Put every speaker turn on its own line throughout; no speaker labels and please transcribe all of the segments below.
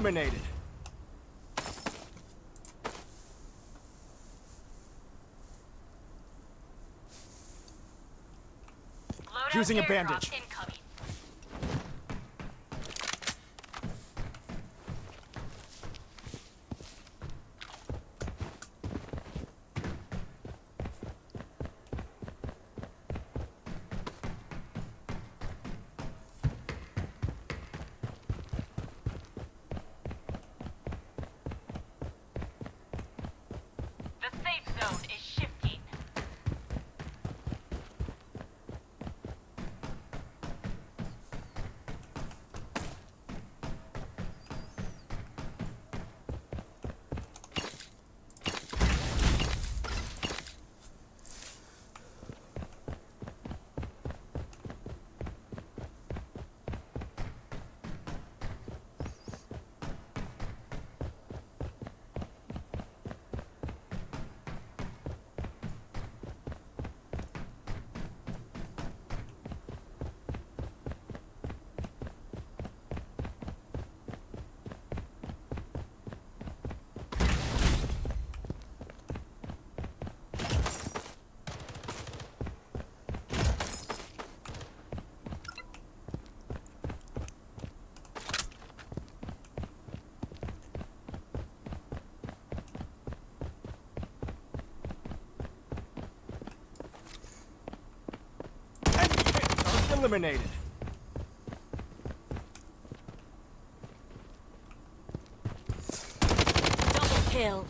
eliminated. Using a bandage.
Incoming. The safe zone is shifting.
Eliminated.
Double kill.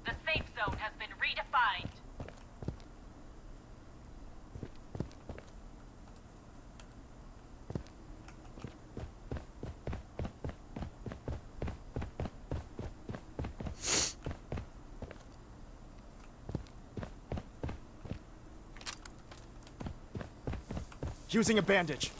The safe zone has been redefined.
Using a bandage.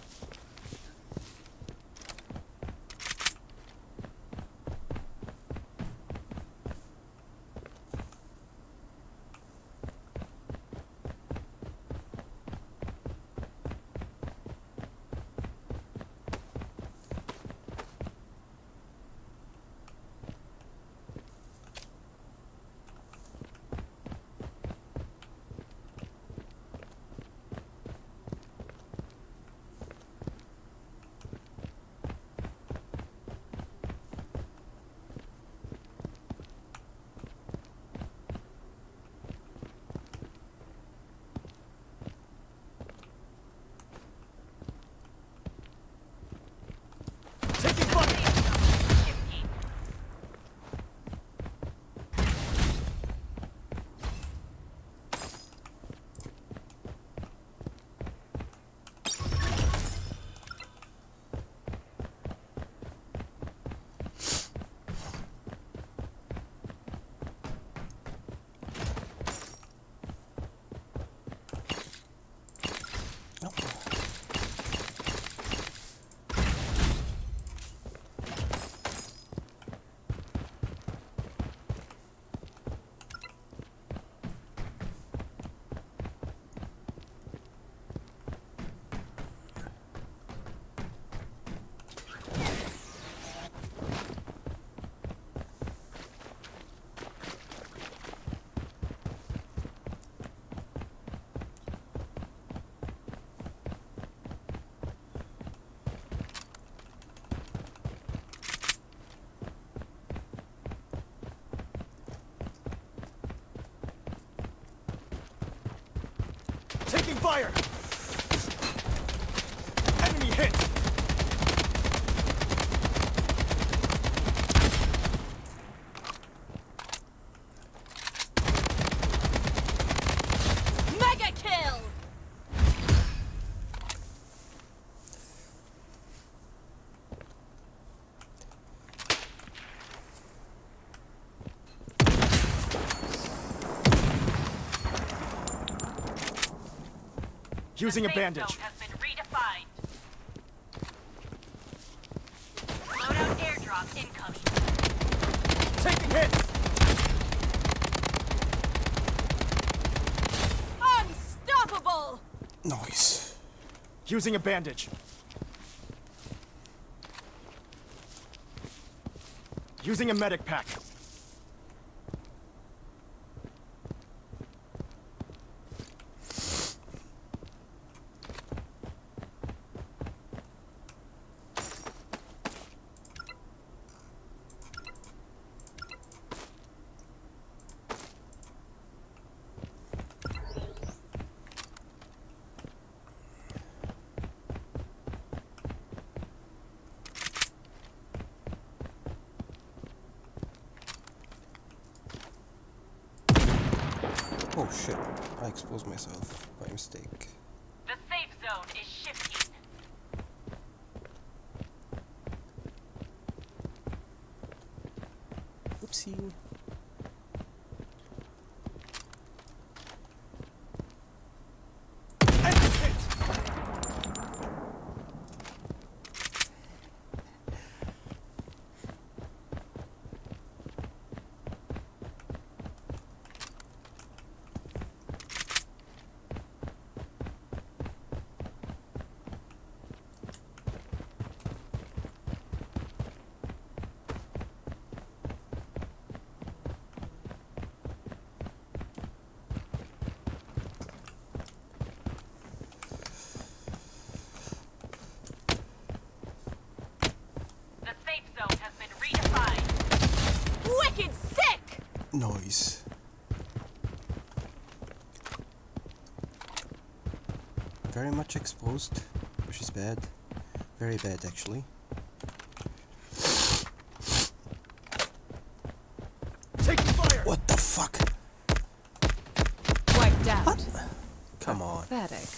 Taking fire! Enemy hit!
Mega kill!
Using a
The safe
bandage.
zone has been redefined. Loadout airdrop incoming.
Taking hits!
Unstoppable!
Nice.
Using a bandage. Using a medic pack.
Oh shit, I exposed myself by mistake.
The safe zone is shifting.
Oopsie.
Enemy hit!
The safe zone has been redefined. Wicked sick!
Noise. Very much exposed, which is bad. Very bad actually.
Taking fire!
What the fuck?
Wiped out.
What? Come on.
Pathetic.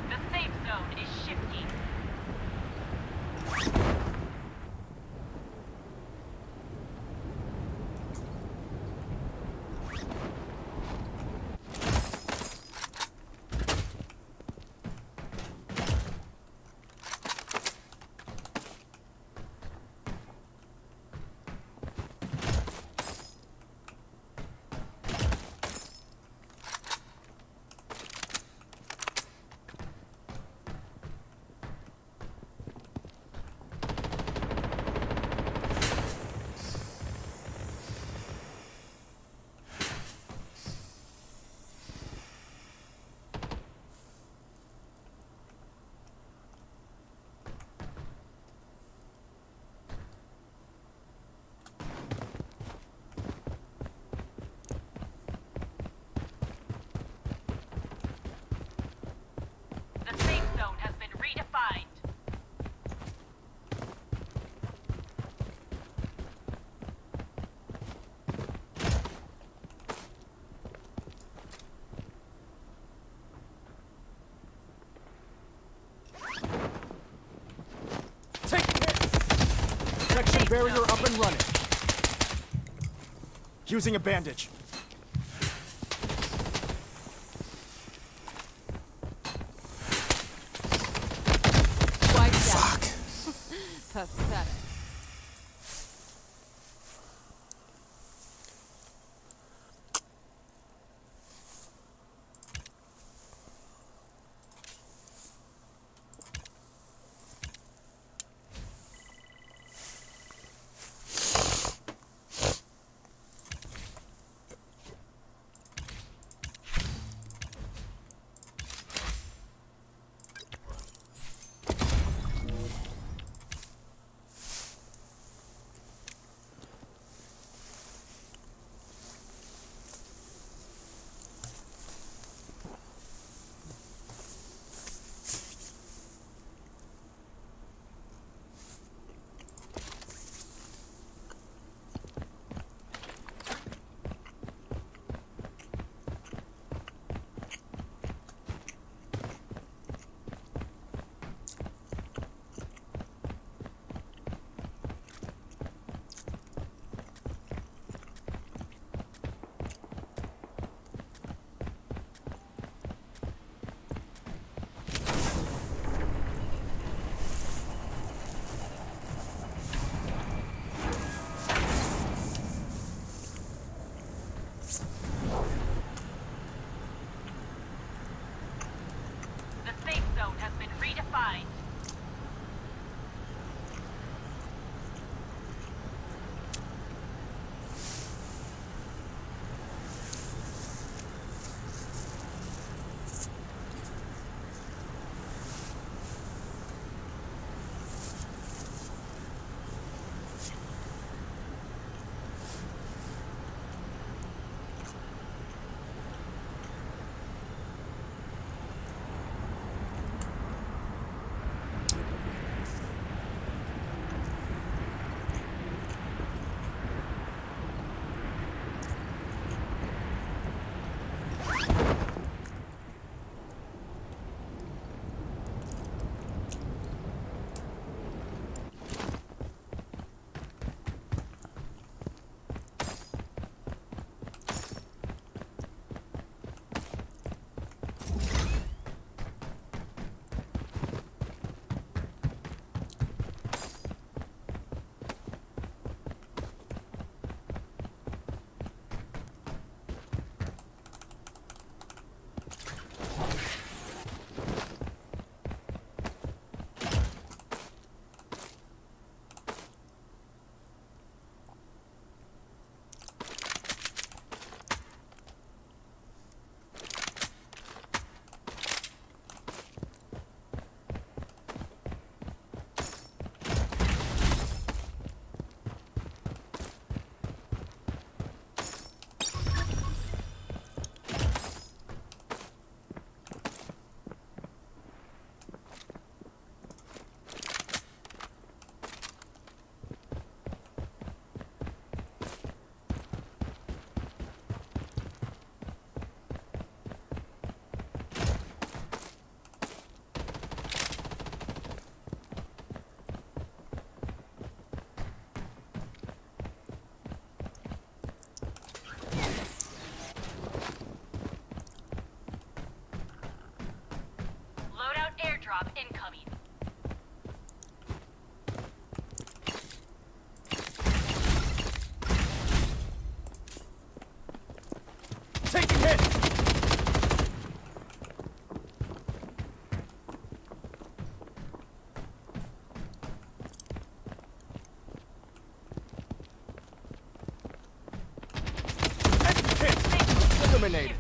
The safe zone is shifting. The safe zone has been redefined.
Taking hits! Protection barrier up and running. Using a bandage.
Wiped
Fuck.
out. Pathetic.
drop incoming.
Taking hits! Enemy hit! Eliminated.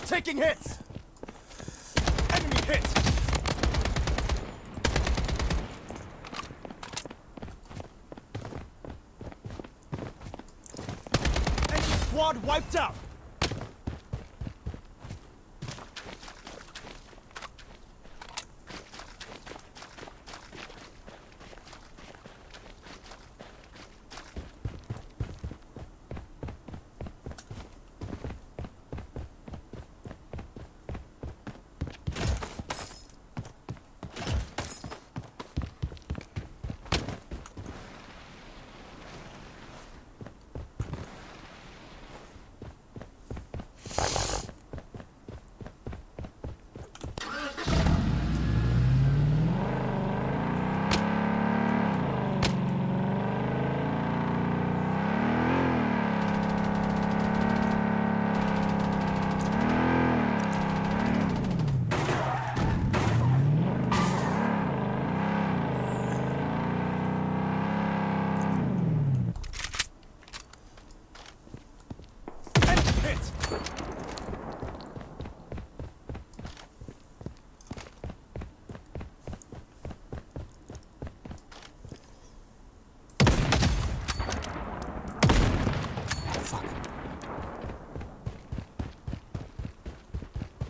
Taking hits! Enemy hit! Enemy squad wiped out!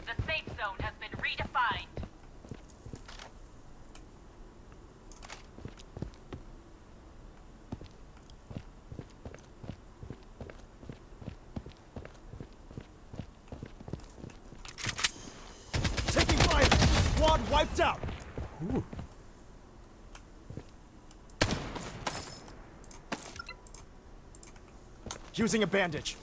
The safe zone has been redefined.
Taking fire! Squad wiped out!
Ooh.
Using a bandage.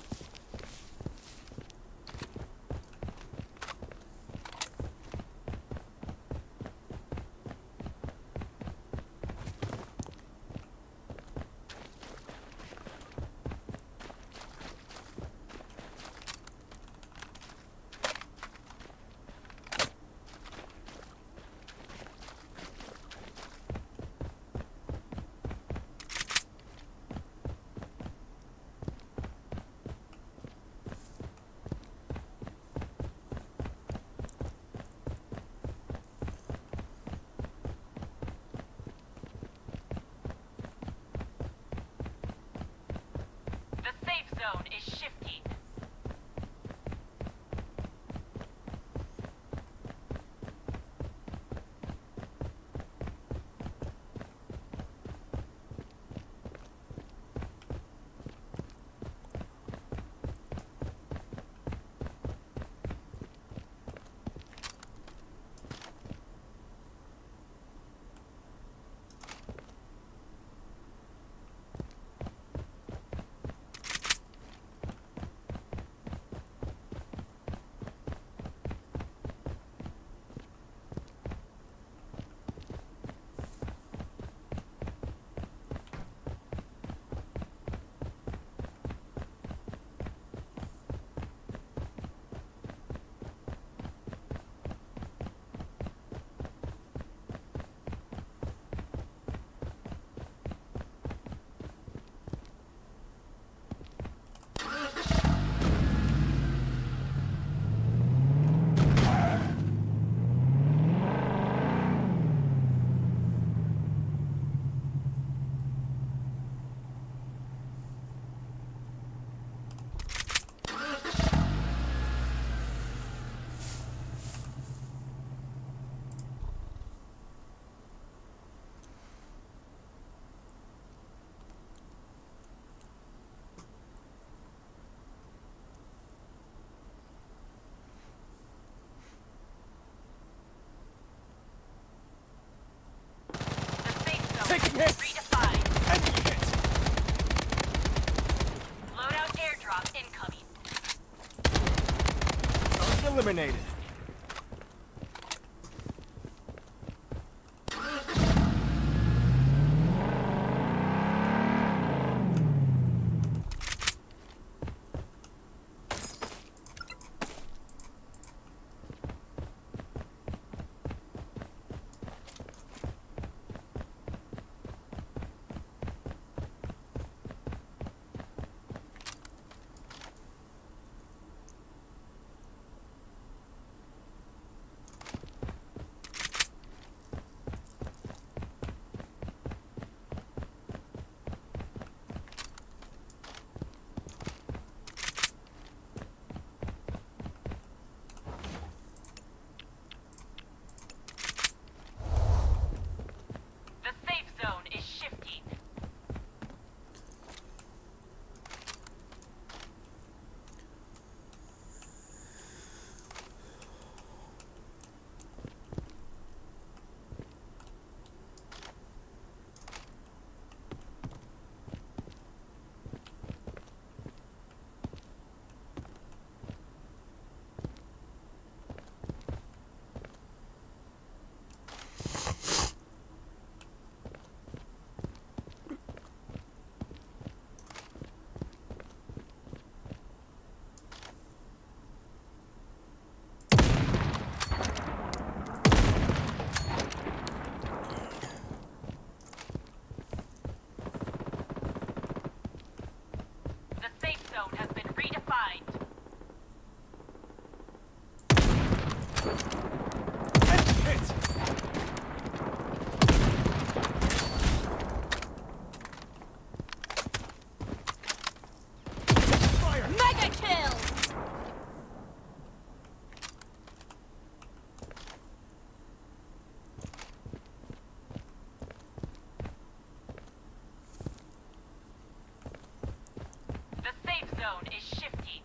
eliminated.
The safe zone is shifting. The safe zone has been redefined.
Hit! Fire!
Mega kill!
The safe zone is shifting.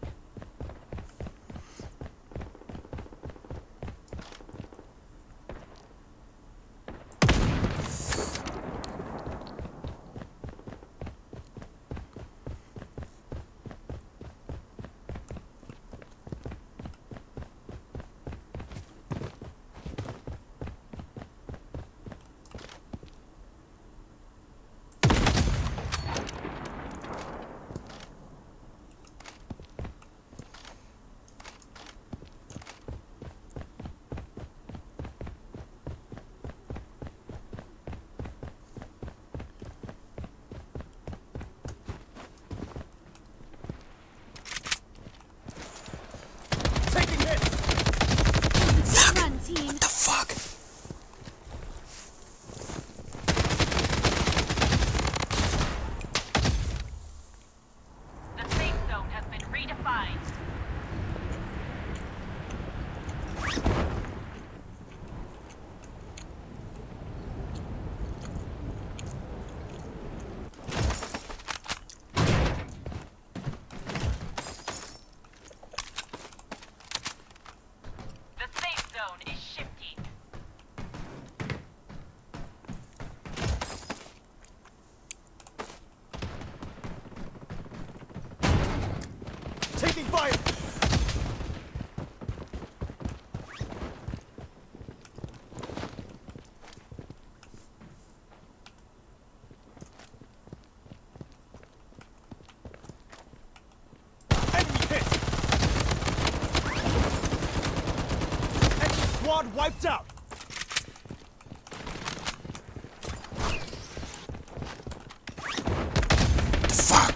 Taking hits!
Run, team.
What the fuck?
The safe zone has been redefined. The safe zone is shifting.
Taking fire! Enemy hit! Enemy squad wiped out!
Fuck!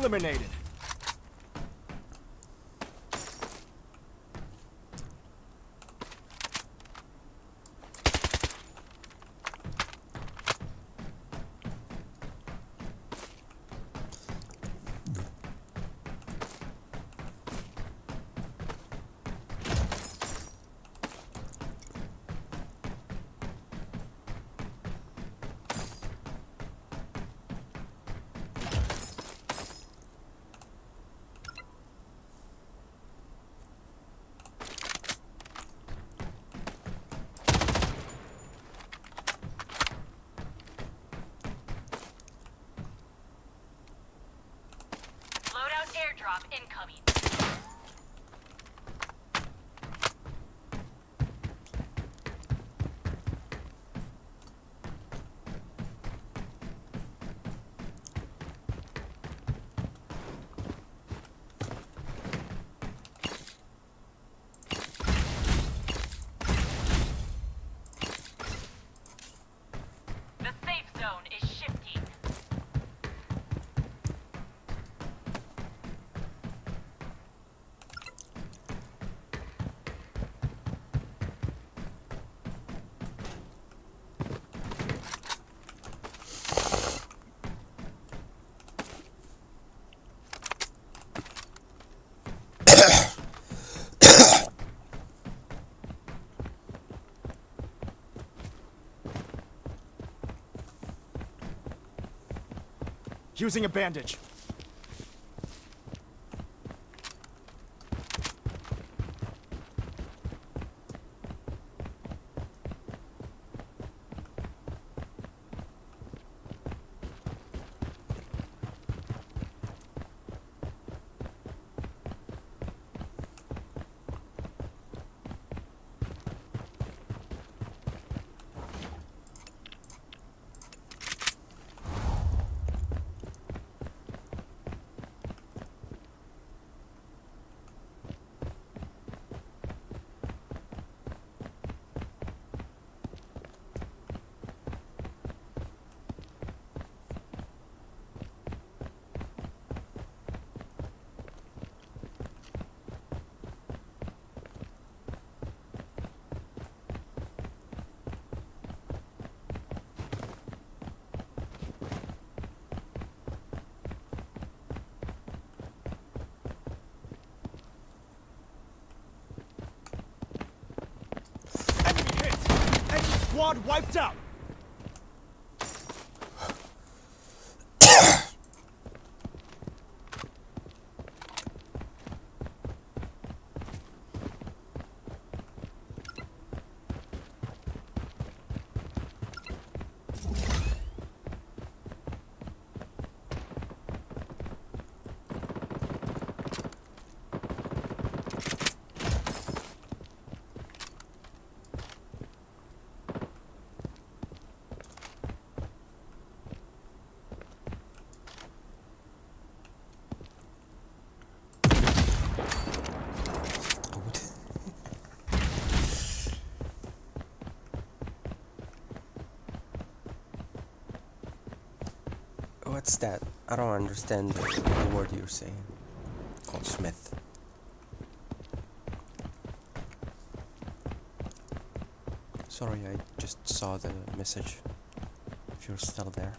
eliminated.
Loadout airdrop incoming. The safe zone is shifting.
Using a bandage. Enemy hit! Enemy squad wiped out!
What's that? I don't understand the word you're saying. Called Smith. Sorry, I just saw the message. If you're still there.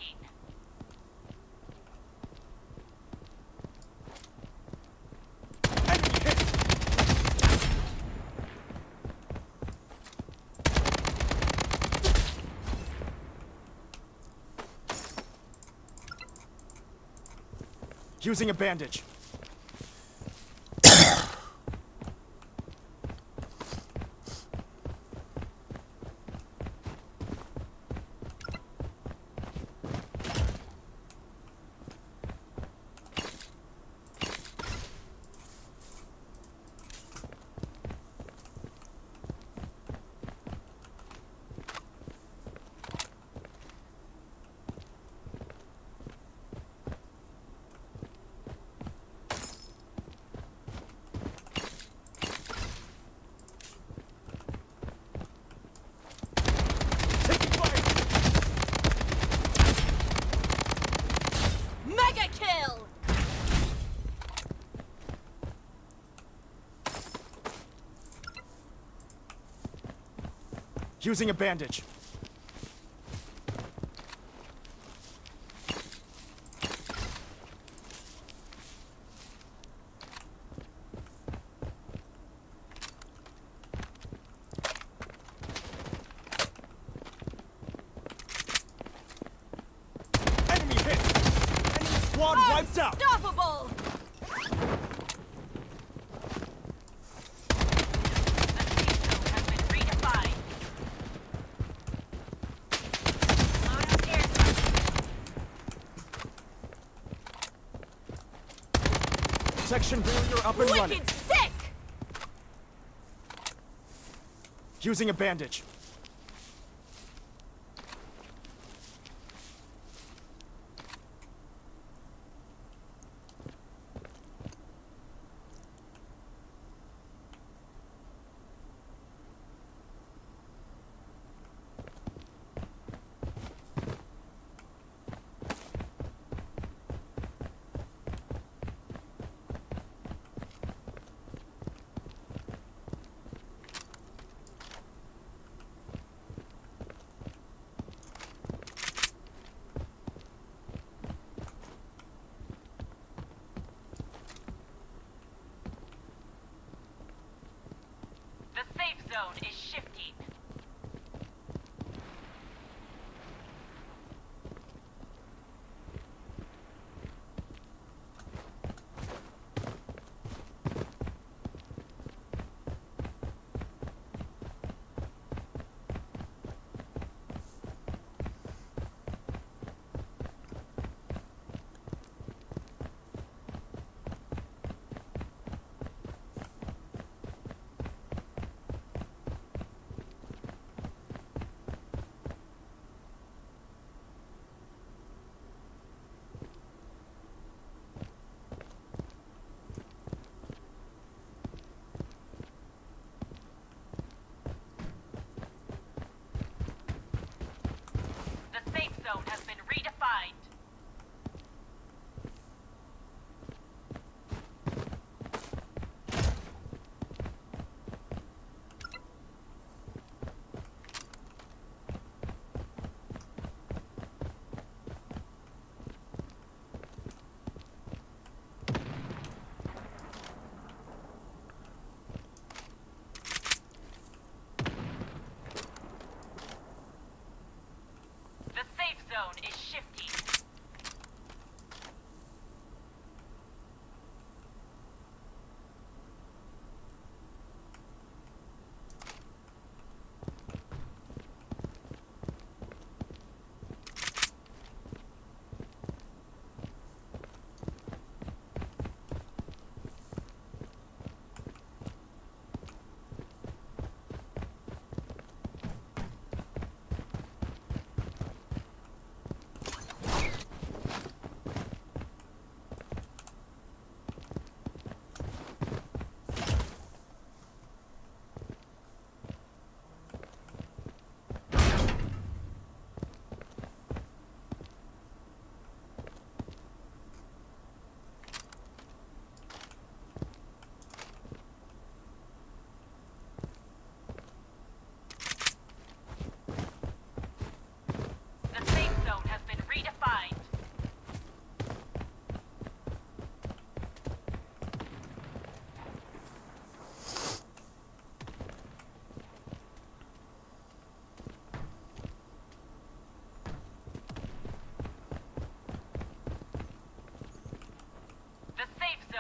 shifting.
Enemy hit! Using a bandage. Taking fire!
Mega kill!
Using a bandage. Enemy hit! Enemy squad wiped out!
Unstoppable!
The safe zone has been redefined. Auto airstrike.
Protection barrier up and running.
Wicked sick!
Using a bandage.
The safe zone is shifting.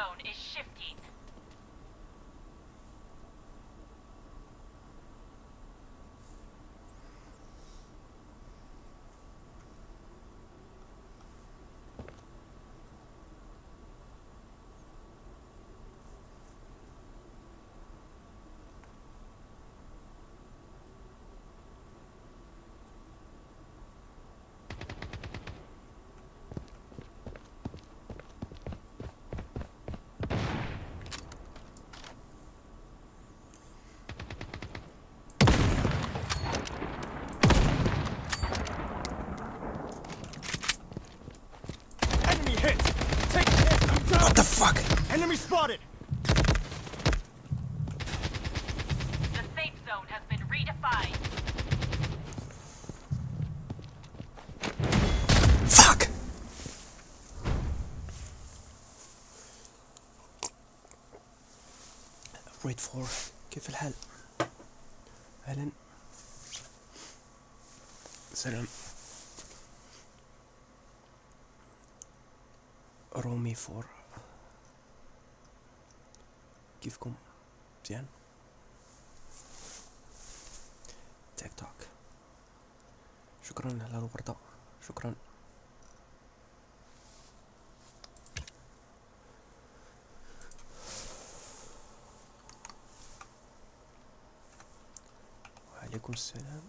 zone is shifting.
Enemy hit! Take a hit! I'm down!
What the fuck?
Enemy spotted!
The safe zone has been redefined.
Fuck! ريد 4 كيف الحال؟ أهلا. سلام. رومي 4 كيفكم؟ مزيان؟ تيك توك. شكرا على الوردة. شكرا. وعليكم السلام.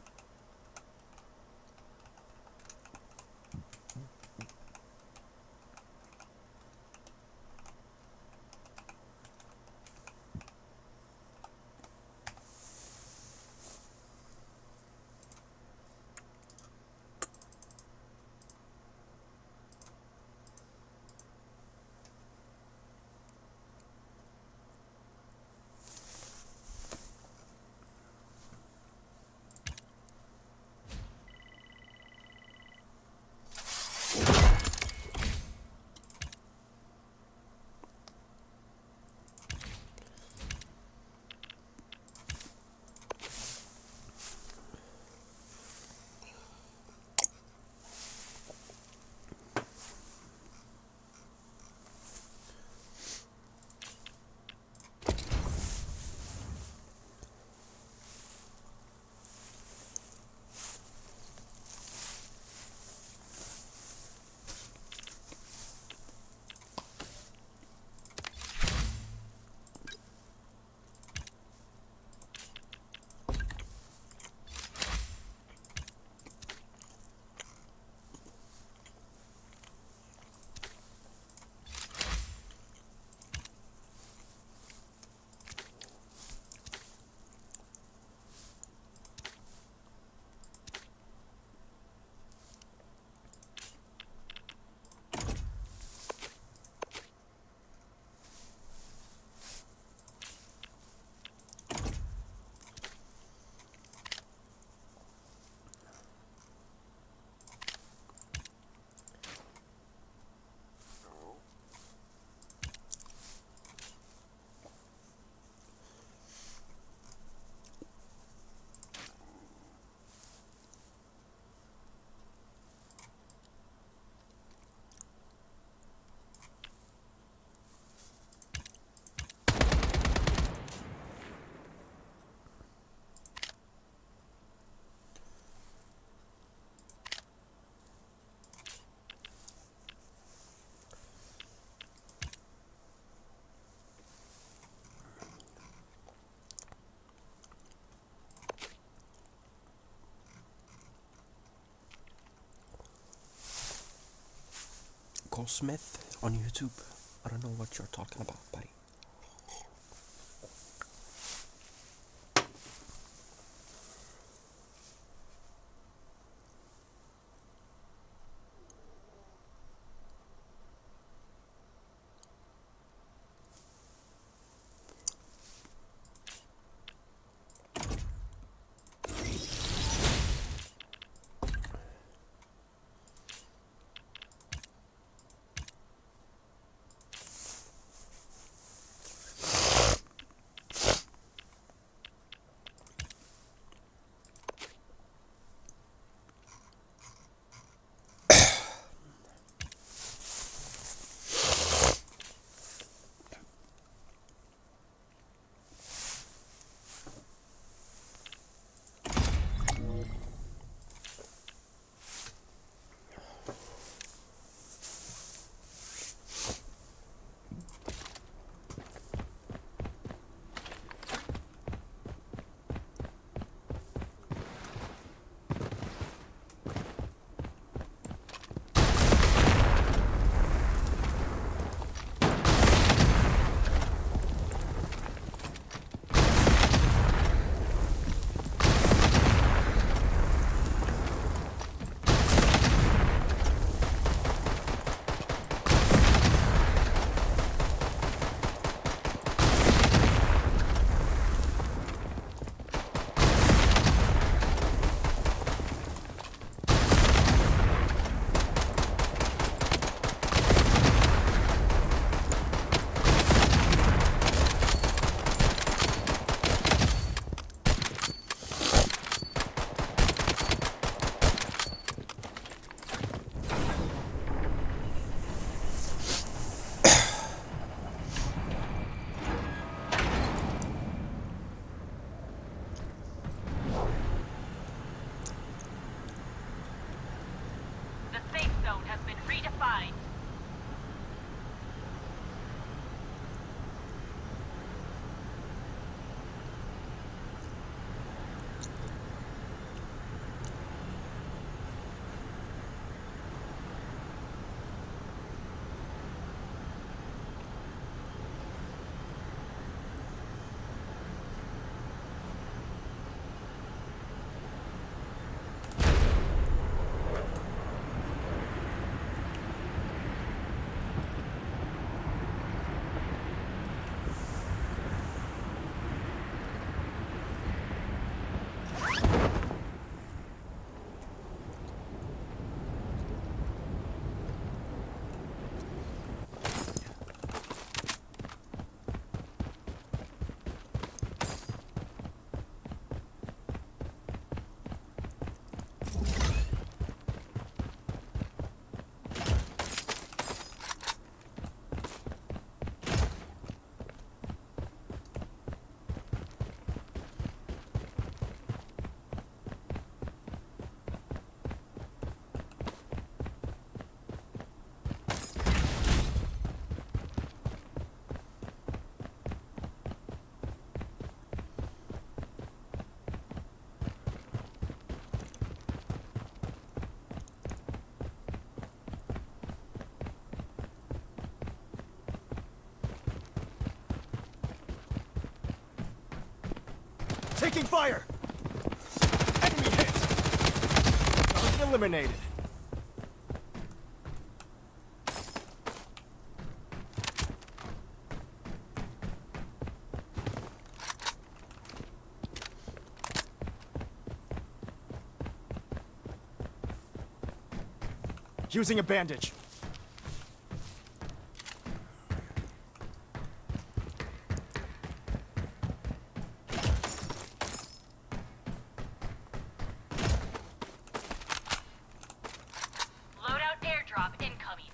Smith on YouTube. I don't know what you're talking about, buddy.
Taking fire! Enemy hit! Target eliminated. Using a bandage.
Loadout airdrop incoming.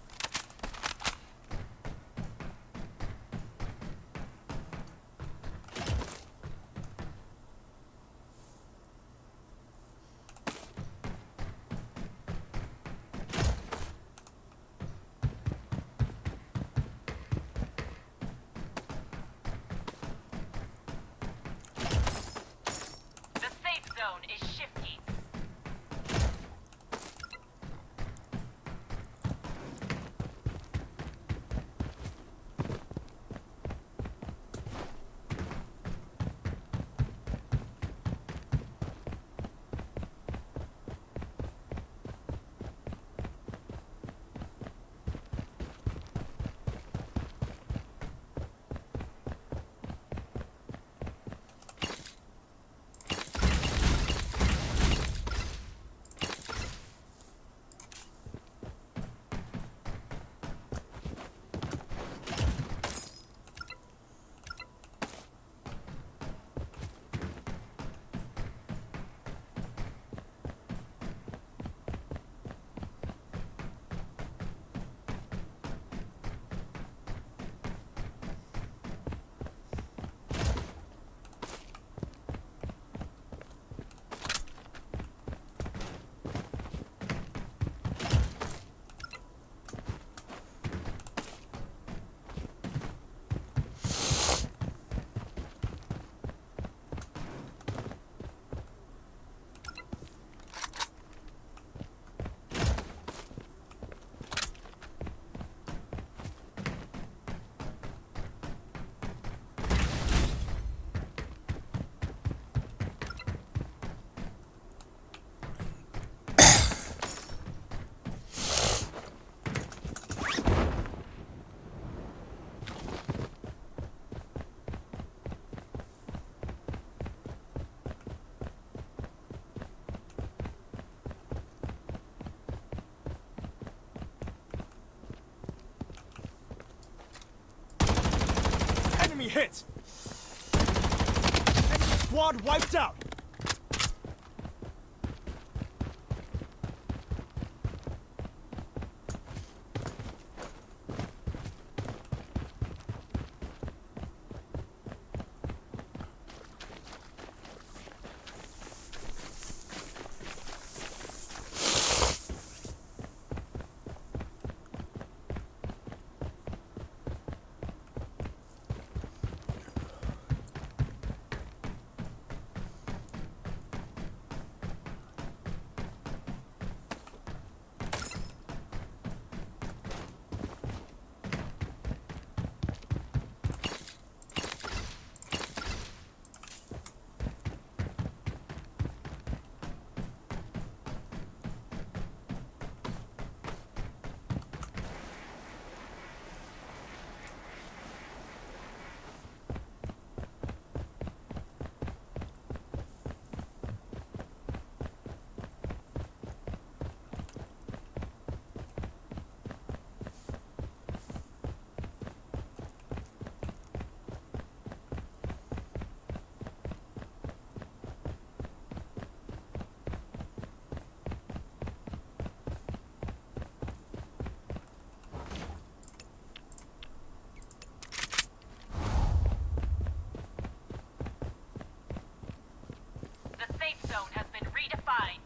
The safe zone is shifting.
Enemy hit! Enemy squad wiped out!
The safe zone has been redefined.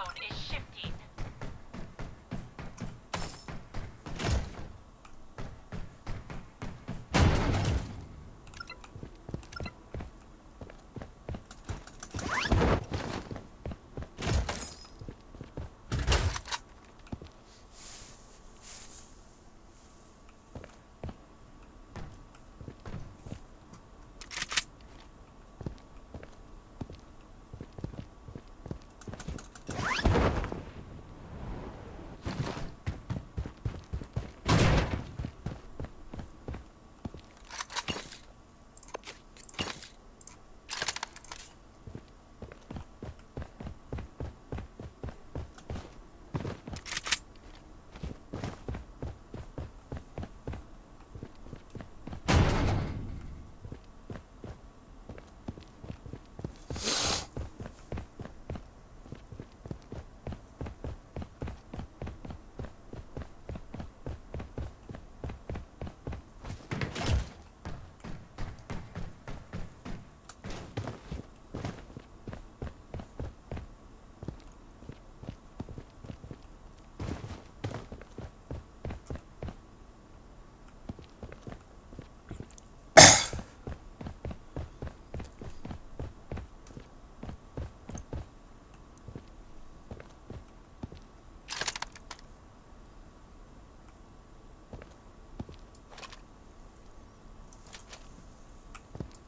zone is shifting.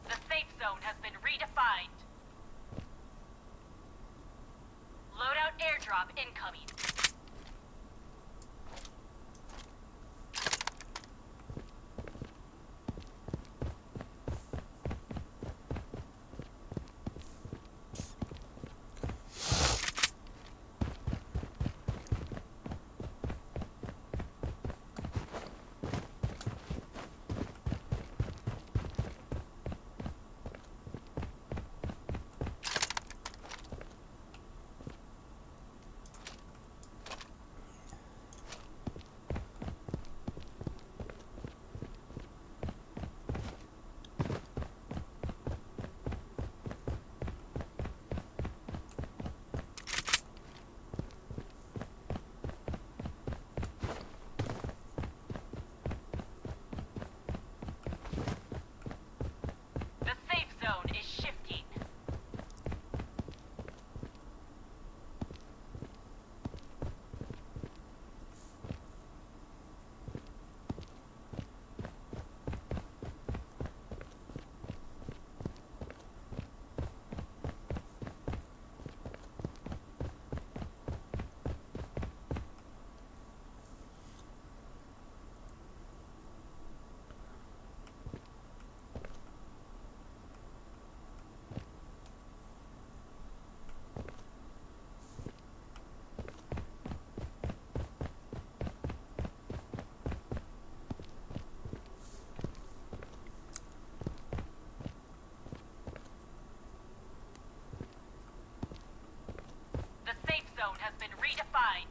The safe zone has been redefined. Loadout airdrop incoming. The safe zone is shifting. The safe zone has been redefined.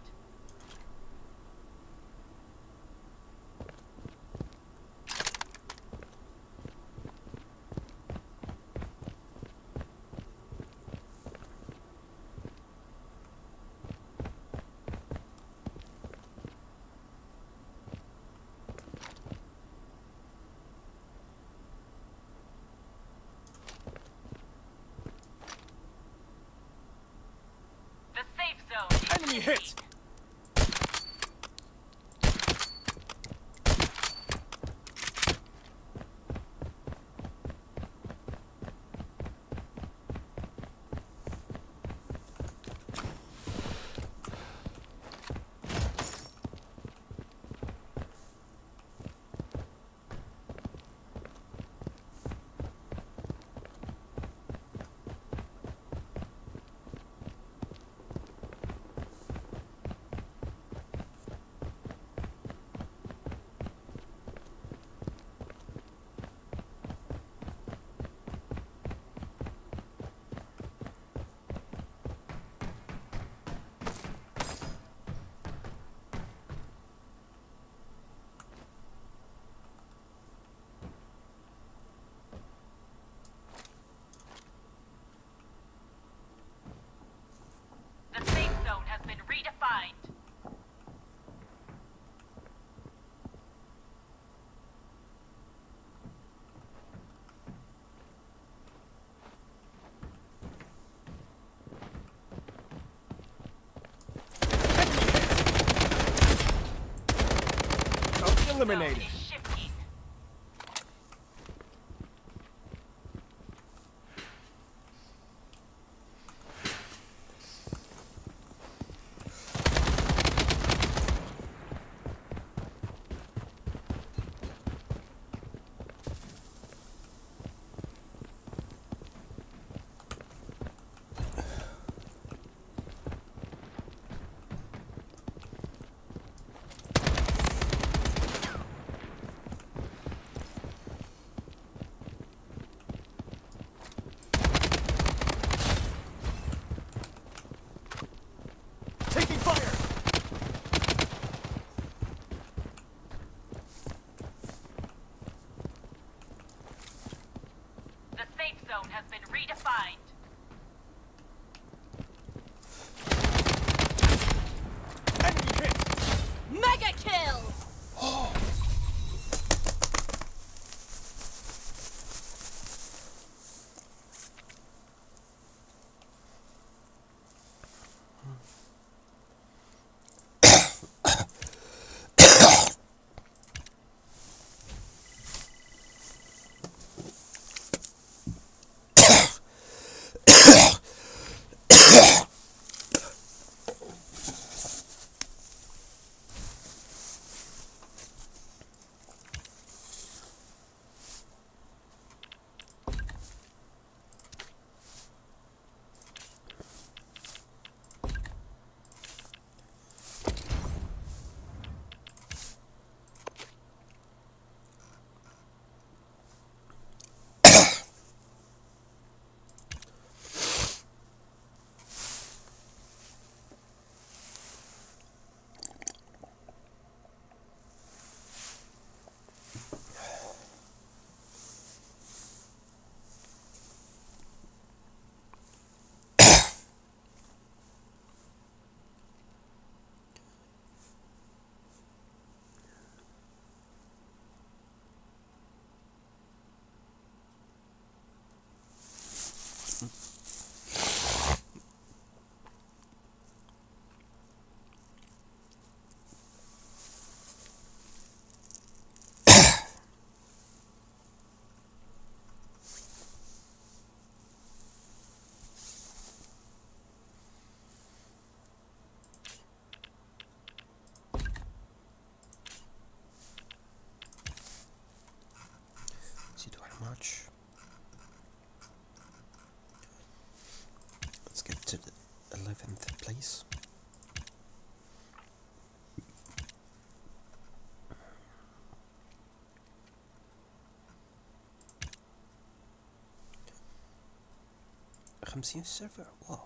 The safe zone is
Enemy
shifting.
hit!
redefined.
Eliminated.
Zone is shifting.
Taking fire.
The safe zone has been redefined.
Enemy hit.
Mega kill!
Is it very much? Let's get to the 11th place. خمسين سيرفر واو.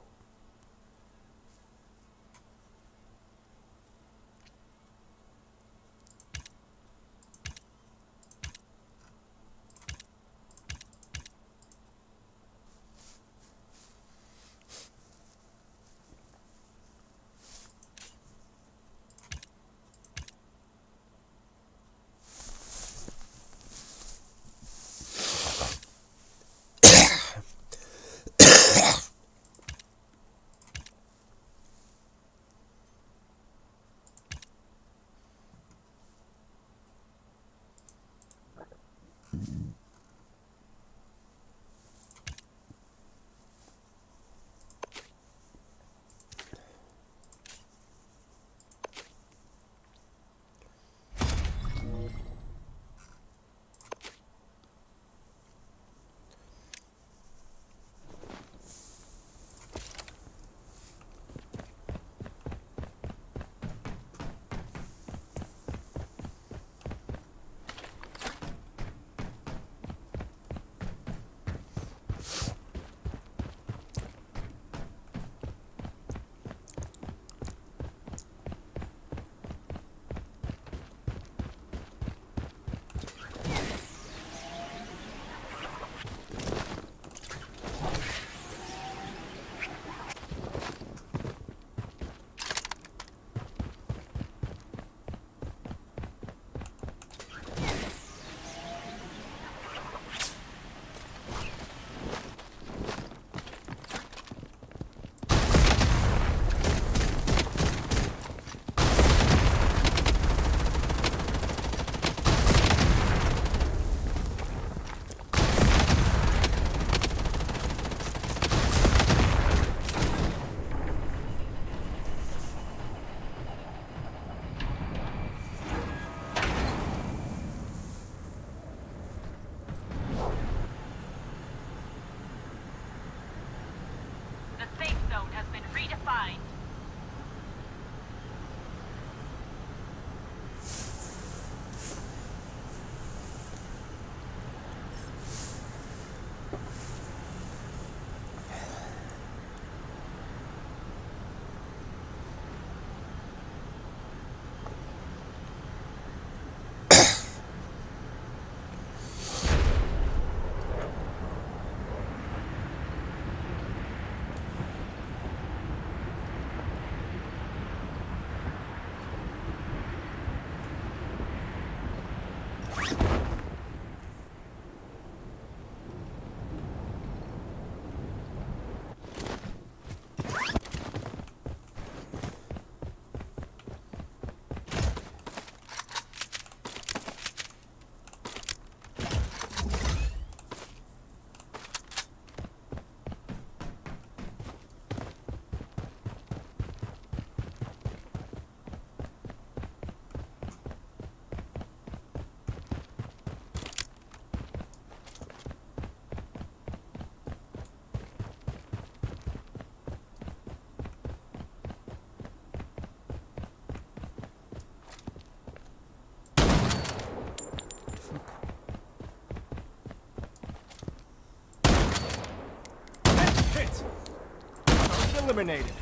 eliminated.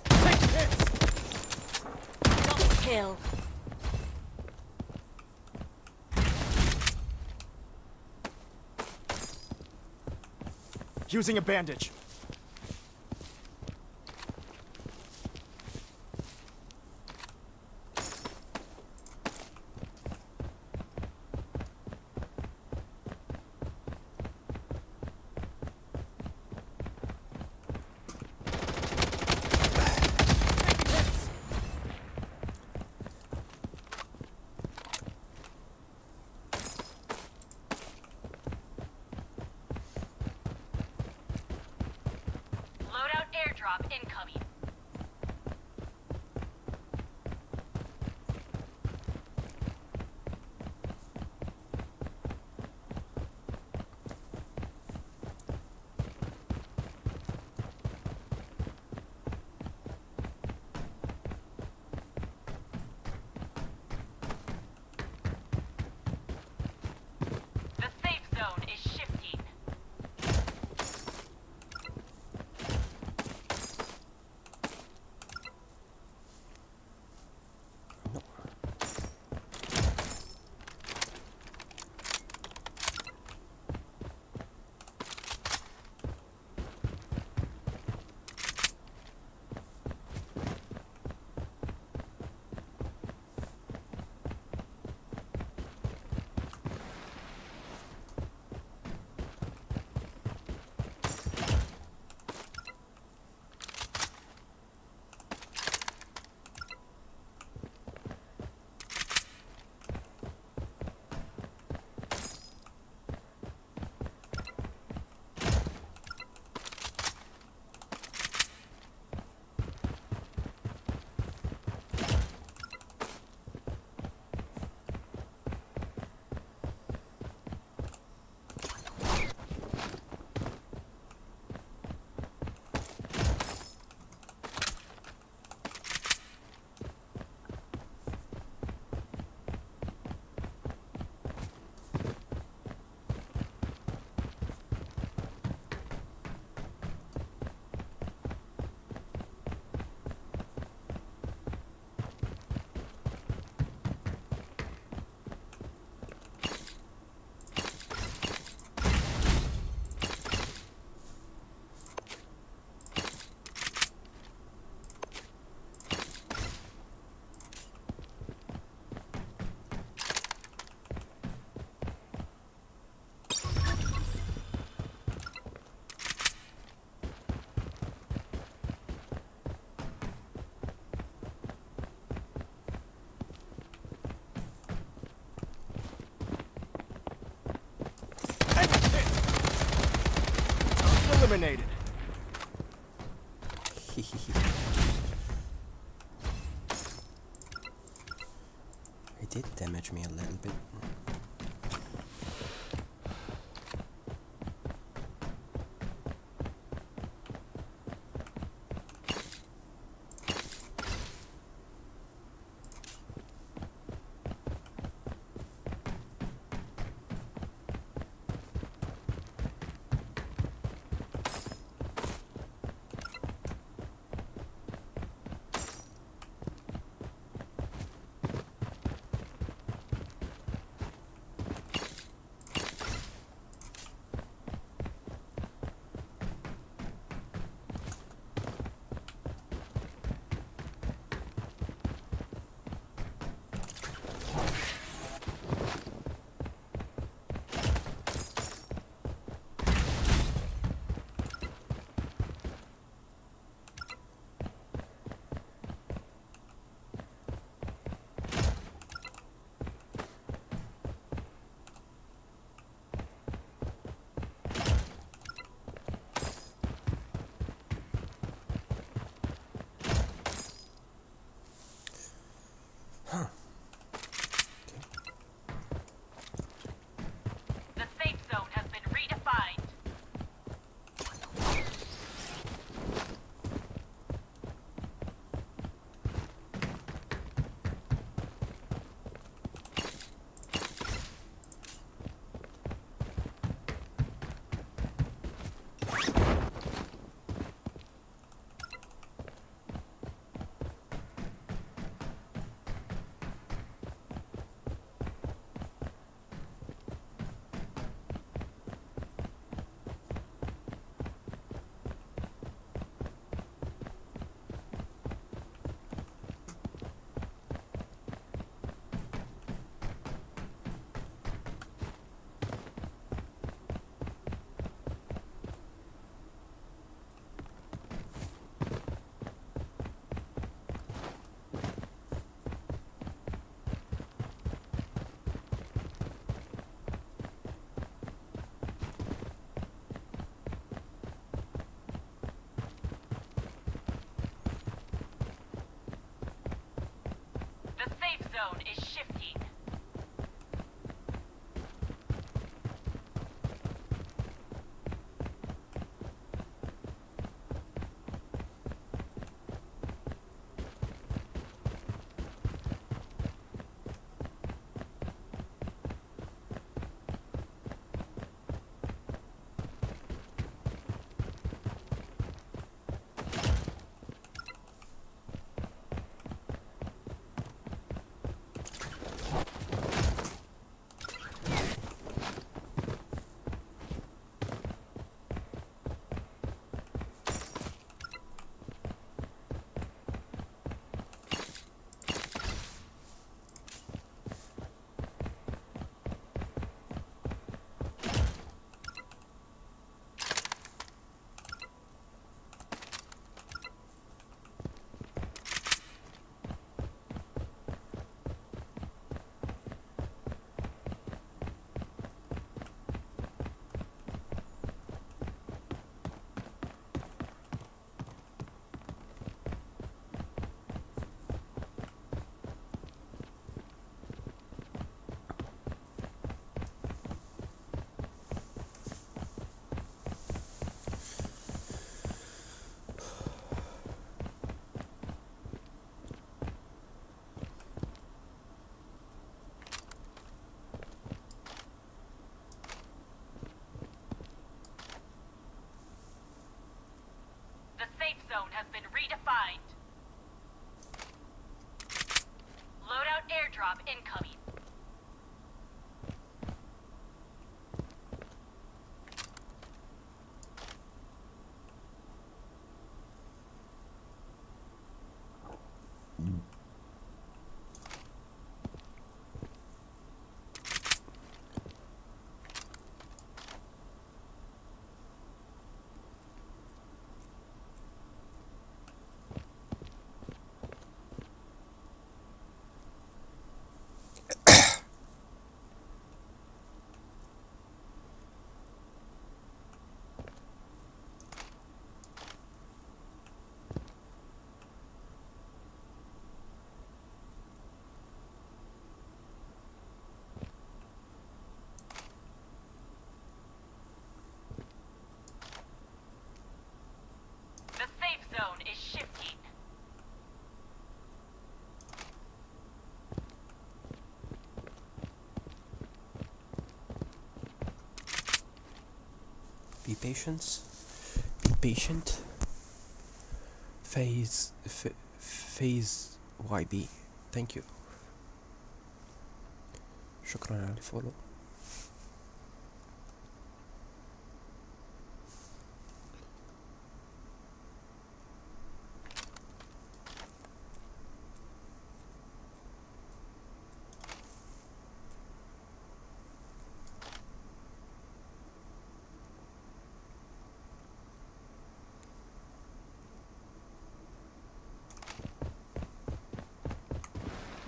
Take hits.
Double kill.
Using a bandage.
Loadout airdrop incoming. The safe zone is shifting.
Eliminated.
It did damage me a little bit.
The safe zone has been redefined. zone is shifting. The safe zone has been redefined. Loadout airdrop incoming. The safe zone is shifting.
Be patient. Be patient. Phase YB. Thank you. شكرا على الفولو.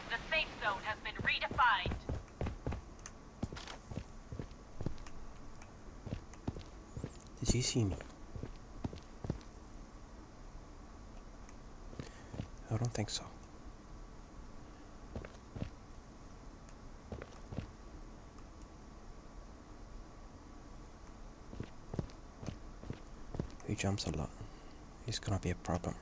The safe zone has been redefined.
Did he see me? I don't think so. He jumps a lot. He's gonna be a problem.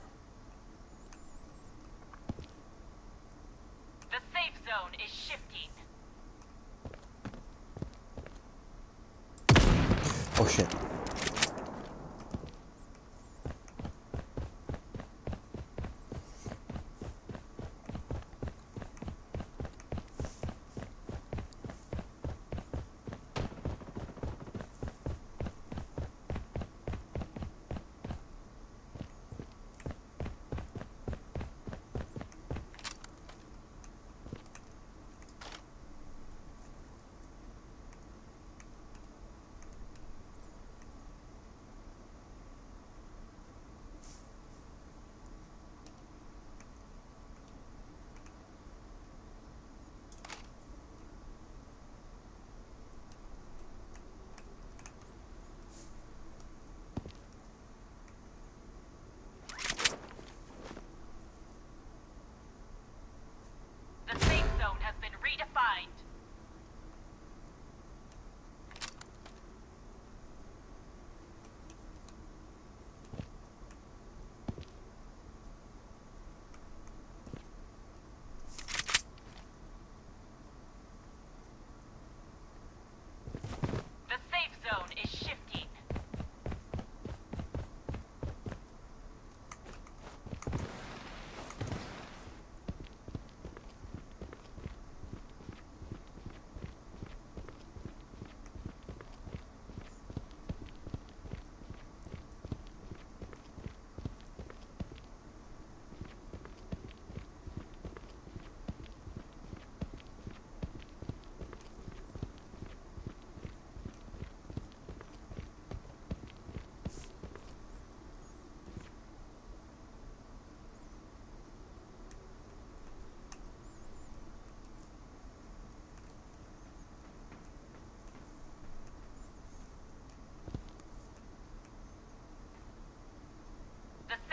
The safe zone is shifting.
Oh shit.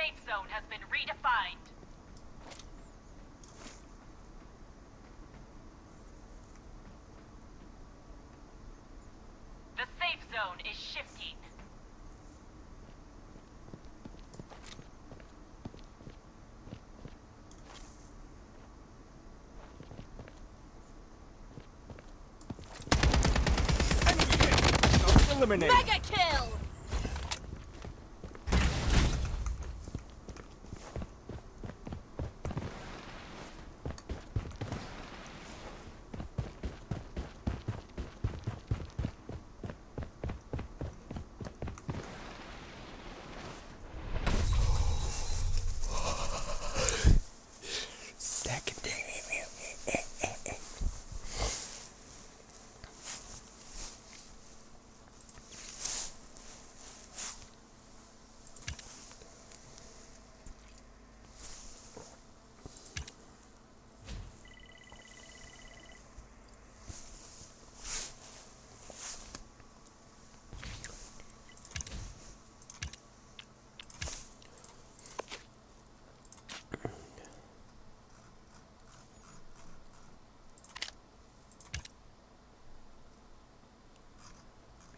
safe zone has been redefined. The safe zone is shifting.
Enemy hit! Eliminate!
Mega kill!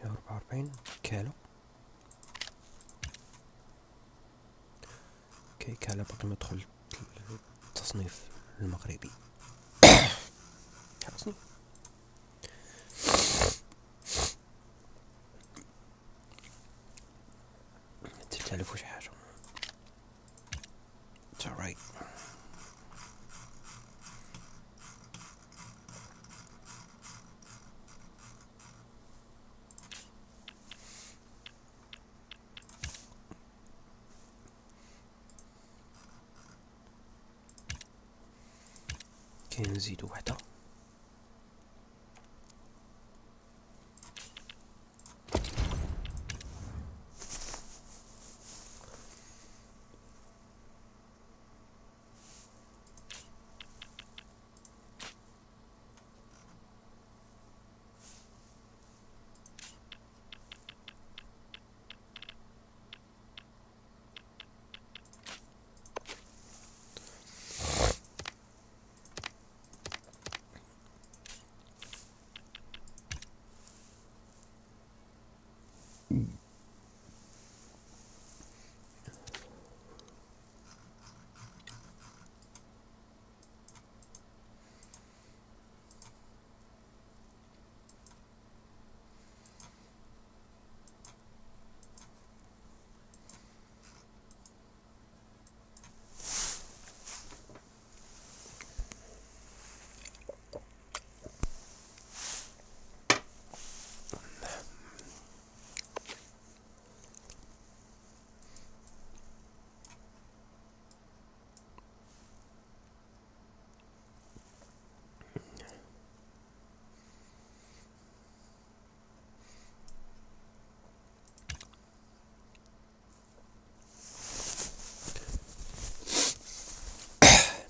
مية وأربعة وأربعين كيلو. اوكي كيلو باقي ندخل التصنيف المغربي. خلصني. تتلف وش حاجة. It's alright. كاين نزيدو وحدة.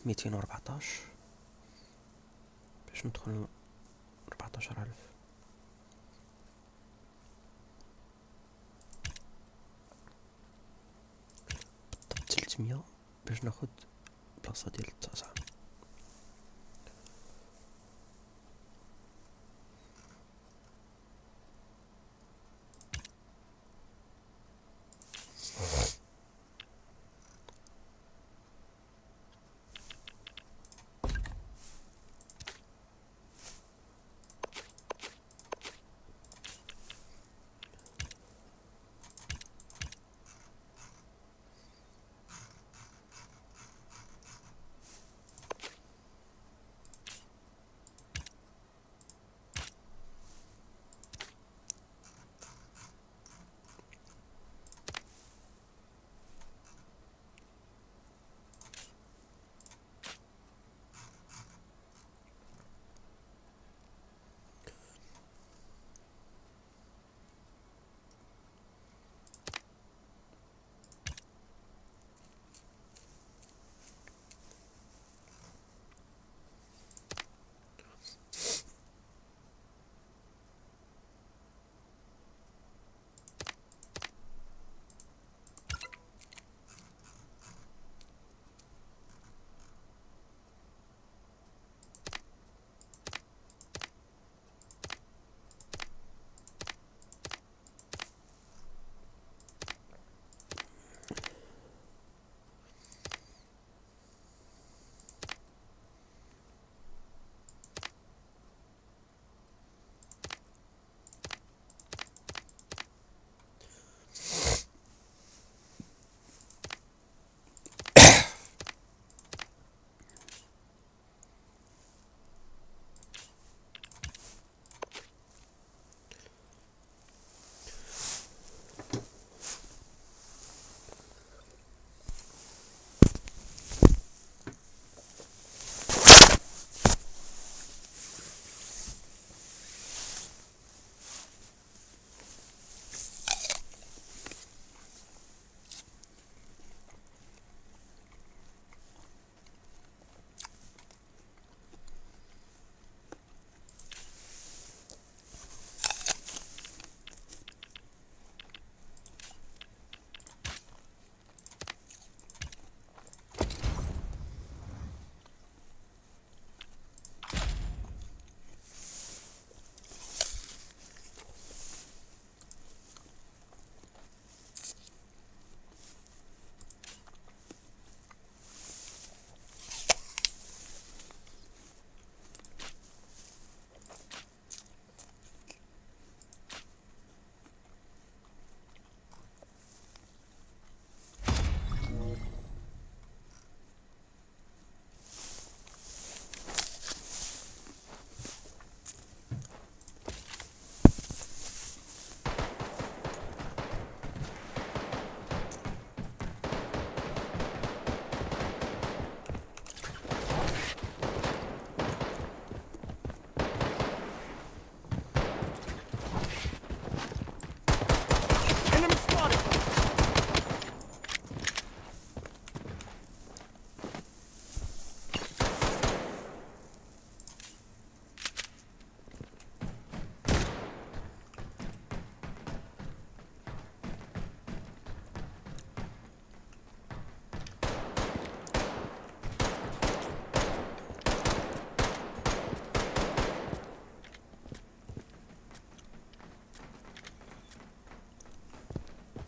ميتين وربعطاش باش ندخل 14,000. بالضبط 300 باش ناخد بلاصة ديال التاسعة.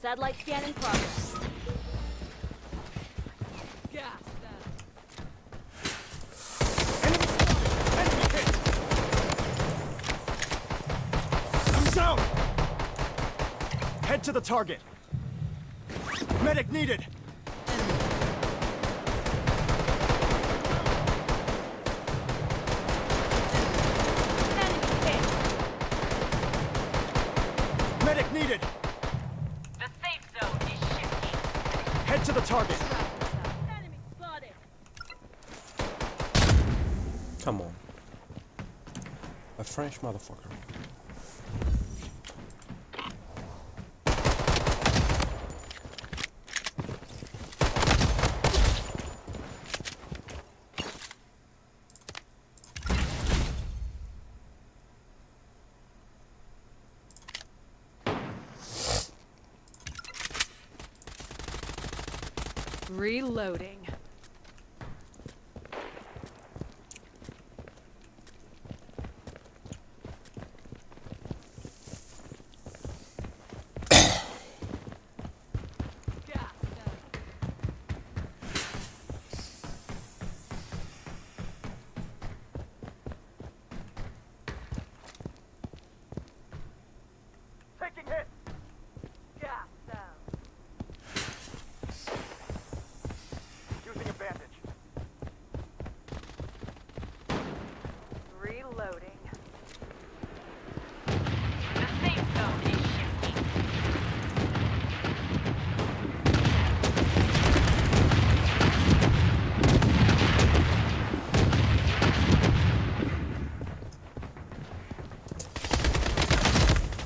Satellite scan in progress.
Gas them.
Enemy hit! I'm down! Head to the target. Medic needed!
Enemy hit.
Medic needed!
The safe zone is shifting.
Head to the target.
Enemy spotted.
Come on. A French motherfucker.
Reloading. Gas them.
Taking hit!
Gas them.
Using a bandage.
Reloading. The safe zone is shifting.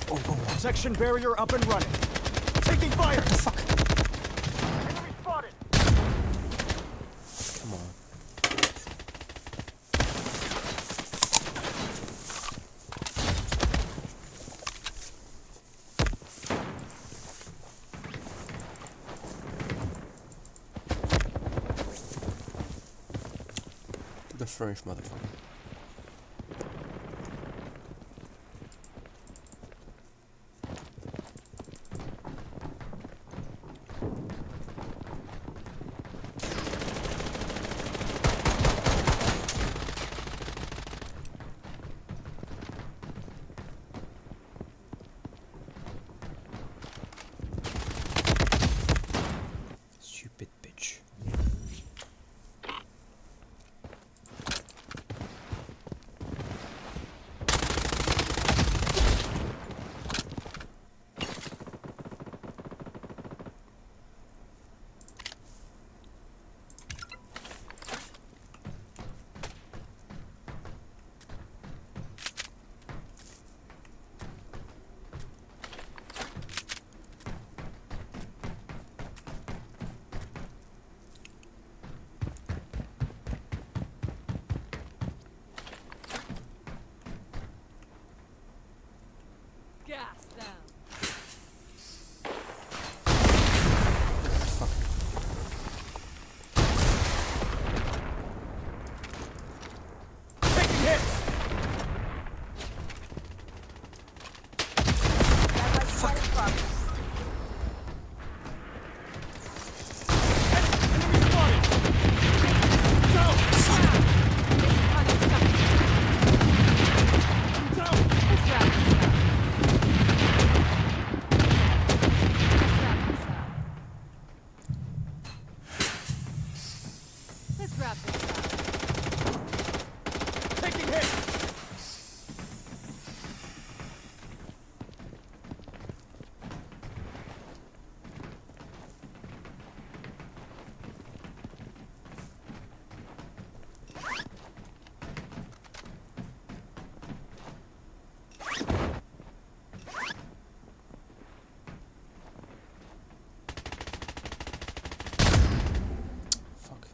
Oh, oh,
Protection barrier up and running. Taking fire!
what the fuck?
Enemy spotted!
Come on. The French motherfucker. Stupid bitch.
Gas them.
Fuck.
Taking hits!
Satellite scan in progress.
Enemy spotted! Down! Down!
Let's wrap this up.
Taking hit!
Fuck.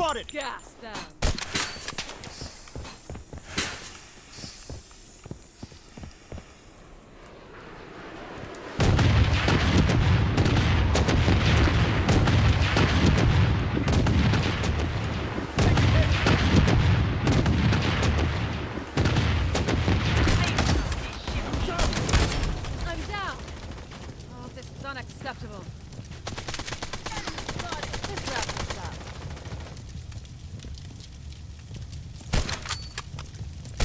spotted!
Gas them. I'm down. Oh, this is unacceptable. Let's wrap this up.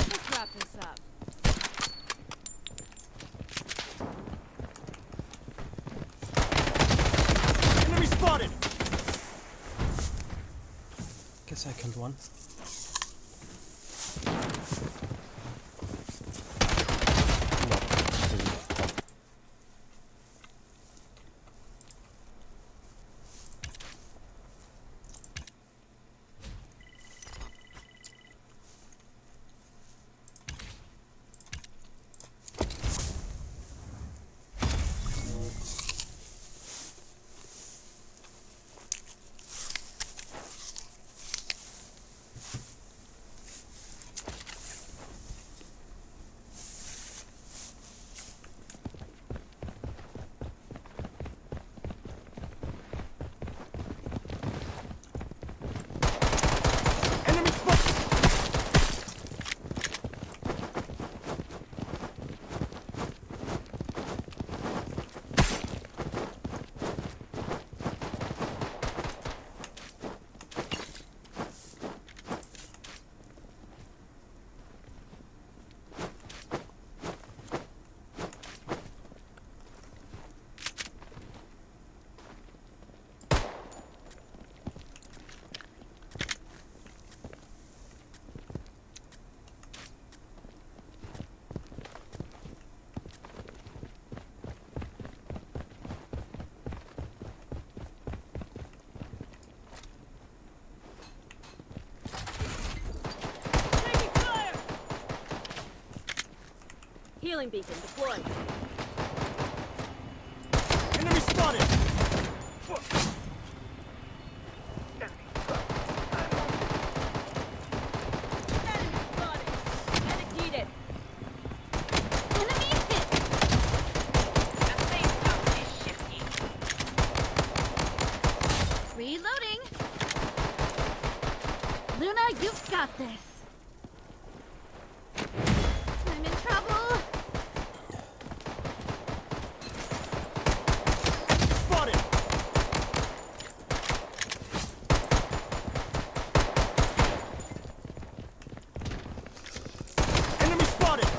Let's wrap this up.
Enemy spotted!
Guess I killed one. No, didn't.
Enemy spotted!
Taking fire! Healing beacon deployed.
Enemy spotted!
Enemy spotted. Medic needed. Enemy hit.
The safe zone is shifting.
Reloading. Luna, you've got this. I'm in trouble.
Spotted! Enemy spotted!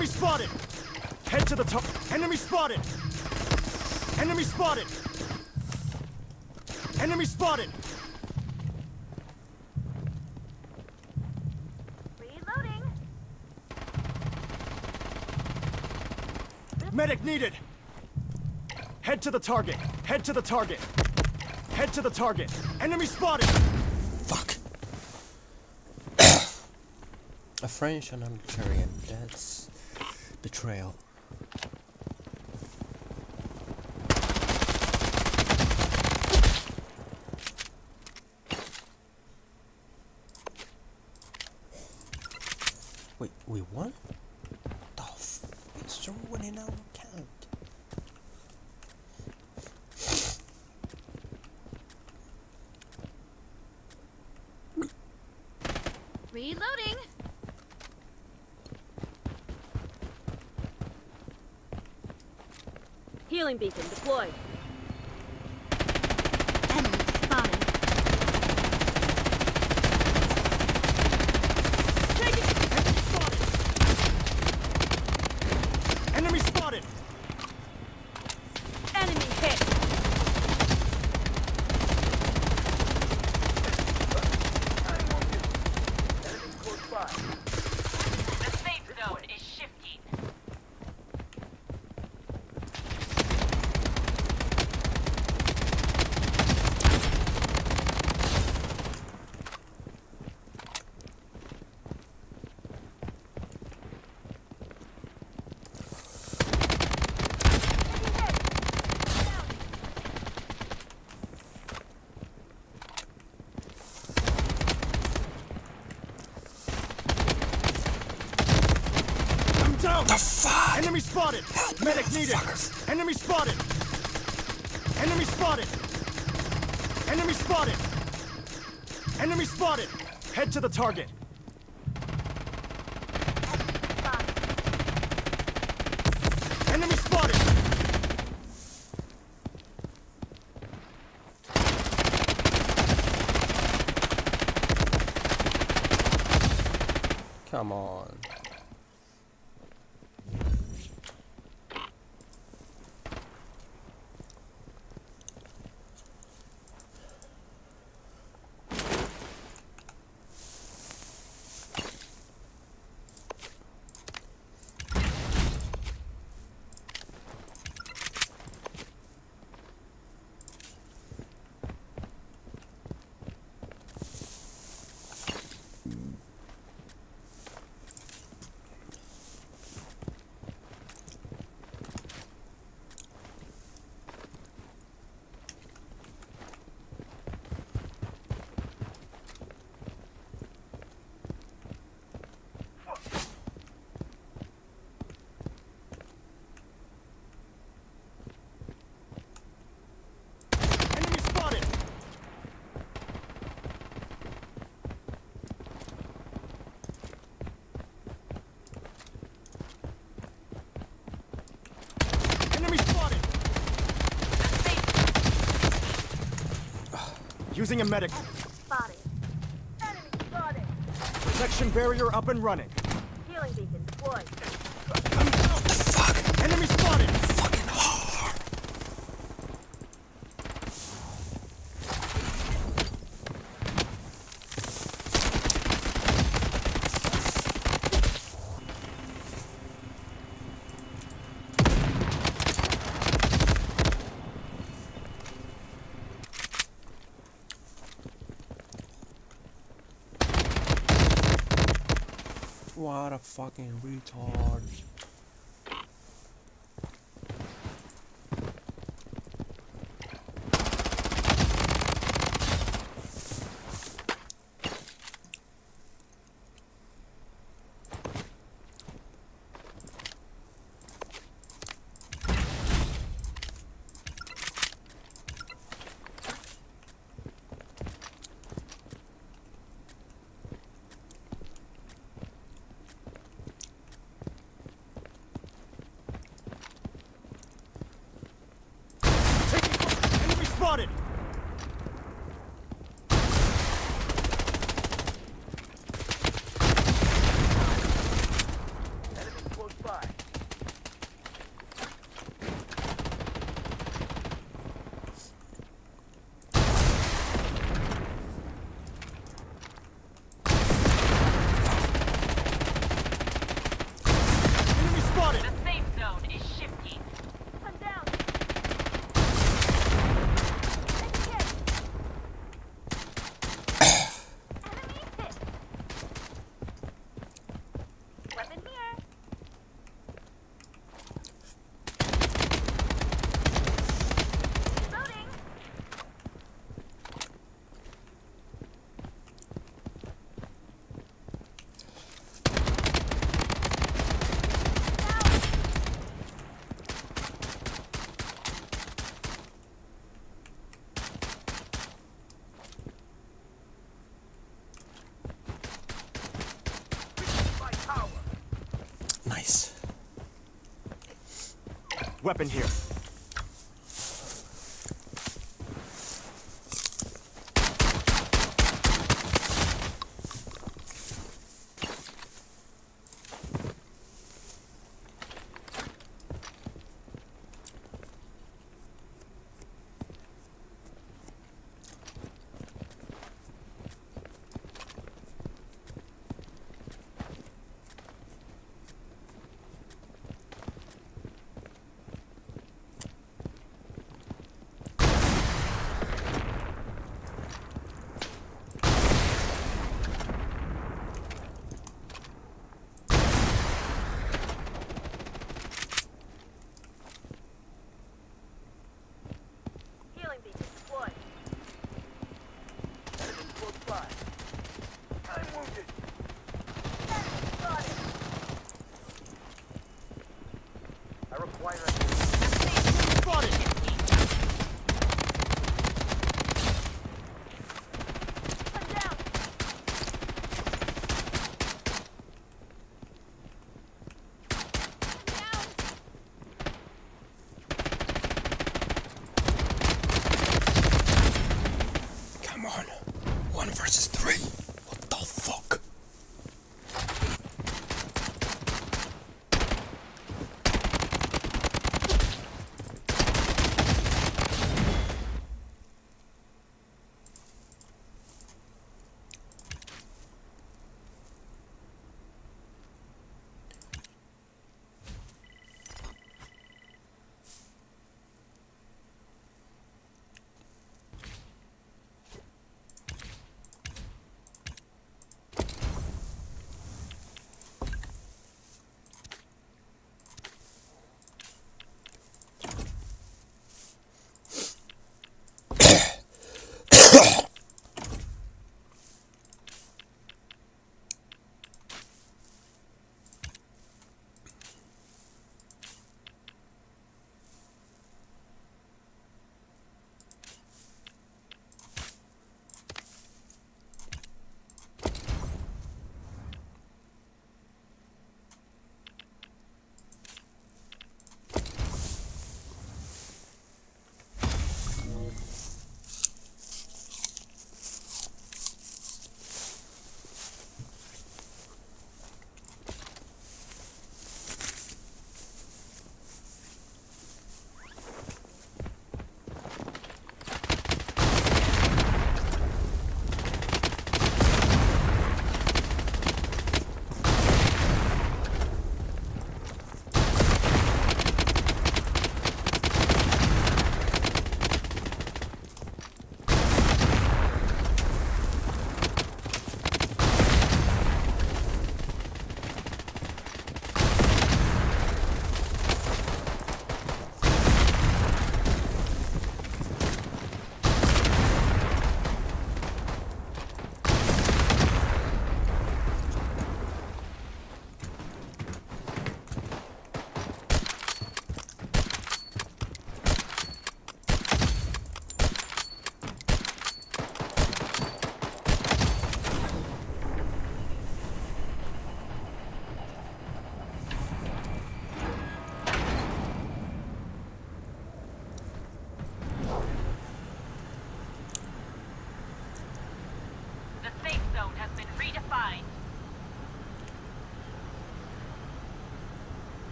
Enemy spotted! Head to the top. Enemy spotted! Enemy spotted! Enemy spotted!
Reloading.
Medic needed! Head to the target. Head to the target. Head to the target. Enemy spotted!
Fuck. A French and Algerian. That's betrayal. Wait, we won? What the f? It's ruining our account.
Reloading.
Healing beacon deployed.
Enemy spotted.
Enemy spotted!
Enemy hit. The safe zone is shifting.
I'm down!
The fuck?
Enemy spotted! Medic needed! Enemy spotted! Enemy spotted! Enemy spotted! Enemy spotted! Head to the target. Enemy spotted!
Come on.
Enemy spotted! Enemy spotted! Using a medic.
Spotted. Enemy spotted.
Protection barrier up and running.
Healing beacon deployed.
I'm down!
The fuck?
Enemy spotted!
Fucking hard. What a fucking retard.
Weapon here.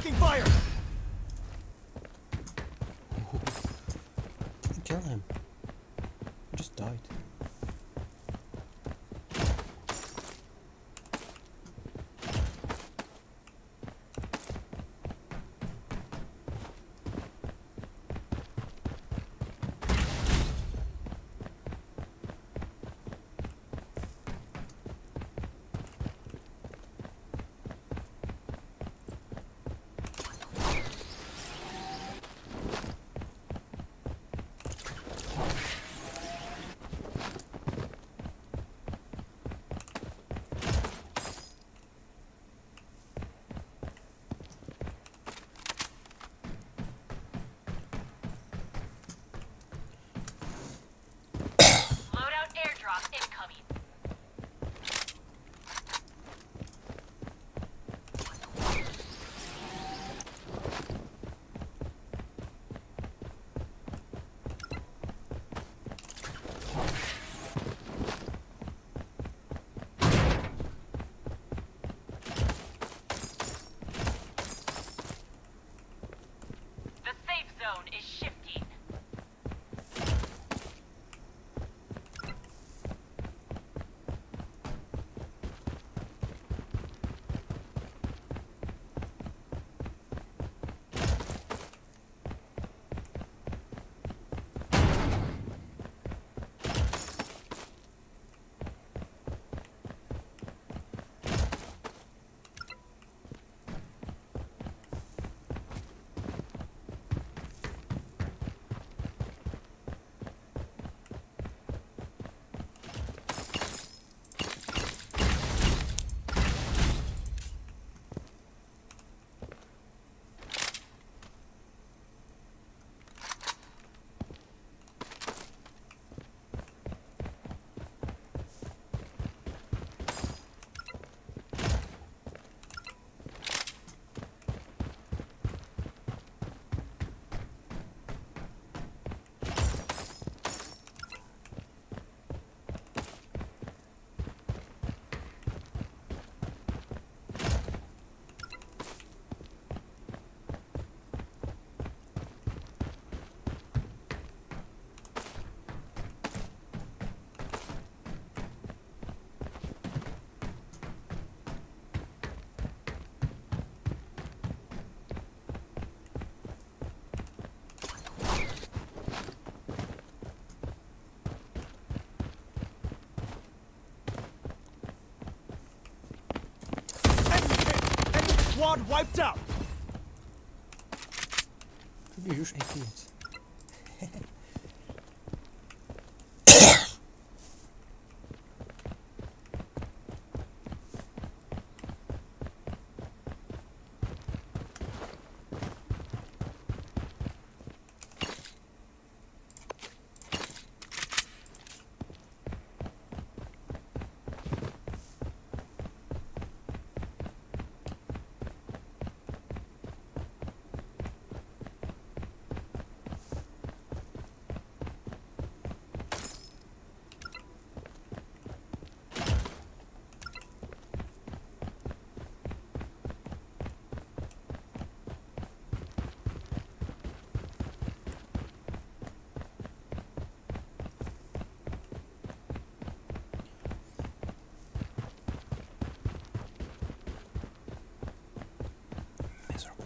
Taking fire!
Didn't kill him. He just died.
Loadout airdrop incoming. The safe zone is shifting.
Squad wiped out!
Lubię już APS. Miserable.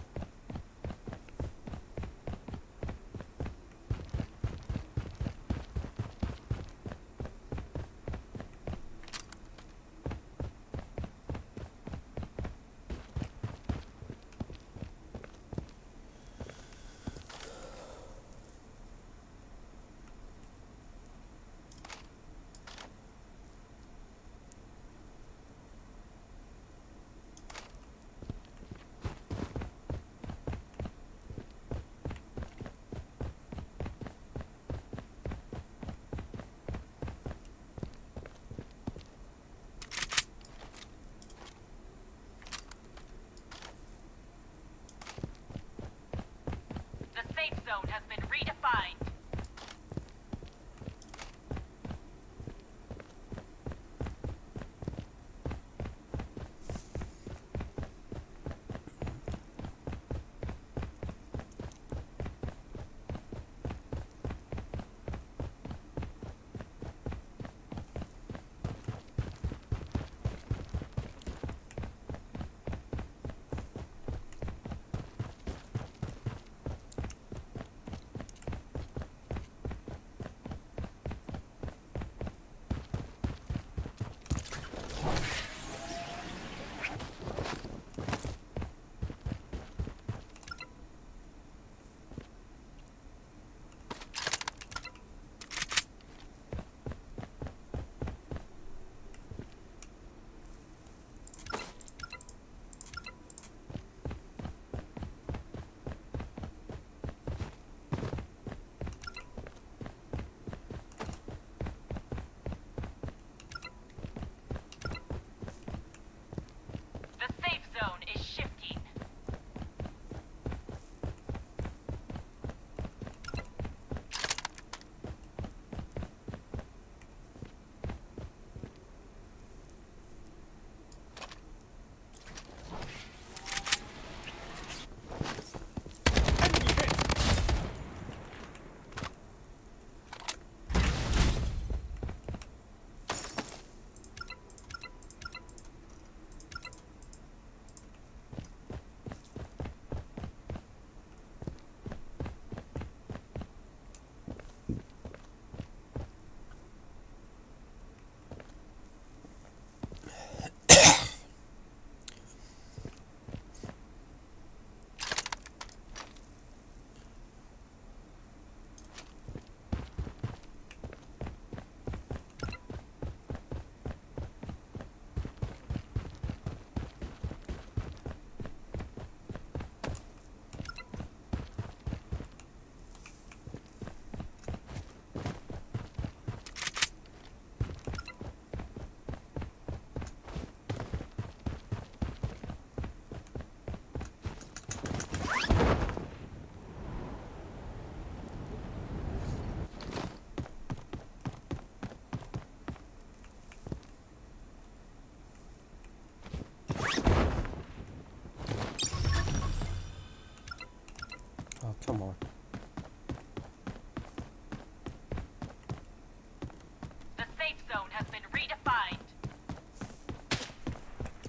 The safe zone has been redefined.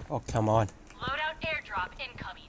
Oh, come on.
Loadout airdrop incoming.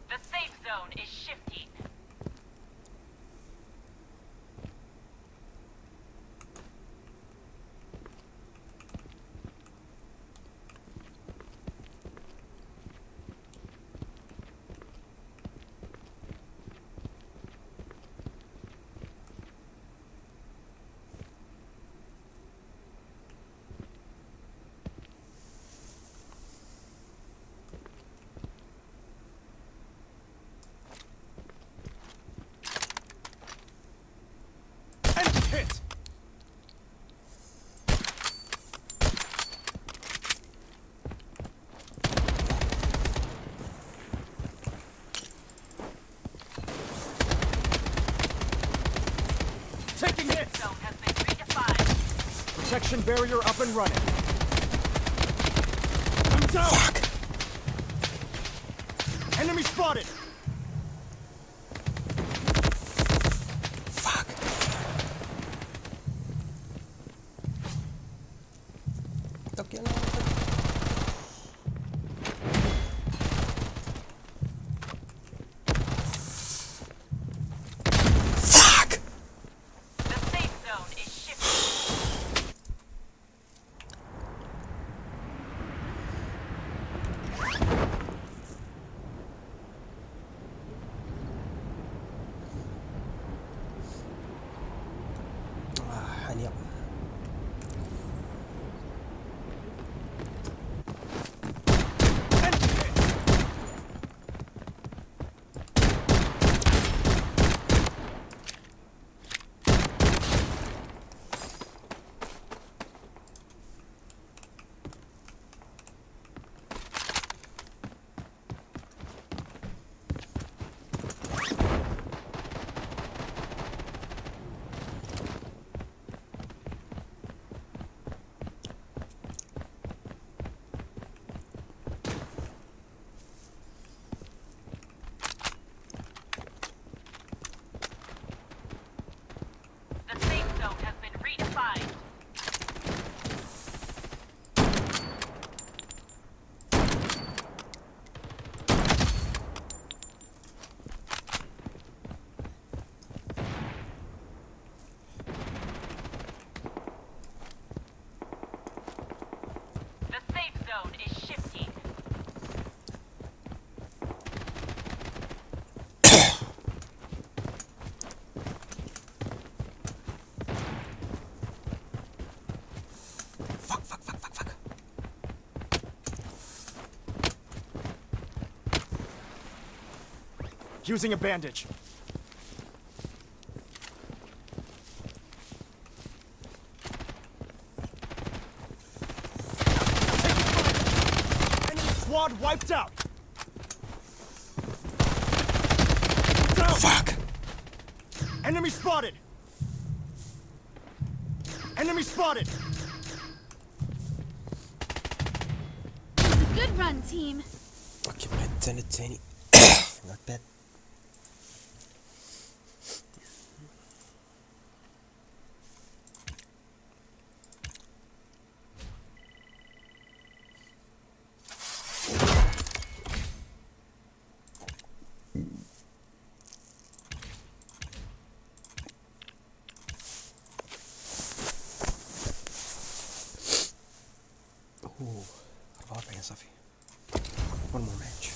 The safe zone is shifting.
And hit! Taking hits!
Zone has been redefined.
Protection barrier up and running. I'm down! Fuck! Enemy spotted!
Fuck. Okay, no. Fuck!
The safe zone is shifting.
Hanya.
And hit!
The safe zone has been redefined. The safe zone is shifting.
Fuck, fuck, fuck, fuck, fuck.
Using a bandage. Enemy squad wiped out. Down.
Fuck!
Enemy spotted. Enemy spotted.
Good run, team.
Okay, التاني التاني. Not bad. رابع يا صفي. One more match.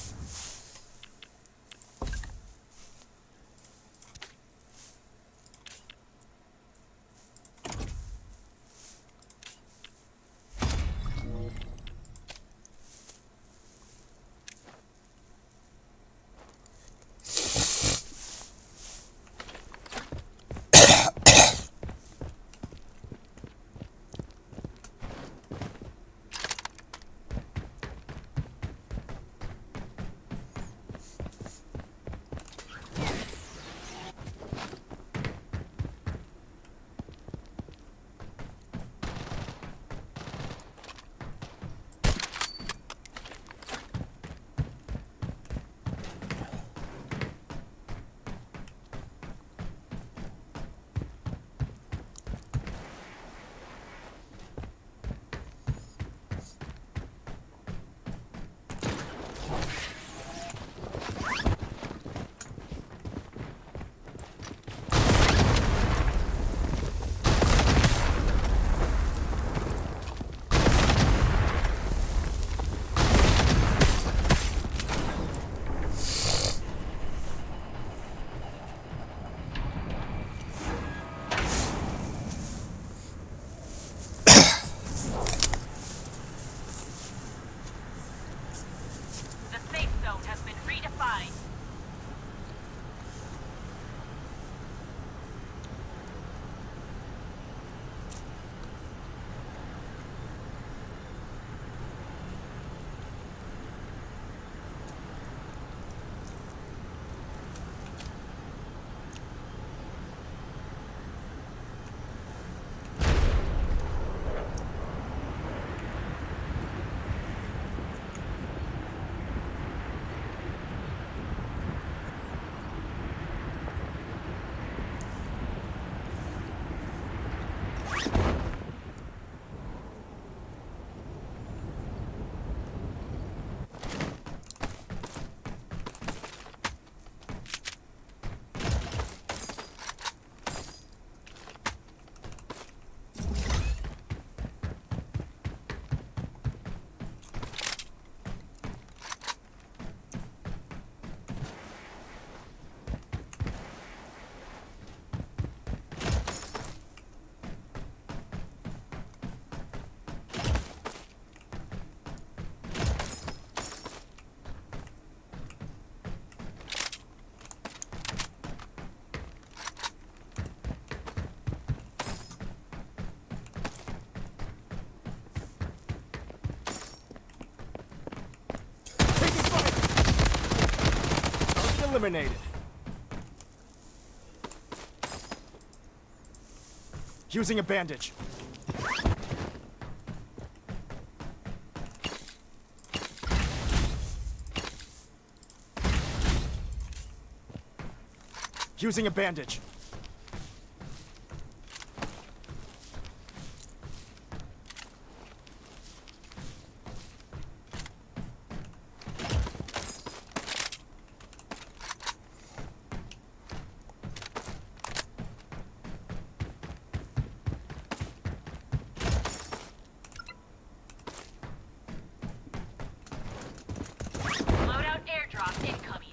eliminated. Using a bandage. Using a bandage.
Loadout airdrop incoming.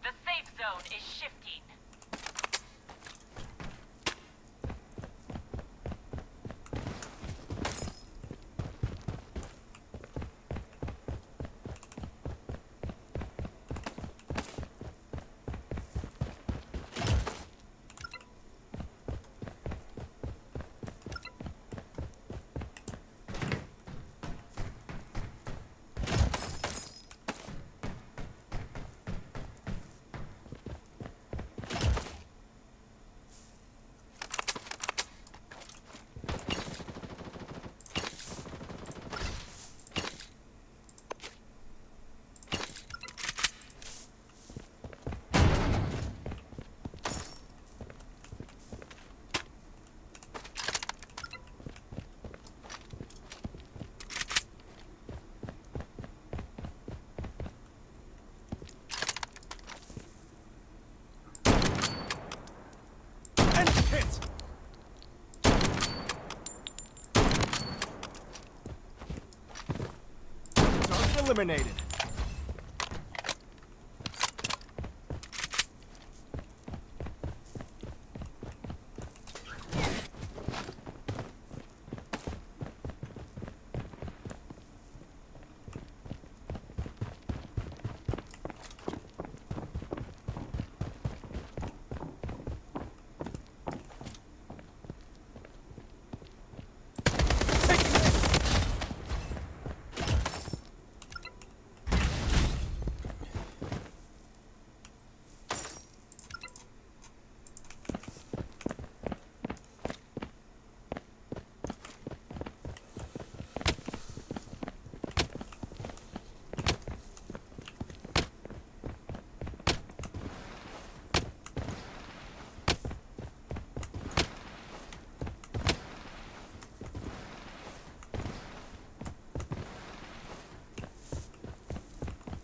The safe zone is shifting.
And hit! Target eliminated. Take this!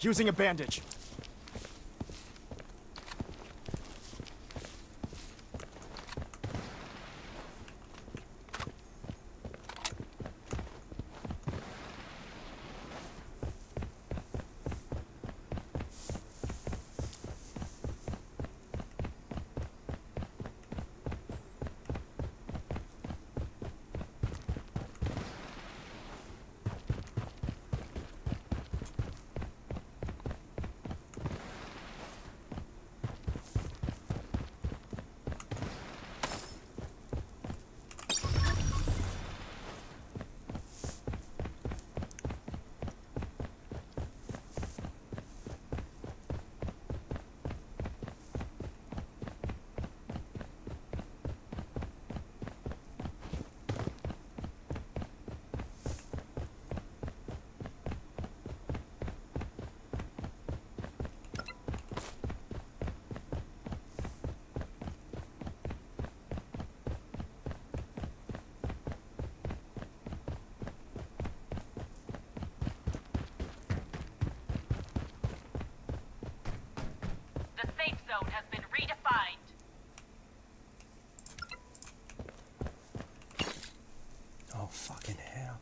Using a bandage.
The safe zone has been redefined.
Oh, fucking hell.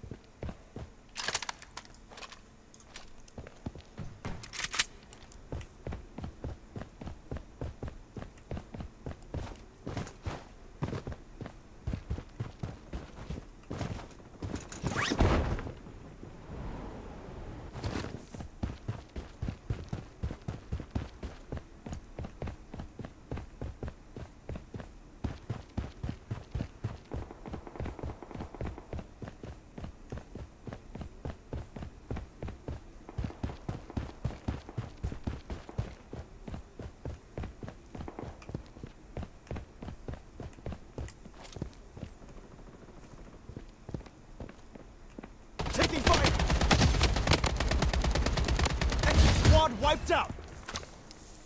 Squad wiped out!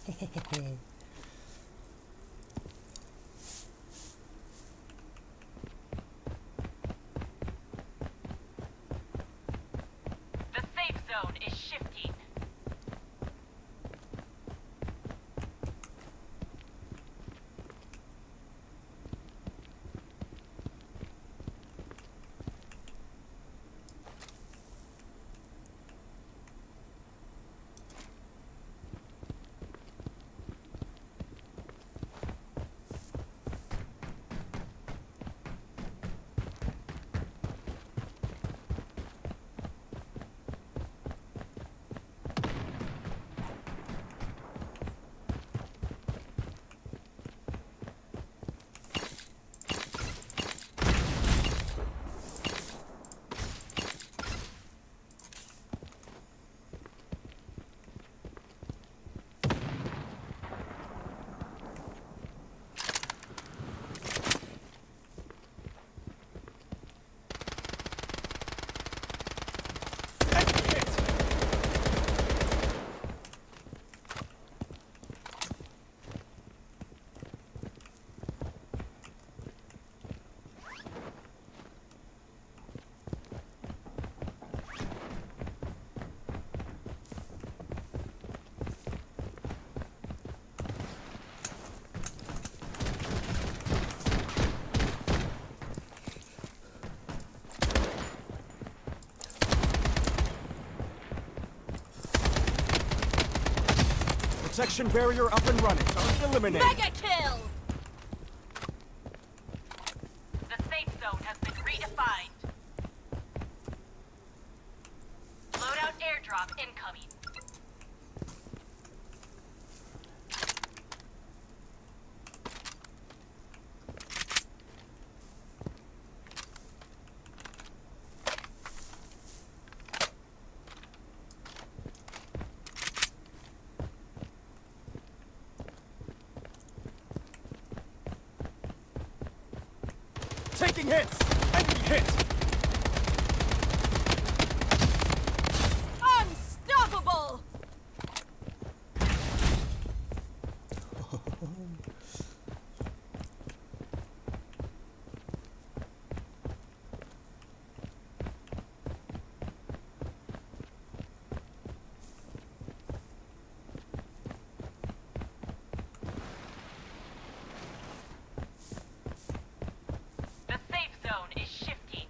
The safe zone is shifting.
Enemy hit! Protection barrier up and running. Target eliminated.
Mega kill! The safe zone has been redefined. Loadout airdrop incoming.
Taking hits! Enemy hit!
Unstoppable! The safe zone is shifting.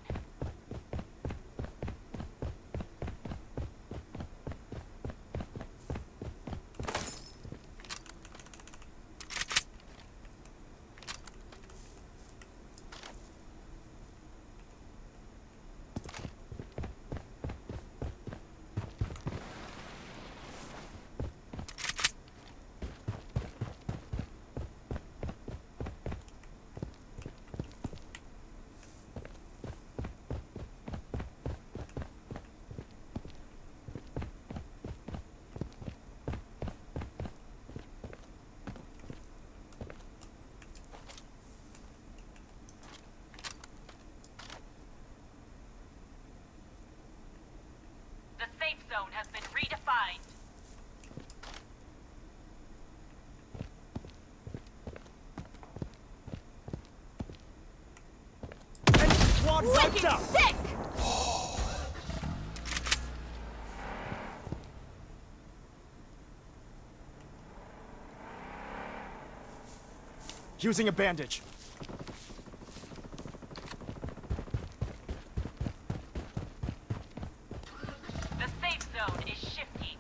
The safe zone has been redefined.
Enemy squad wiped
Wicked
out!
sick!
Using a bandage.
The safe zone is shifting.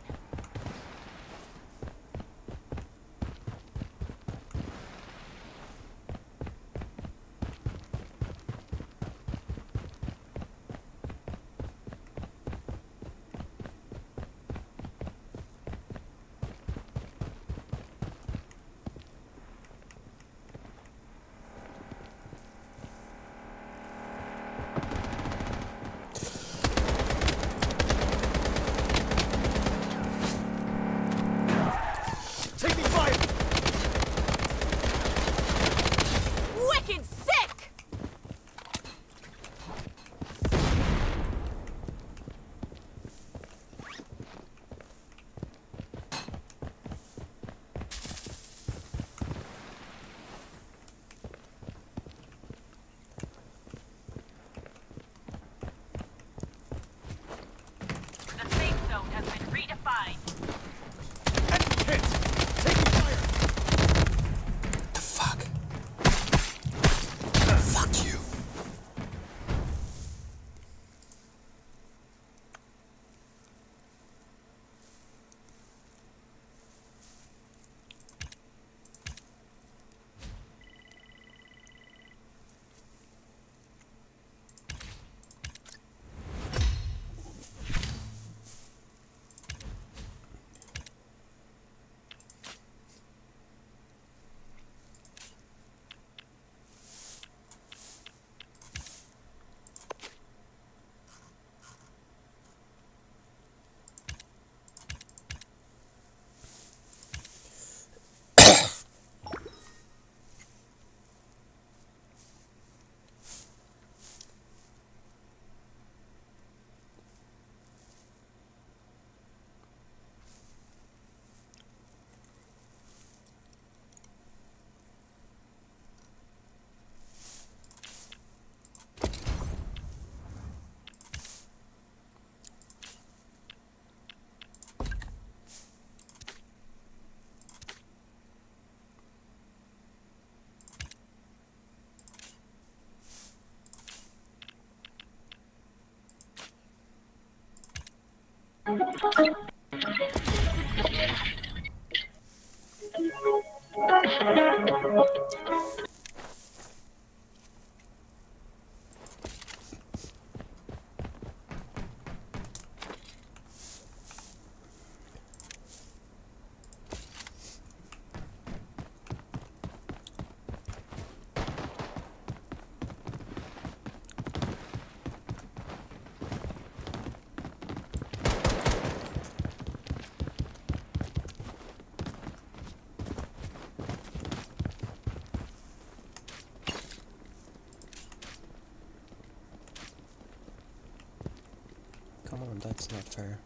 Come on, that's not fair.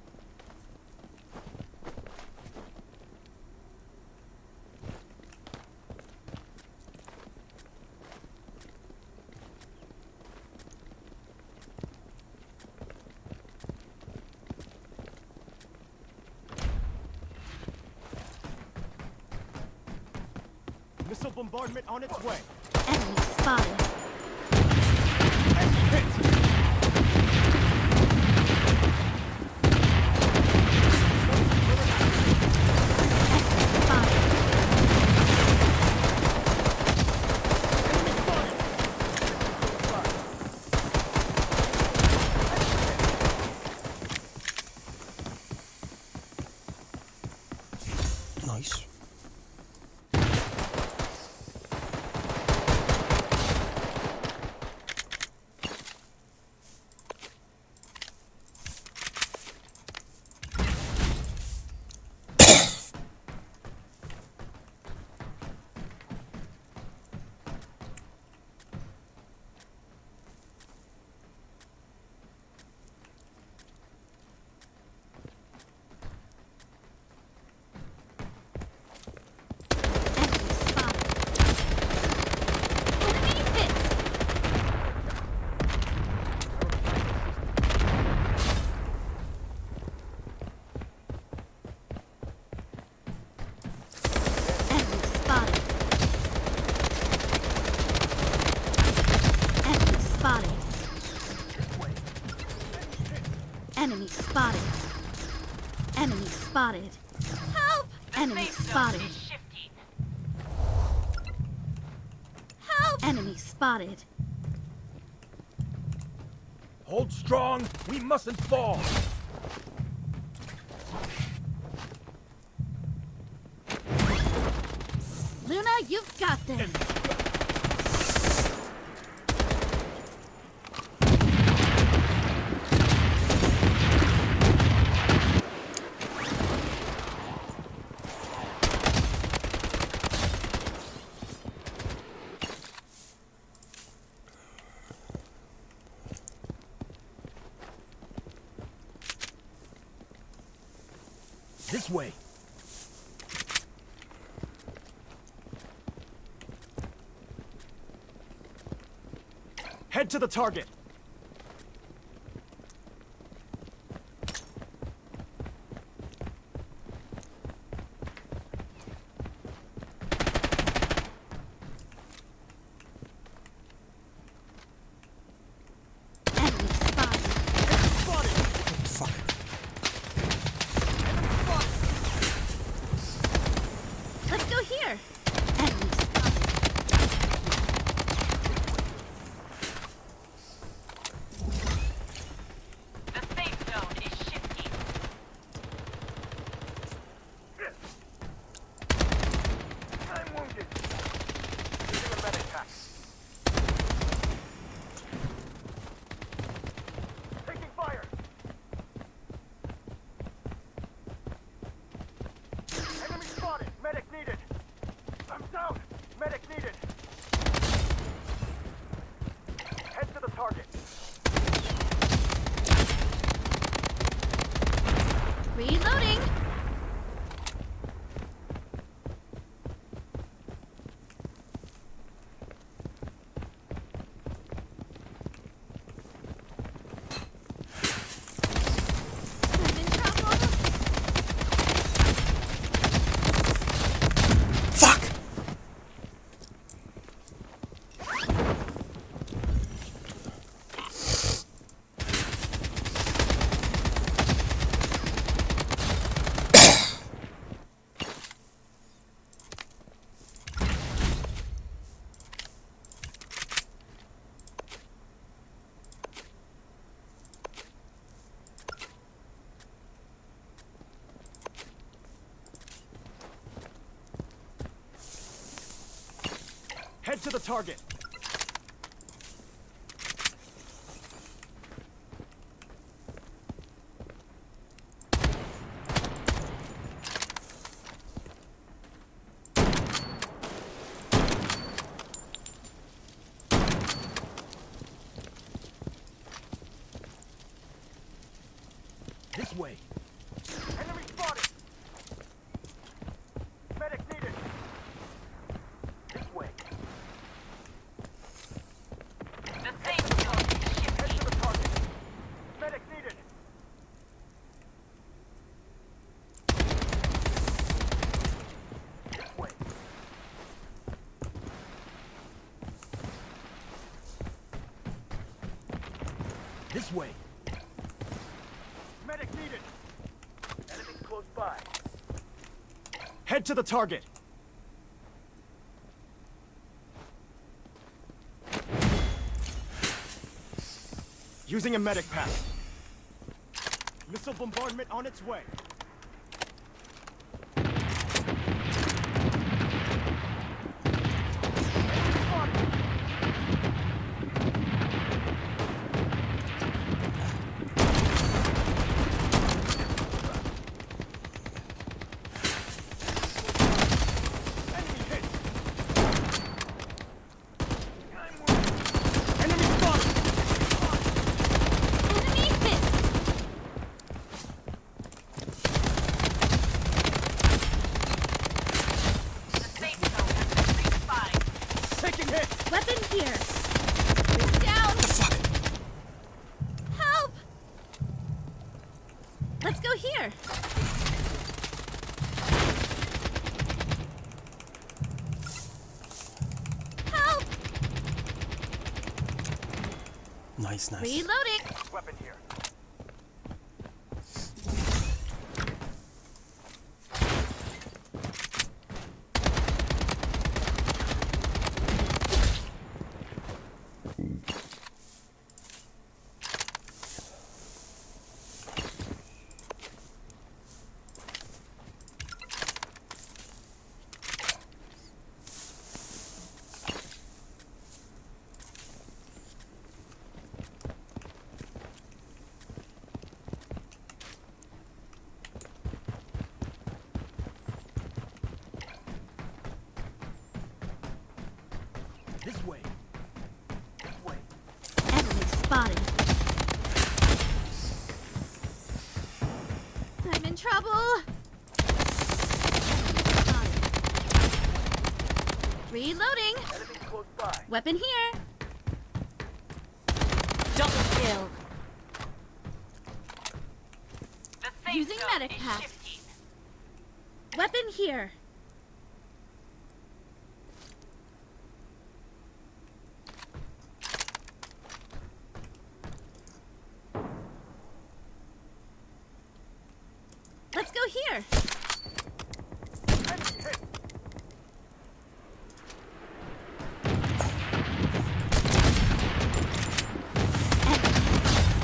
Missile bombardment on its way.
Enemy spotted.
And hit!
Spotted.
Enemy spotted!
Nice.
Enemy spotted. Enemy hit. Enemy spotted. Enemy spotted. Enemy spotted. Enemy spotted. Help! Enemy
Safe zone
spotted.
is shifting.
Help! Enemy spotted.
Hold strong. We mustn't fall.
Luna, you've got this.
This way.
Head to the target.
Enemy spotted.
Spotted!
Fuck.
Let's go here. Enemy spotted.
Head to the target.
This way.
Enemy spotted. Medic needed.
This way.
The safe zone is
Head
shifting.
to the target. Medic needed.
This way. This way.
Medic needed.
Enemies close by.
Head to the target. Using a medic pack. Missile bombardment on its way. Enemy hit. Enemy spotted.
Enemy hit.
The safe zone has been redefined.
Taking hit.
Weapon here. He's down. Help! Let's go here. Help!
Nice, nice.
Reloading.
Weapon here.
This way. This way.
Enemy spotted. I'm in trouble. Spotted. Reloading.
Enemies close by.
Weapon here.
Double kill. The safe
Using
zone
medic
is
pack.
shifting.
Weapon here. Let's go here.
Enemy hit.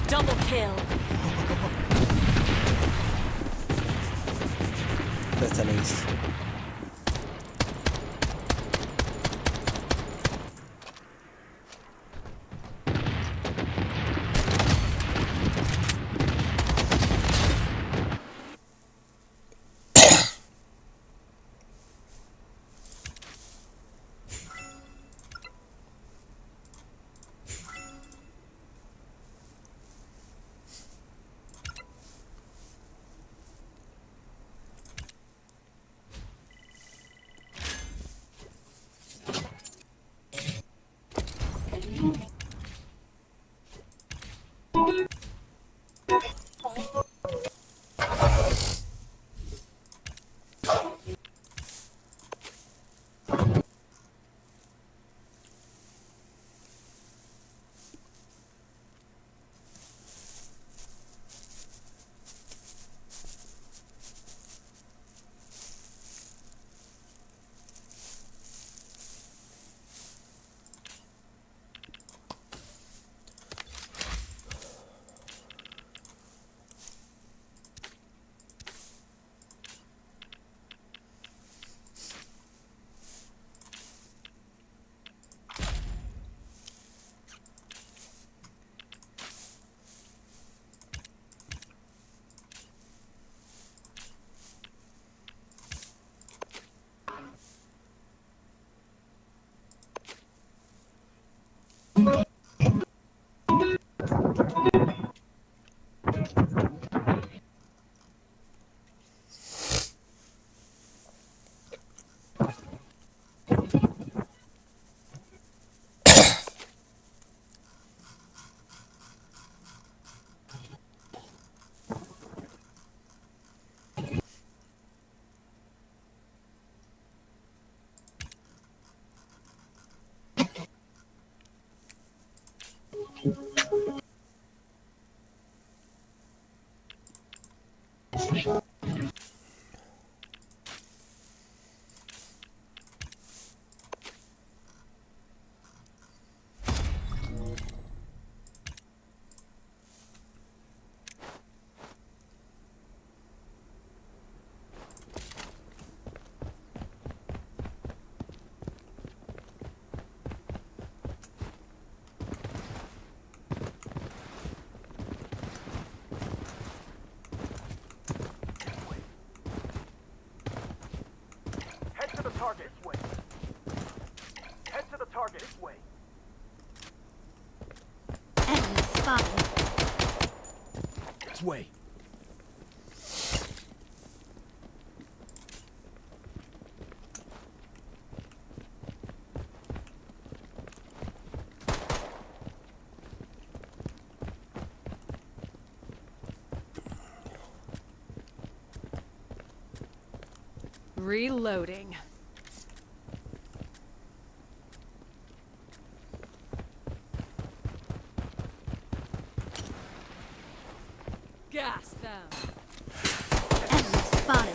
Double kill.
That's an ace.
Reloading. Gas them.
Enemy spotted.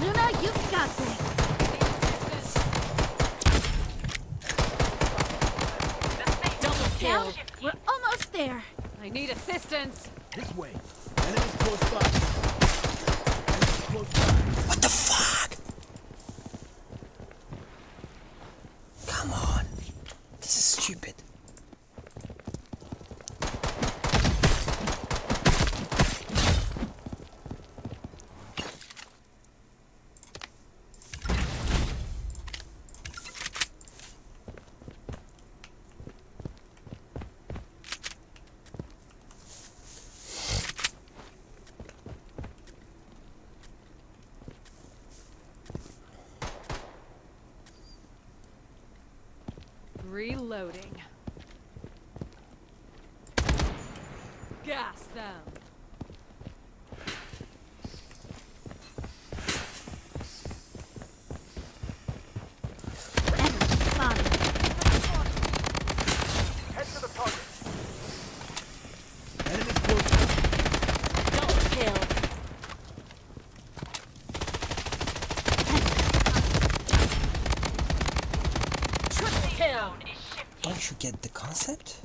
Luna, you've got this.
Double
Kill.
kill.
We're almost there.
I need assistance.
This way. Enemies close by. Enemies close by.
What the fuck? Come on. This is stupid.
Reloading. Gas them.
Enemy spotted.
Head to the target.
Enemies close by.
Double kill. Triple kill.
Don't you get the concept?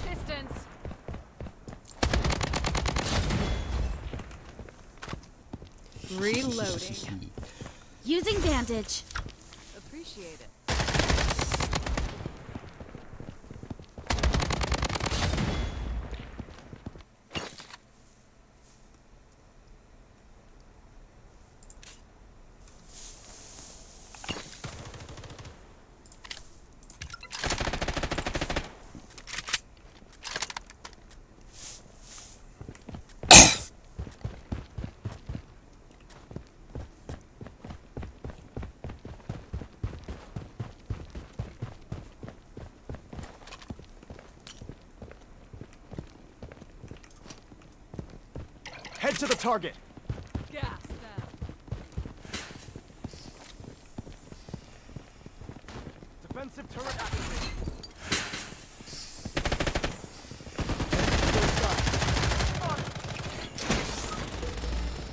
Assistance. Reloading.
Using bandage.
Appreciate it.
Head to the target.
Gas them.
Defensive turret activated.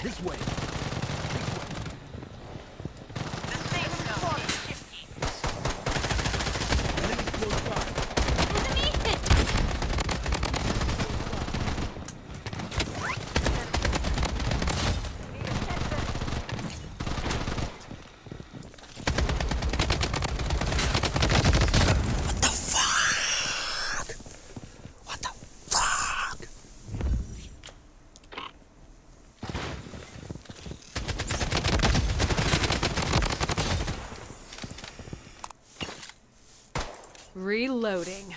This way.
The safe zone is shifting.
Enemies close by.
Enemy hit.
What the fuck? What the fuck?
Reloading.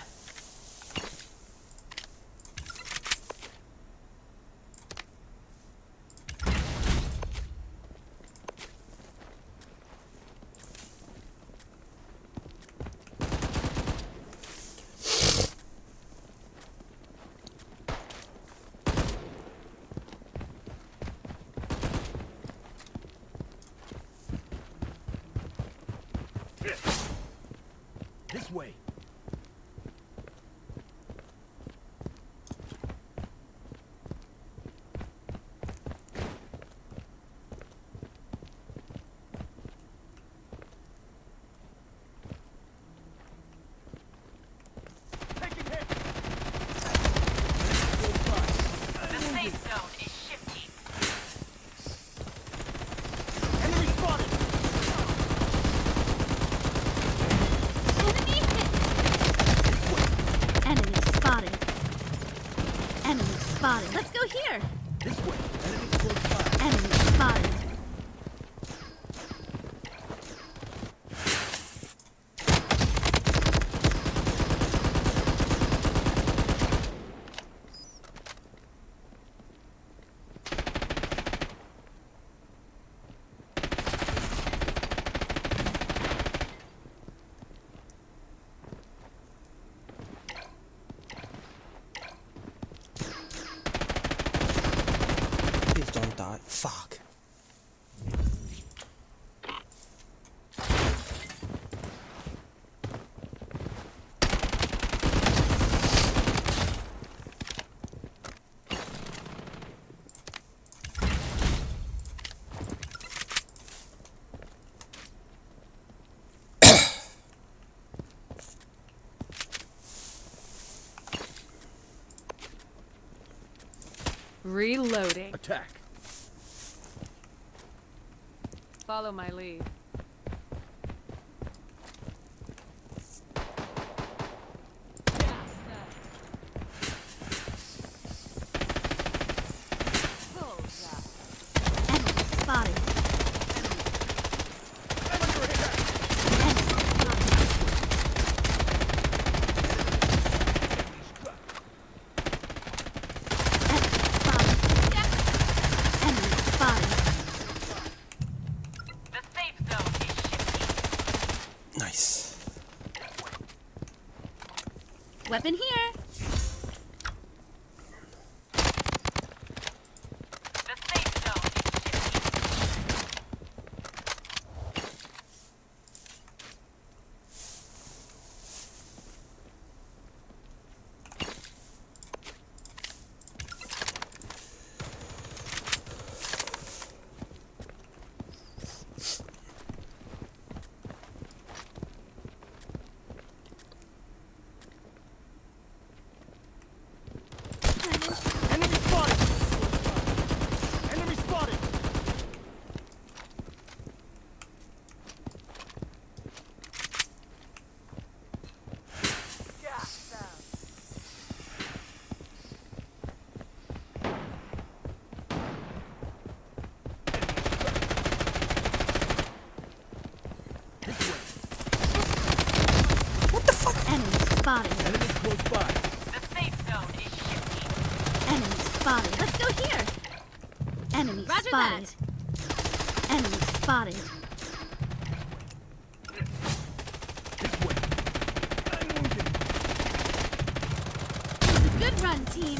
This way.
Taking hit.
The safe zone is shifting.
Enemy spotted.
Enemy hit. Enemy spotted. Enemy spotted. Let's go here.
This way. Enemies close by.
Enemy spotted.
Fuck.
Reloading.
Attack.
Follow my lead.
Enemy spotted. Enemy spotted.
The safe zone is shifting.
Nice.
Weapon here.
The safe zone is shifting.
Enemy spotted! Enemy spotted!
Enemy spotted.
Enemy close by.
The safe zone is shifting.
Enemy spotted. Let's go here. Enemy
Roger
spotted. Enemy spotted.
This way. I'm wounded.
Good run, team.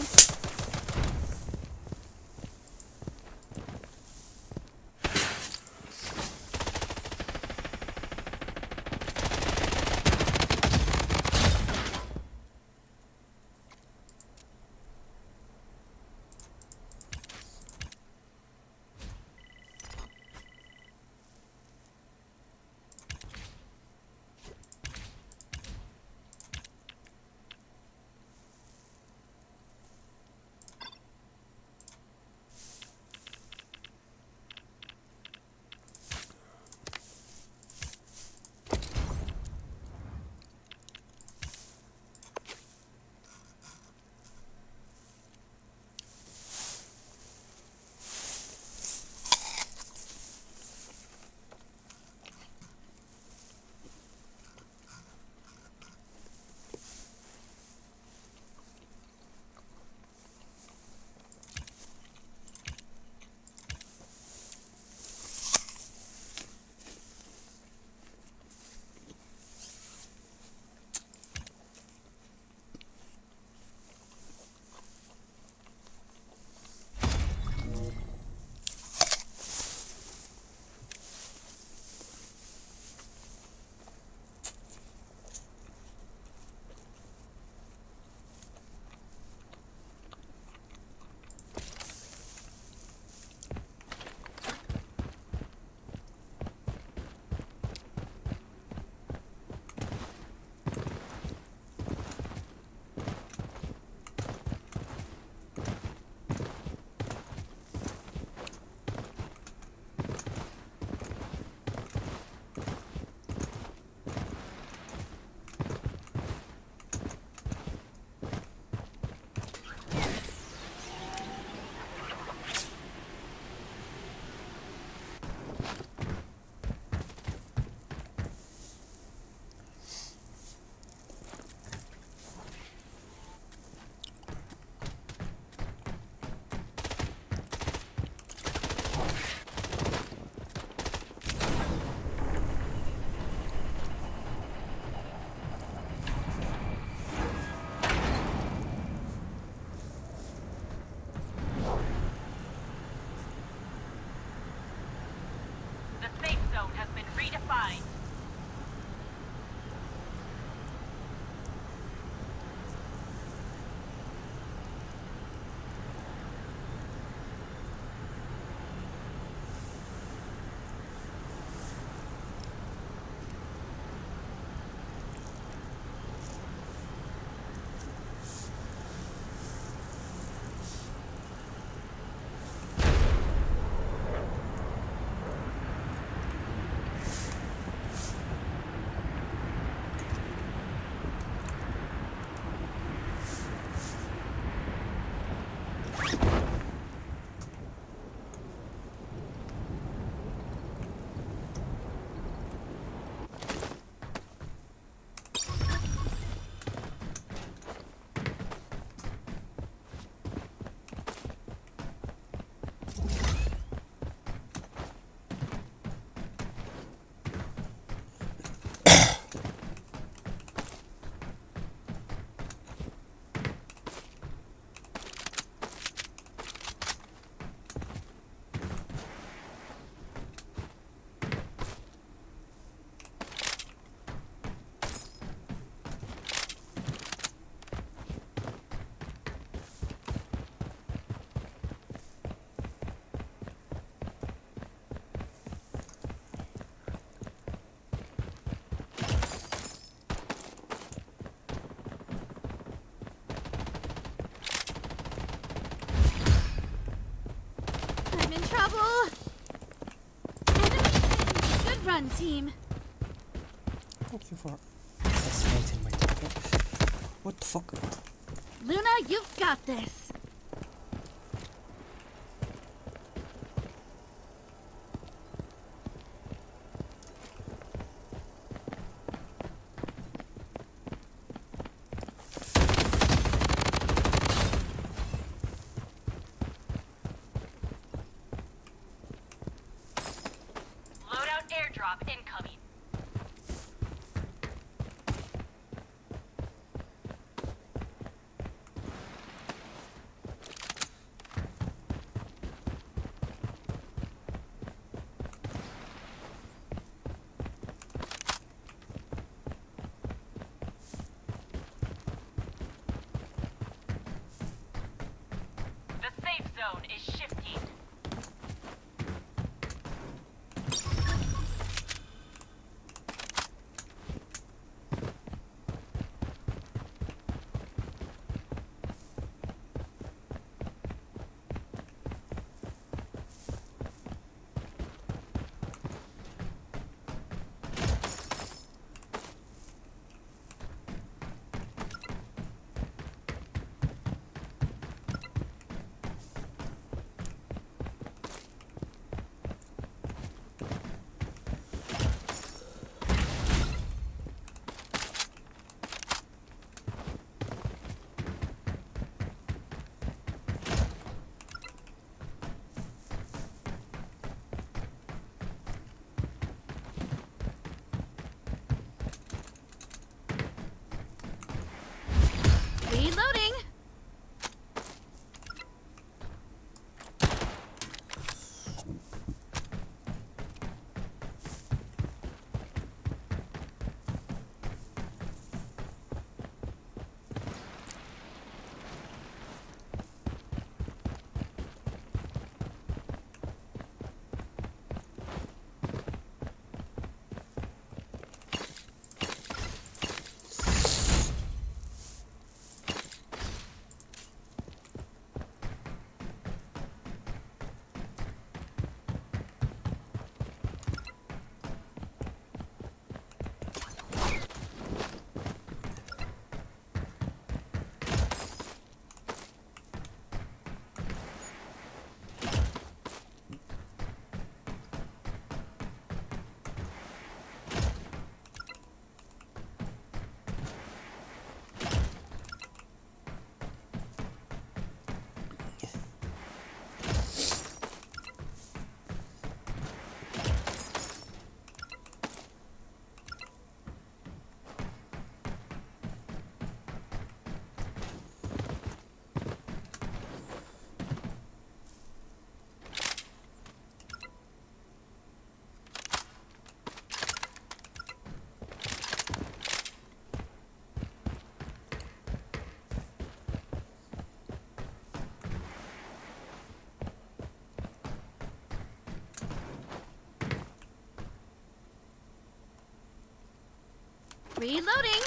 run, team.
Thank you for assassinating my target. What the fuck?
Luna, you've got this.
Loadout airdrop incoming. The safe zone is shifting.
Reloading. Reloading.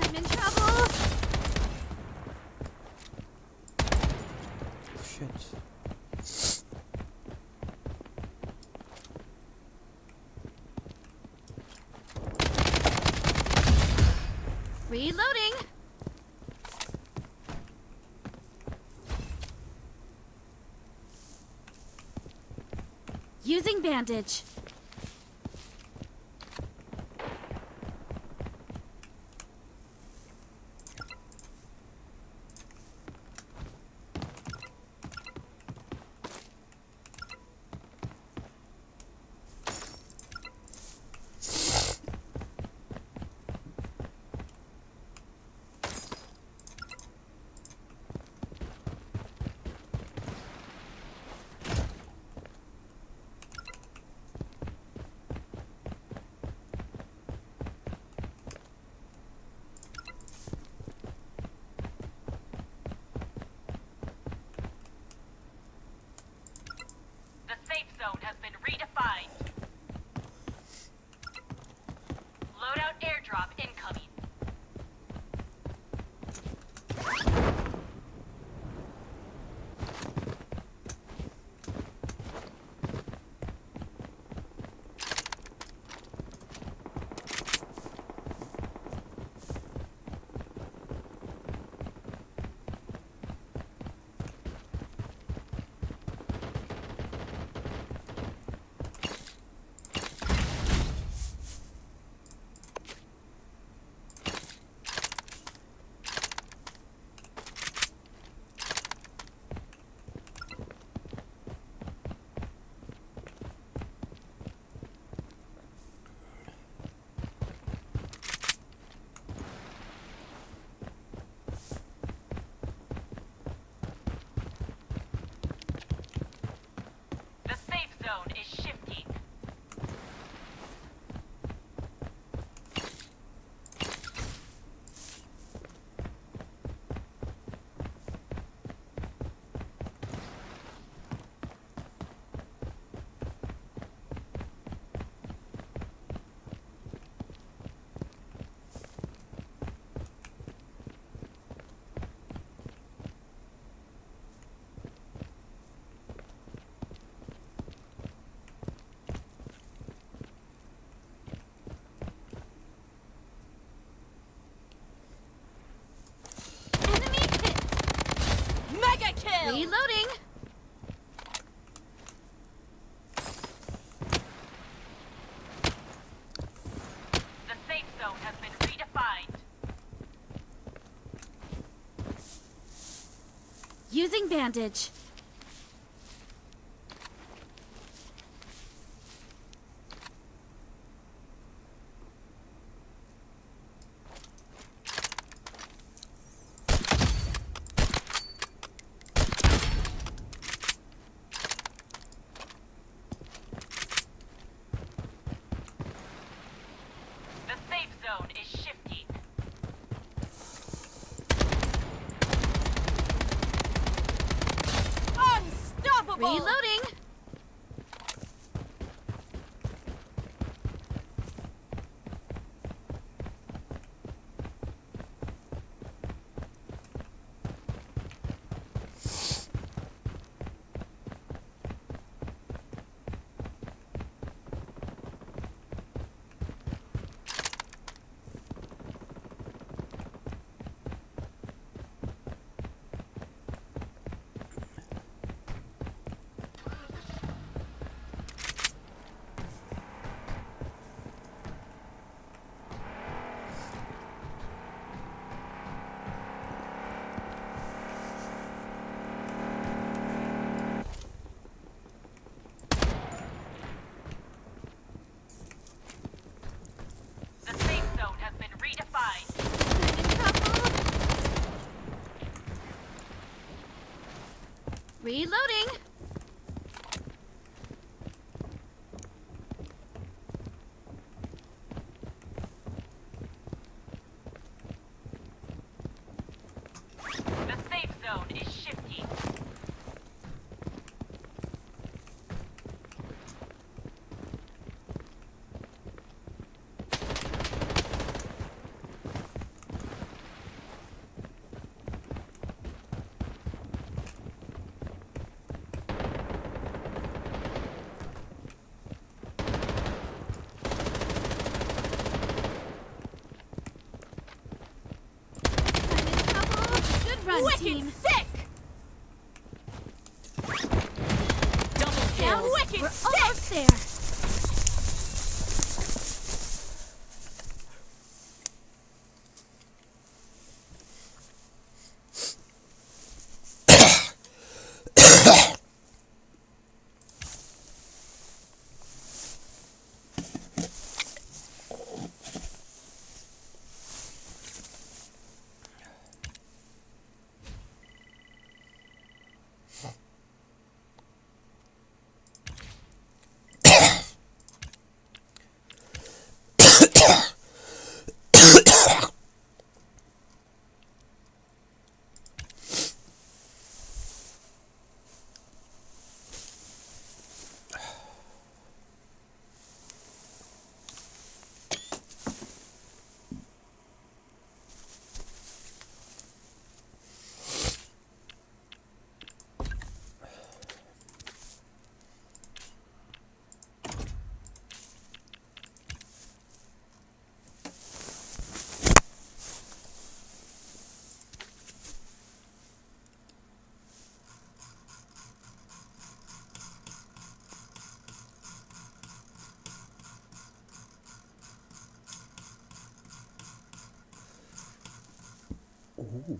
I'm in trouble.
Shit.
Reloading. Using bandage.
The safe zone has been redefined. Loadout airdrop incoming. The safe zone is shifting.
Enemy hit.
Mega kill!
Reloading.
The safe zone has been redefined.
Using bandage.
The safe zone is shifting. Unstoppable!
Reloading.
The safe zone has been redefined.
I'm in trouble. Reloading.
The safe zone is shifting.
done,
Wicked
team.
sick! Double
Down.
kill. Wicked
We're
sick!
almost there.
Ooh.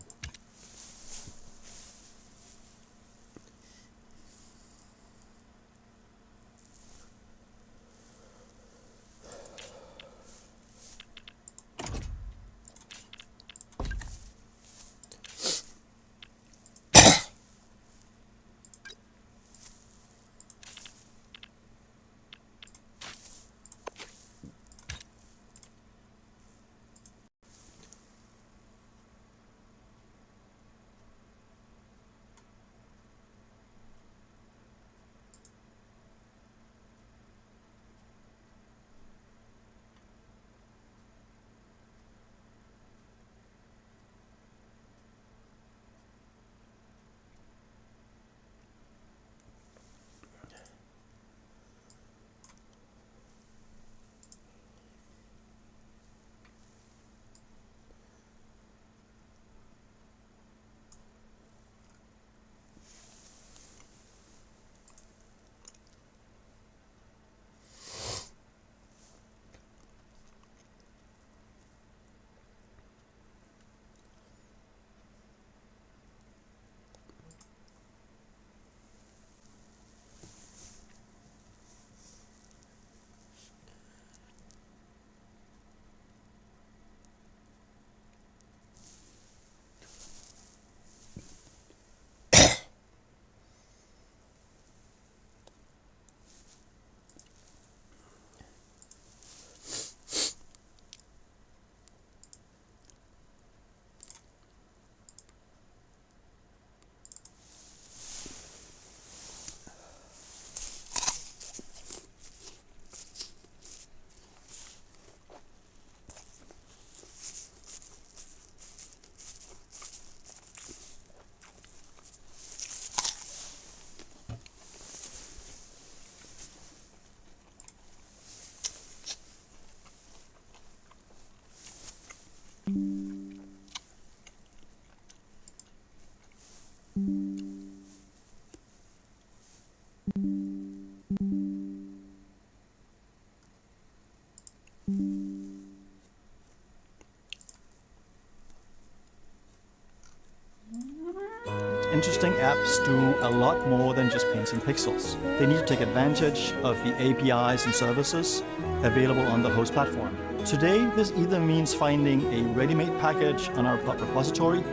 Interesting apps do a lot more than just painting pixels. They need to take advantage of the APIs and services available on the host platform. Today, this either means finding a ready-made package on our repository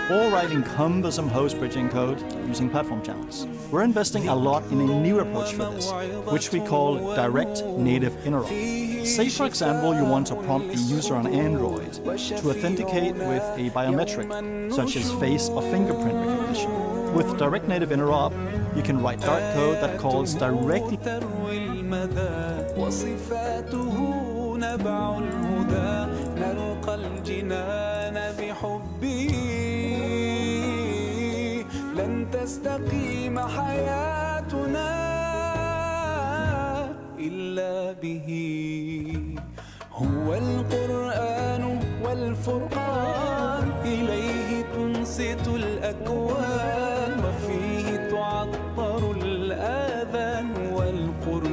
or writing cumbersome host bridging code using platform channels. We're investing a lot in a new approach for this, which we call direct native interop. Say, for example, you want to prompt a user on Android to authenticate with a biometric, such as face or fingerprint recognition. With direct native interop, you can write Dart code that calls directly
لن تستقيم حياتنا إلا به هو القرآن والفرقان إليه تنصر تنصت الأكوان وفيه تعطر الآذان والقرآن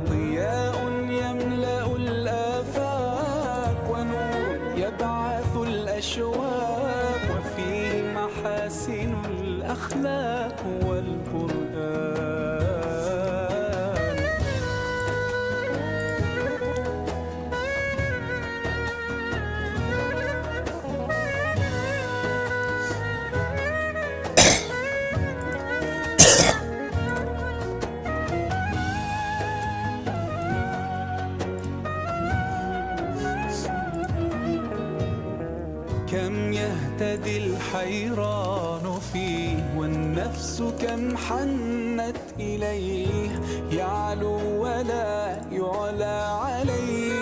ضياء يملأ الآفاق ونور يبعث الأشواق وفيه محاسن الأخلاق والقرآن كم يهتدي الحيران فيه والنفس كم حنت إليه يعلو ولا يعلى عليه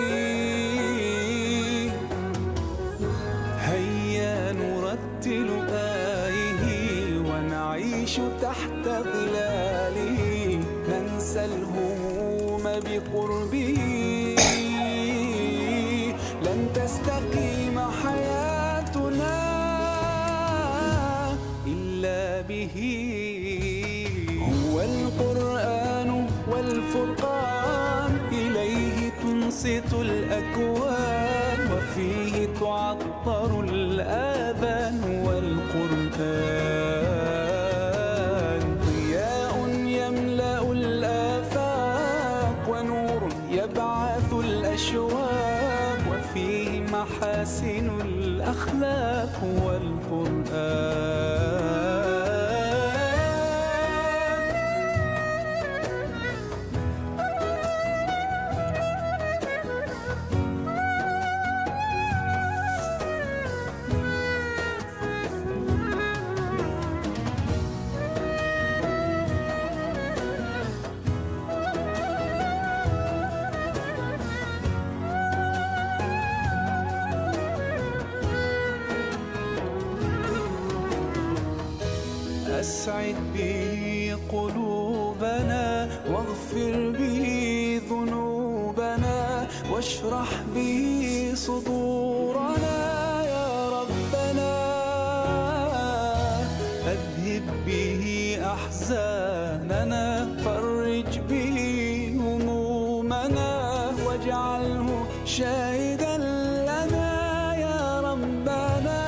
هيا نرتل آيه ونعيش تحت ظلاله ننسى الهموم بقربه لن تستقيم حياتنا إلا به هو القرآن والفرقان إليه تنصت الأكوان وفيه تعطر الآذان والقرآن ضياء يملأ الآفاق ونور يبعث الأشواق وفيه محاسن الأخلاق والقرآن أسعد به قلوبنا واغفر به ذنوبنا واشرح به صدورنا يا ربنا أذهب به أحزاننا فرج به همومنا واجعله شاهدا لنا يا ربنا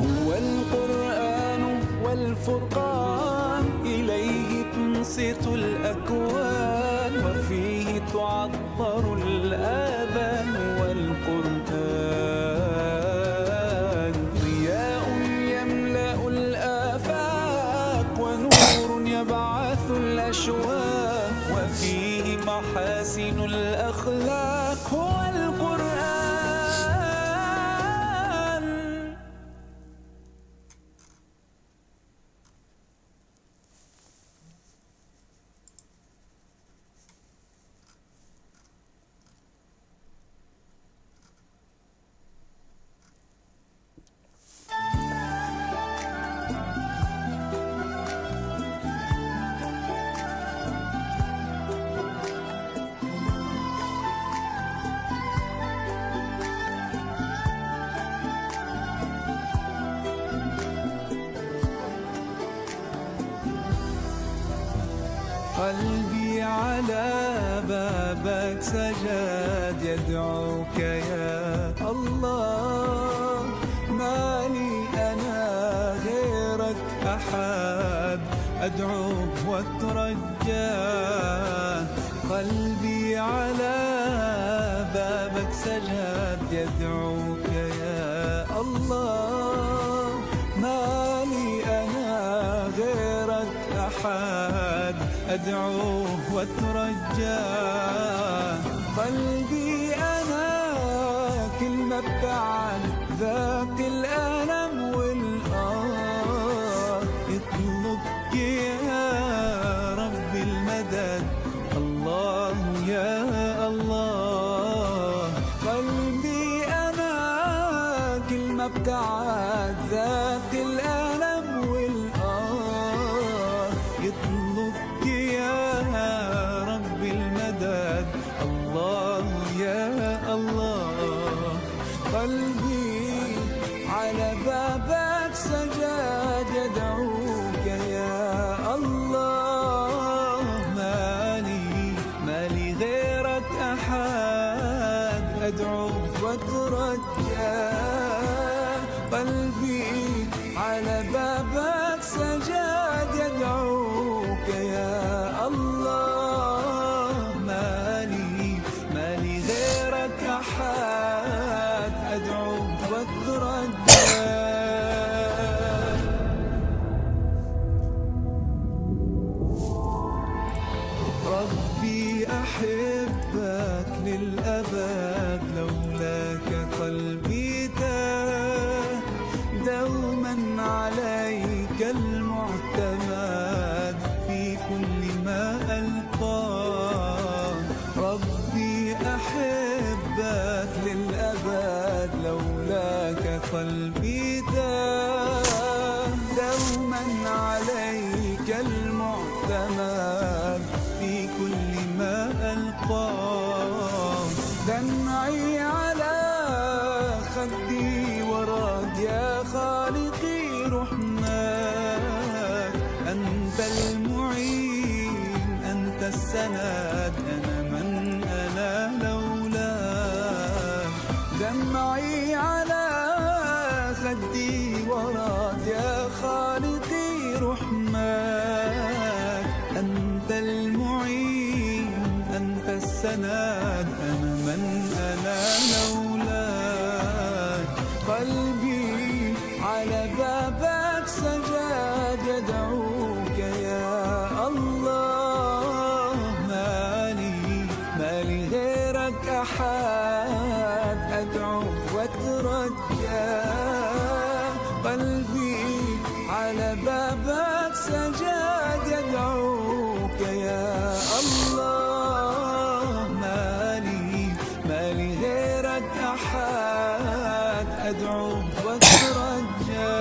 هو القرآن والفرقان إليه تنصت الأكوان وفيه تعطر الآذان والقرآن ضياء يملأ الآفاق ونور يبعث الأشواق وفيه محاسن الأخلاق هو القرآن قلبي على بابك سجاد يدعوك يا الله ما لي أنا غيرك أحد أدعوه واترجاه قلبي على بابك سجاد يدعوك يا الله ما لي أنا غيرك أحد أدعوه واترجاه قلبي أنا كل ما ابتعد ذاك الألم والآه يطلبك يا رب المدد الله يا الله قلبي أنا كل ما ابتعد ذاك الألم والآه يطلبك يا رب المدد الله يا الله قلبي على بابك سجاد يدعوك يا الله. مالي غيرك أحد أدعو وأترجى. قلبي على بابك سجاد يدعوك يا الله. مالي غيرك أحد أدعو وأترجى. ربي أحبك للأبد لولاك قلبي تاه. دوما عليك المعتمد في كل ما ألقاه. ربي أحبك للأبد لولاك قلبي تاه. دوما عليك المعتمد في كل ما ألقاه. دمعي على خدي وراك يا خالقي رحمك. أنت المعين أنت السند أنا من أنا لولاك. دمعي على خدي وراك يا خالقي رحمك. أنت المعين أنت السند أنا من أنا لولاك. قلبي على بابك سجاد يدعوك يا الله. مالي غيرك أحد أدعو وأترجى. قلبي على بابك سجاد يدعوك يا الله. مالي غيرك أحد أدعو وأترجى.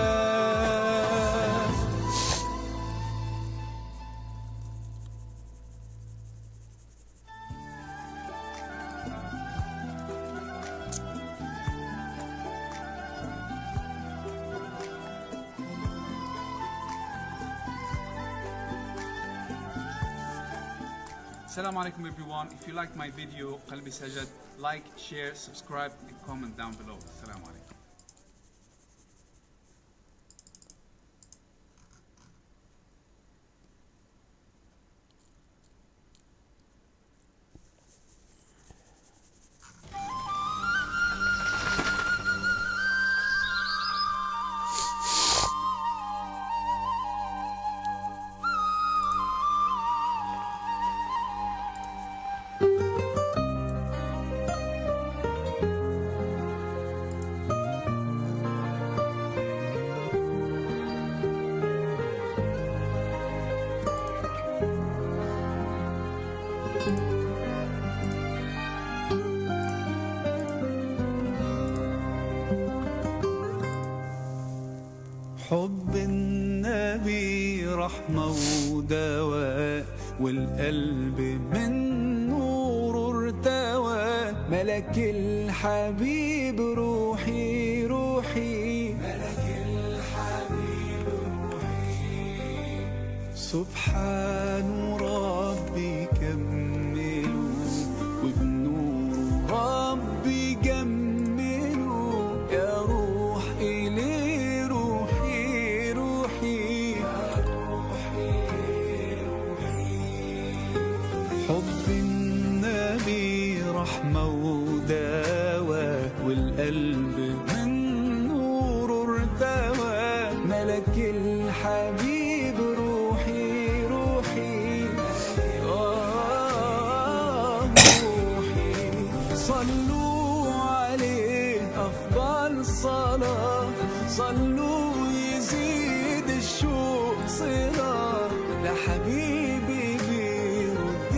Assalamu alaikum everyone. If you like my video, Qalbi Sajad, like, share, subscribe and comment down below. Assalamu alaikum.
حب النبي رحمة ودواء والقلب من نور ارتوى. ملك الحبيب روحي روحي ملك الحبيب روحي. سبحان ربي كملوا وبنور ربي جملوا. يا روح إلي روحي روحي يا روحي روحي. حب النبي رحمة ودواء والقلب من نور ارتوى. ملك الحبيب روحي روحي روحي. صلوا عليه أفضل صلاة. صلوا يزيد الشوق صلاة. لحبيبي بيرد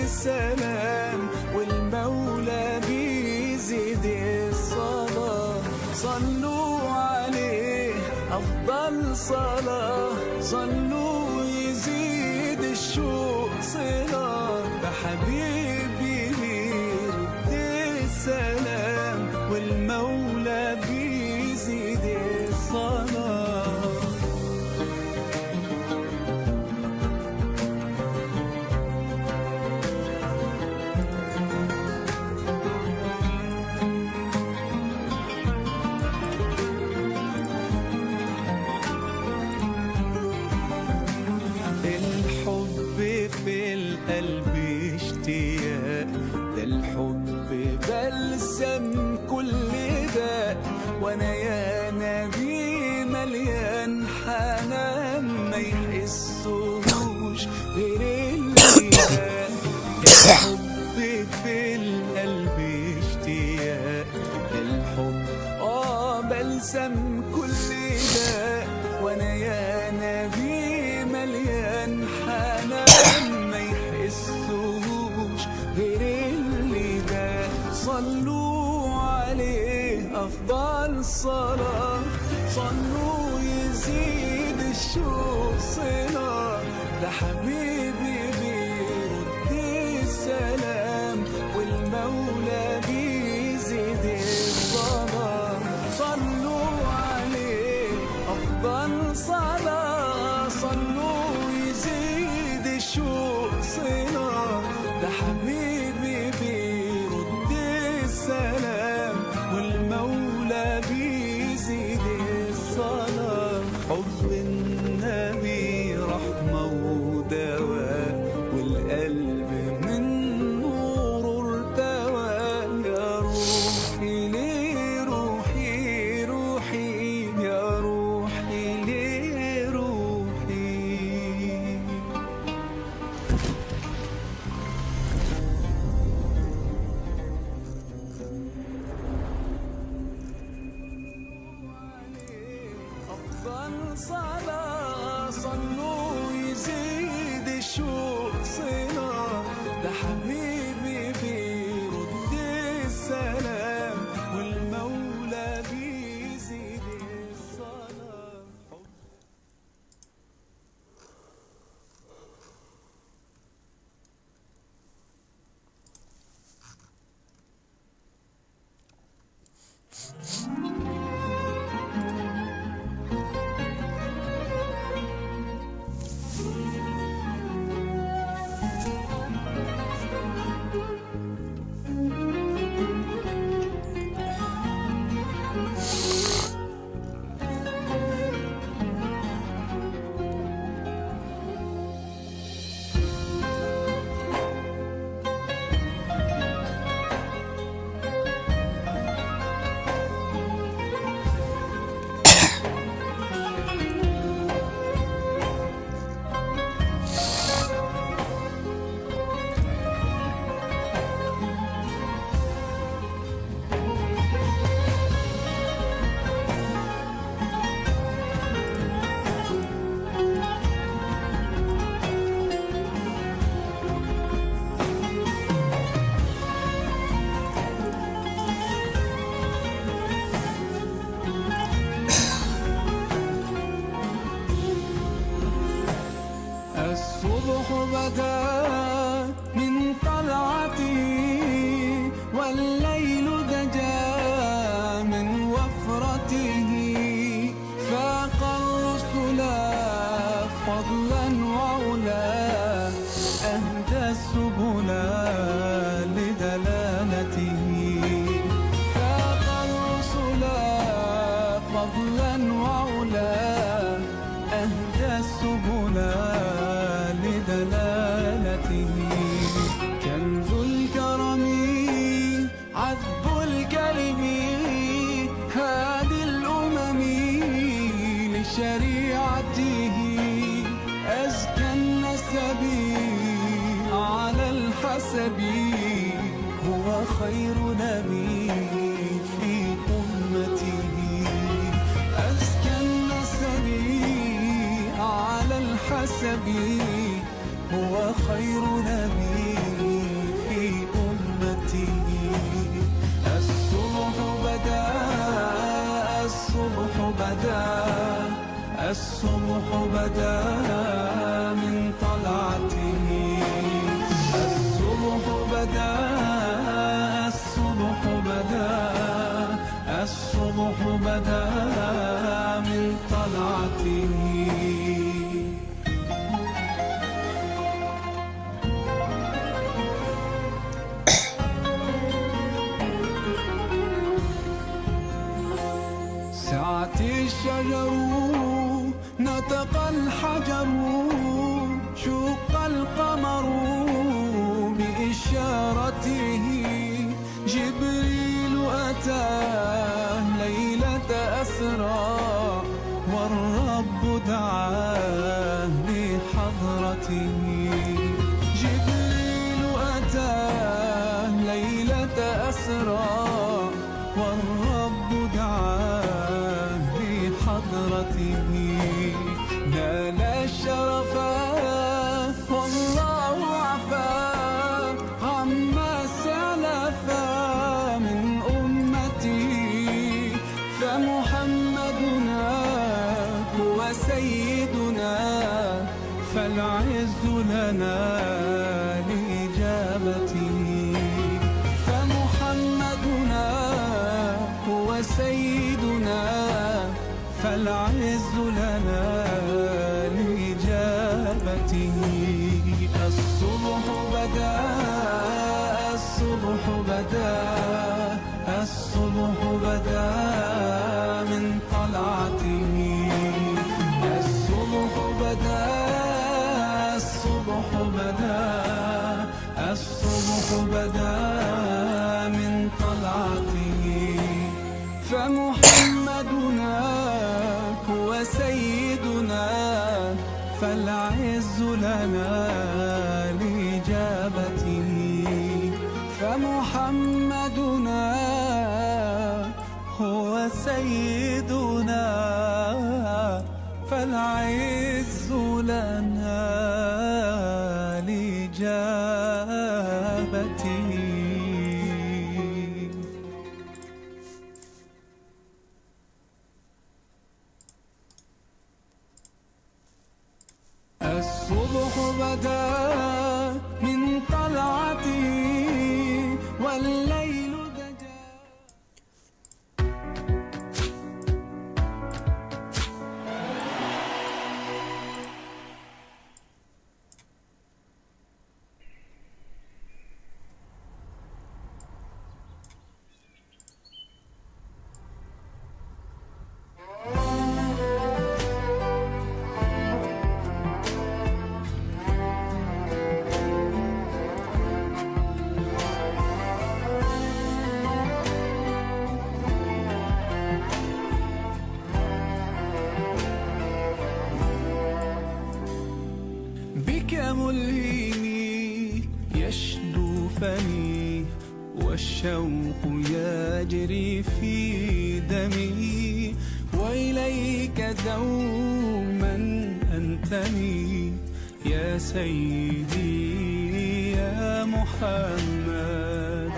السلام والمولى بيزيد الصلاة. صلوا عليه أفضل صلاة. صلوا يزيد الشوق صلاة. بحبيبي بيرد السلام والمولى ببلسم كل ده، وانا يا نبي مليان حنان ما يحسوش غير اللي ده. الحب في القلب اشتياق الحب بلسم كل ده، وانا يا نبي مليان حنان ما يحسوش غير اللي ده. صلوا عليه افضل صلاة، صلوا يزيد الشوق صلة، ده حبيبي بيرد السلام والمولى بيزيد الصلاة. صلوا عليه افضل صلاة، صلوا يزيد الشوق صلة، ده حبيبي بيرد السلام والمولى بيزيد الصلاة. حب النبي رحمة ودواء، والقلب من نور ارتوى. يا روحي ليه روحي روحي، يا روحي ليه روحي. أفضل صلاة، صلوا يزيد الشوق صلة، ده حبيبي بيرد السلام والمولى بيزيد الصلاة. الصبح بدا من طلعته، والليل دجا من وفرته، فاق الرسل فضلا وعلا، أهدى السبل لدلالته. فاق الرسل فضلا وعلا، أهدى السبل لدلالته. كنز الكرم عذب الكلم، هادي الأمم لشريعته. أزكى النسب على الحسب، هو خير نبي في أمته. أزكى النسب على الحسب، هو خير نبي في أمته. الصبح بدا الصبح بدا الصبح بدا من طلعته. الصبح بدا الصبح بدا الصبح بدا من طلعته. سعت الشجر نطق الحجر، شق القمر بإشارته. جبريل أتاه ليلة أسرى والرب دعاه لحضرته. جبريل أتاه ليلة أسرى والرب دعاه لحضرته. نال الشرف والله عفاه عما سلف من أمته. فمحمدنا هو سيدنا فالعز لنا لإجابته. فمحمدنا هو سيدنا فالعز لنا لإجابته. الصبح بدا الصبح بدا الصبح بدا من طلعته. الصبح بدا الصبح بدا الصبح بدا من طلعته. فمحمدنا هو سيدنا فالعز لنا لإجابته. فمحمدنا هو سيدنا فالعز لنا لإجابته. الصبح بدا من طلعته والليل دجا. بك ملهمي يشدو فمي والشوق يجري في دمي. وإليك دوما أنتمي يا سيدي يا محمد.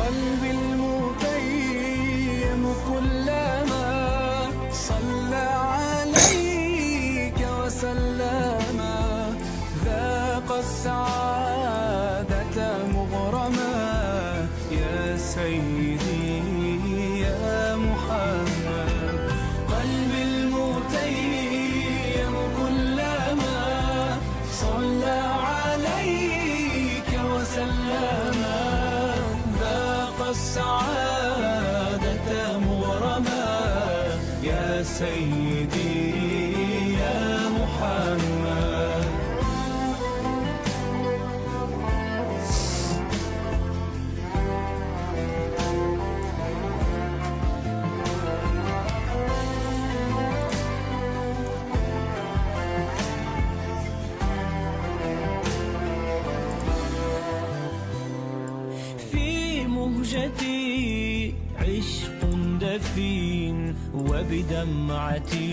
قلبي المتيم كلما صلى عليك وسلم ذاق السعادة مغرما يا سيدي يا محمد. قلبي المتيم كلما صلى عليك وسلم ذاق السعادة مغرما يا سيدي يا محمد.
في مهجتي عشق دفين وبدمعتي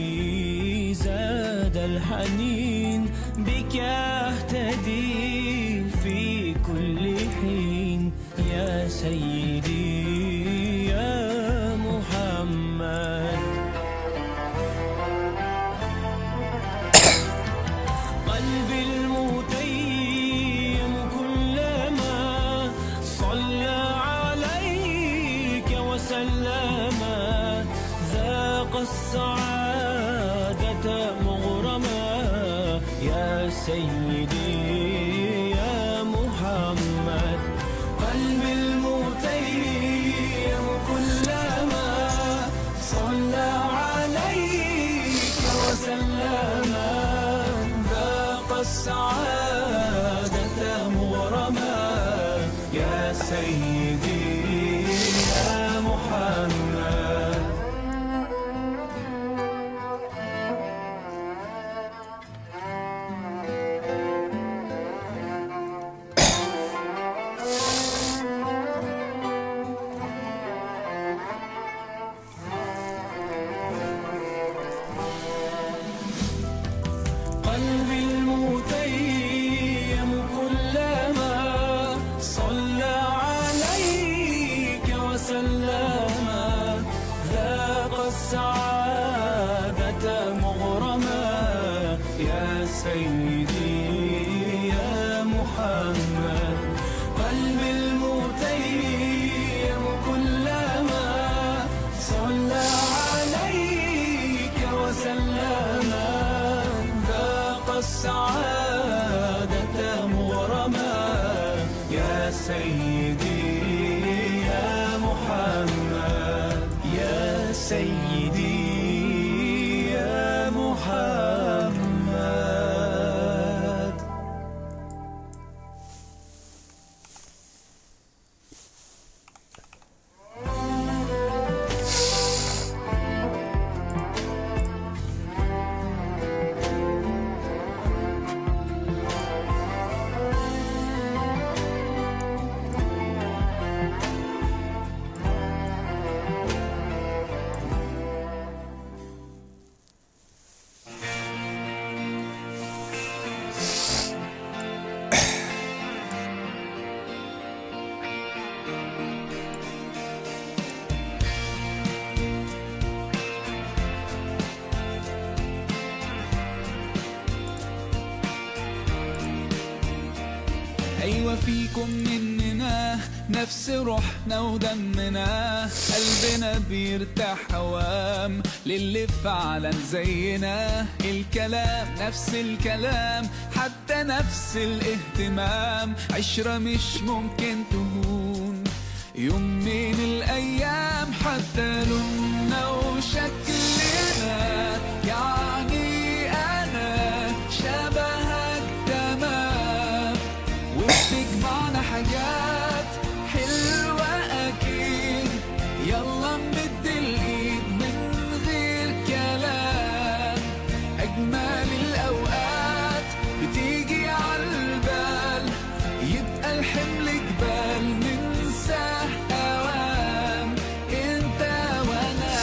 زاد الحنين. بك أهتدي في كل حين يا سيدي يا محمد. قلبي المتيم كلما صلى عليك وسلم ذاق السعادة مغرما يا سيدي
سيدي يا محمد. قلبي المتيم كلما صلى عليك وسلم ذاق السعادة مغرما يا سيدي يا محمد. قلبي المتيم كلما صلى عليك وسلم السعادة مغرما يا سيدي يا محمد. يا سيدي يا محمد.
أيوة فيكم مننا نفس روحنا ودمنا، قلبنا بيرتاح هوام للي فعلا زينا. الكلام نفس الكلام حتى نفس الاهتمام، عشرة مش ممكن تهون يوم من الأيام. حتى لوننا وشكلنا يعني أنا شبهك تمام، وبتجمعنا حاجات حلوة أكيد. يلا نمد الإيد من غير كلام، أجمل الأوقات بتيجي عالبال، يبقى الحمل جبال ننساه أوام أنت وأنا.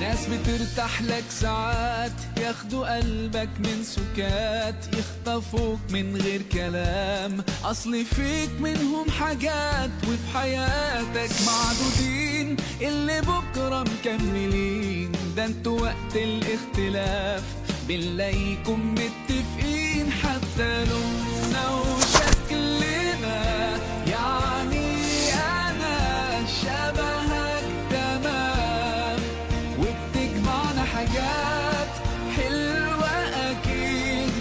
ناس بترتاح لك ساعات، ياخدوا قلبك من سكات، يخطفوك من غير كلام. أصل فيك منهم حاجات وفي حياتك معدودين، اللي بكرة مكملين. ده انتوا وقت الاختلاف بنلاقيكم متفقين. حتى لوننا وشكلنا يعني أنا شبهك تمام، وبتجمعنا حاجات حلوة أكيد.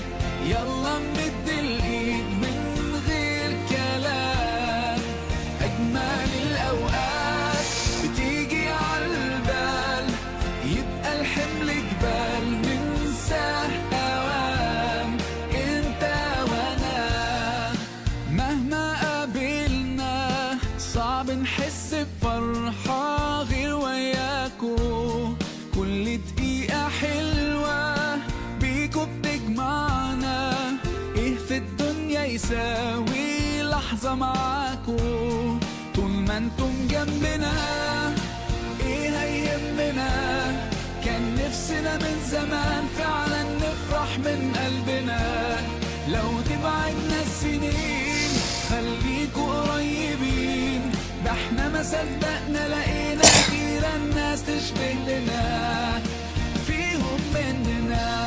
يلا نمد الإيد من غير كلام، أجمل الأوقات بتيجي عالبال، يبقى الحمل جبال ننساه أوام أنت وأنا. مهما قابلنا صعب نحس بفرحة غير وياكو، كل دقيقة حلوة بيكو بتجمعنا. ايه في الدنيا يساوي لحظة معاكو؟ طول ما انتم جنبنا ايه هيهمنا؟ كان نفسنا من زمان فعلا نفرح من قلبنا. لو تبعدنا السنين خليكوا قريبين، ده احنا ما صدقنا لقينا أخيرا ناس تشبه لنا فيهم مننا.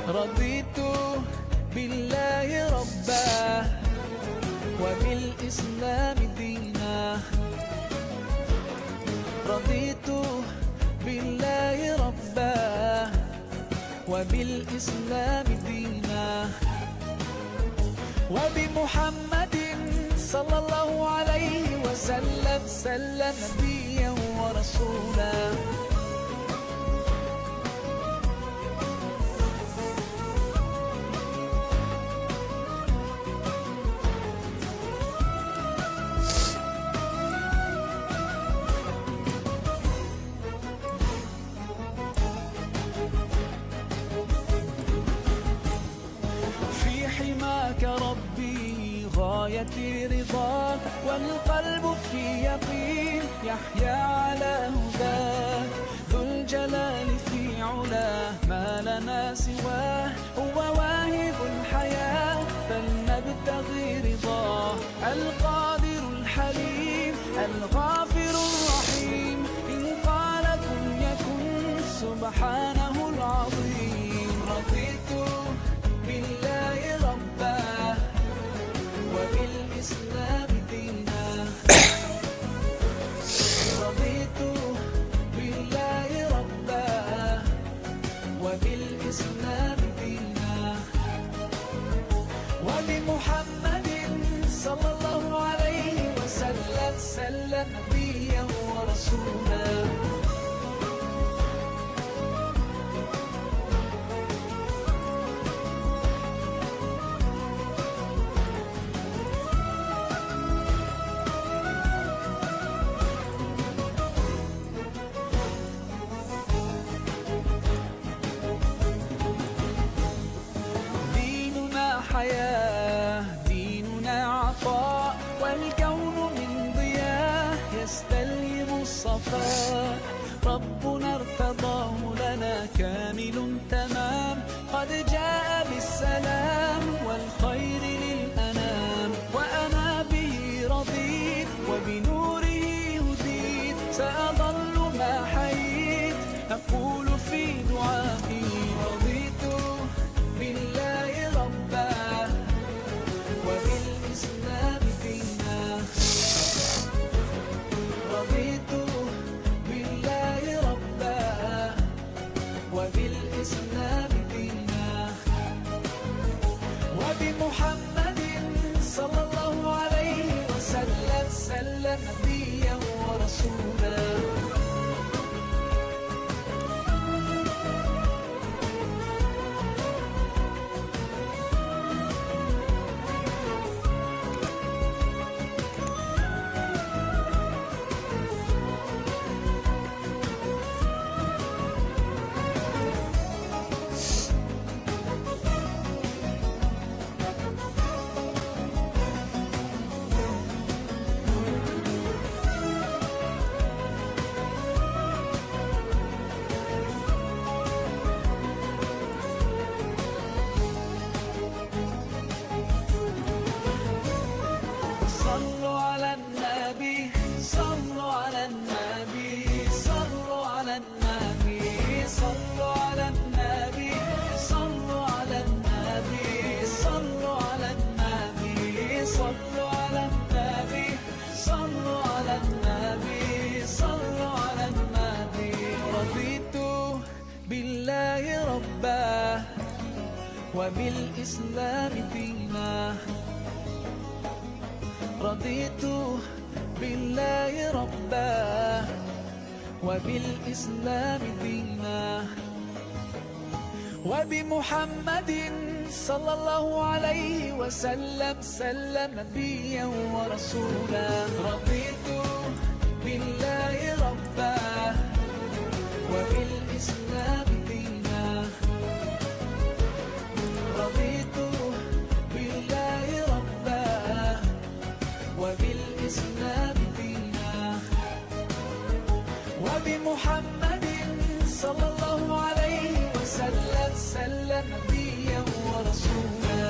رضيت بالله ربا وبالإسلام دينا رضيت بالله ربا وبالإسلام دينا وبمحمد صلى الله عليه وسلم سلم نبيا ورسولا في حماك ربي غاية رضاك والقلب في يقين يحيا على هداك ذو الجلال في علاه ما لنا سواه هو واهب الحياة فلنبتغي رضاه القادر الحليم الغافر الرحيم إن قال كن يكن سبحانه العظيم رضيت بالله ربا وبالإسلام دينا رضيت بالله ربا وبالإسلام دينا وبمحمد صلى الله عليه وسلم سلم نبيا ورسولا حياة ديننا عطاء والكون من ضياء يستلهم الصفاء ربنا ارتضاه لنا كامل تمام قد جاء بالسلام والخير للأنام وأنا به رضيت وبنوره هديت سأظل ما حييت أقول في دعائي رضيت بالله ربا وبالإسلام دينا رضيت بالله ربا وبالإسلام دينا وبمحمد صلى الله عليه وسلم سلم نبيا ورسولا صلوا على النبي صلوا على النبي صلوا على النبي صلوا على النبي صلوا على النبي صلوا على النبي صلوا على النبي صلوا على النبي صلوا على النبي رضيت بالله ربا وبالإسلام دينا رضيت بالله ربا وبالإسلام دينا وبمحمد صلى الله عليه وسلم سلم نبيا ورسولا رضيت بالله ربا وبالإسلام دينا رضيت بالله ربا وبالإسلام دينا وبمحمد صلى الله عليه وسلم سلم نبيا ورسولا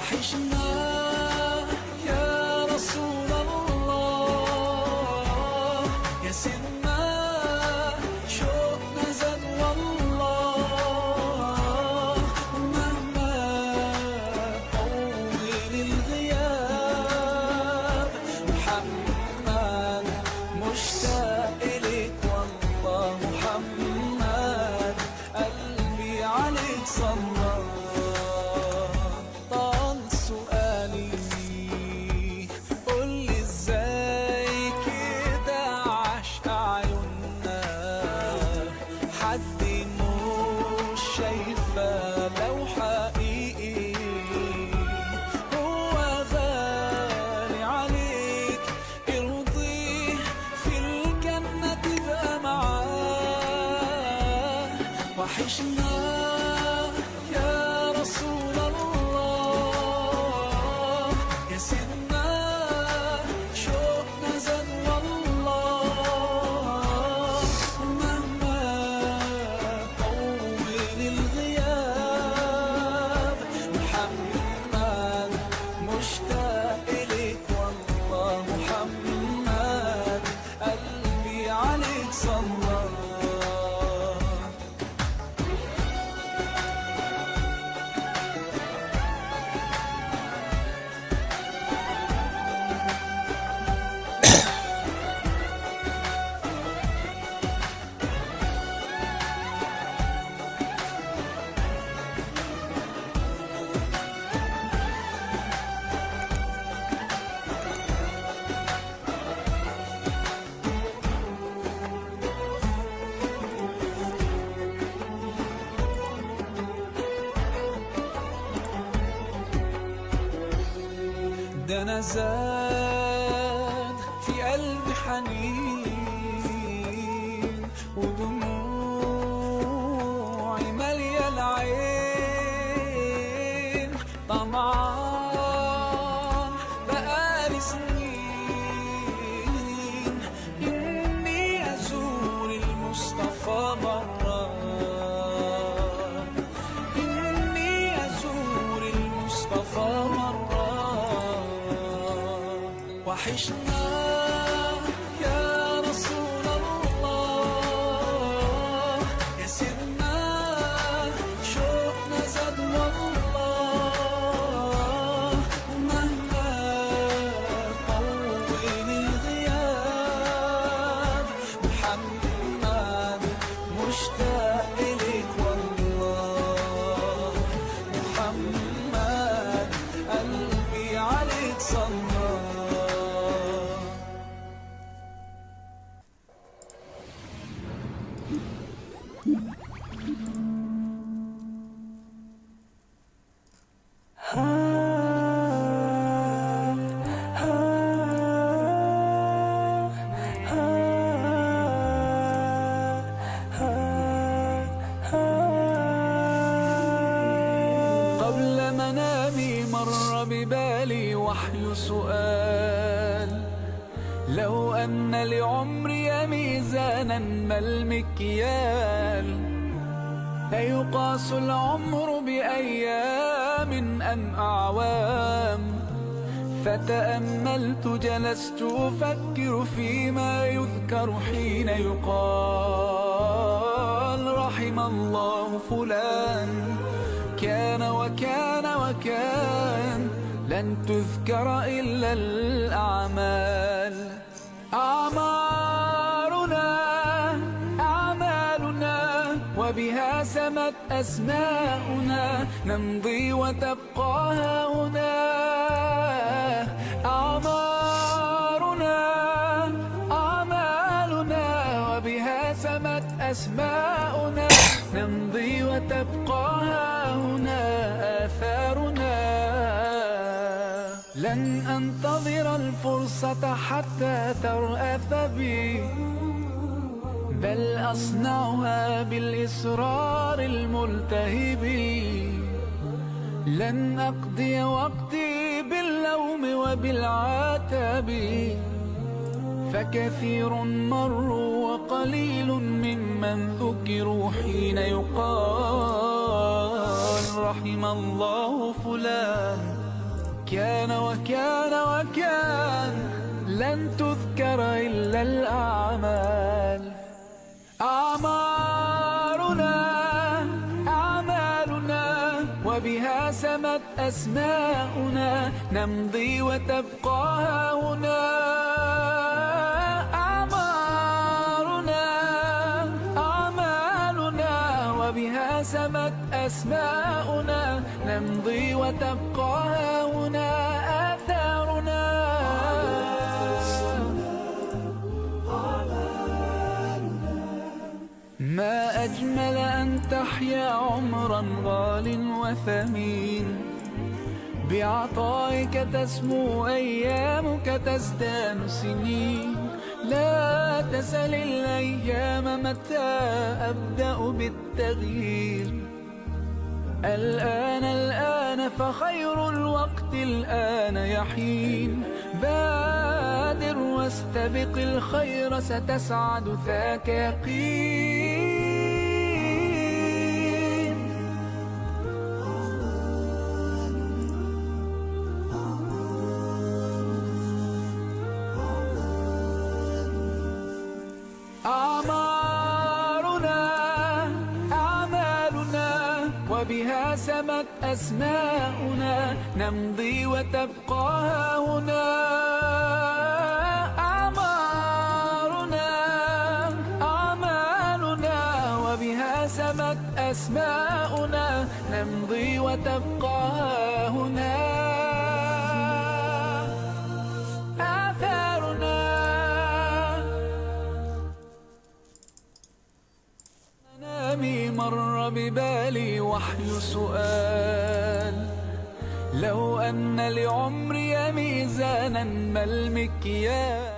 وحشنا يا رسول الله، يا سيدنا شوقنا زاد والله، ومهما طول الغياب محمد مشتاق إليك والله، محمد قلبي عليك صلى. طال سؤالي قولي ازاي كده عشق عيوننا، حد مش شايفة لو حقيقي هو غالي عليك، ارضيه في الجنة تبقى معاه. وحشنا يا رسول الله، يا سيدنا شوقنا زاد والله، ومهما طول الغياب محمد مشتاق إليك والله، محمد قلبي عليك صلى. ده أنا زاد في قلبي حنين، ودموعي مالية العين، طمعان بقالي سنين إني أزور المصطفى مرة، إني أزور المصطفى مرة. وحشنا يا رسول الله، يا سيدنا شوقنا زاد والله، ومهما طول الغياب محمد مشتاق إليك والله، محمد قلبي عليك صلى. قبل منامي مر ببالي وحي سؤال، لو أن لعمري ميزانا ما المكيال، أيقاس العمر بأيام أم أعوام؟ فتأملت جلست أفكر فيما يذكر حين يقال رحم الله فلان كان وكان وكان، لن تذكر إلا الأعمال. أعمالنا وبها سمت أسماؤنا، نمضي وتبقى هنا. أعمالنا وبها سمت أسماؤنا، نمضي وتبقى هنا آثارنا. لن أنتظر الفرصة حتى ترأف بي، بل أصنعها بالإصرار الملتهب. لن أقضي وقتي باللوم وبالعتاب، فكثير مروا وقليل ممن ذكروا حين يقال رحم الله فلان كان وكان وكان لن تذكر إلا الأعمال. أعمارنا أعمالنا وبها سمت أسماؤنا نمضي وتبقى هنا. أعمارنا أعمالنا وبها سمت أسماؤنا نمضي وتبقى هنا. آثارنا ما أجمل أن تحيا عمرا غال وثمين بعطائك تسمو أيامك تزدان سنين. لا تسل الأيام متى أبدأ بالتغيير. الآن فخير الوقت الآن يحين. بادر واستبق الخير ستسعد ذاك يقين. أعمارنا أعمالنا وبها سمت أسماؤنا نمضي وتبقى هنا. أعمارنا أعمالنا وبها سمت أسماؤنا نمضي وتبقى هنا. آثارنا منامي مر ببالي وحي سؤال. لو أن لعمري ميزانا ما المكيال.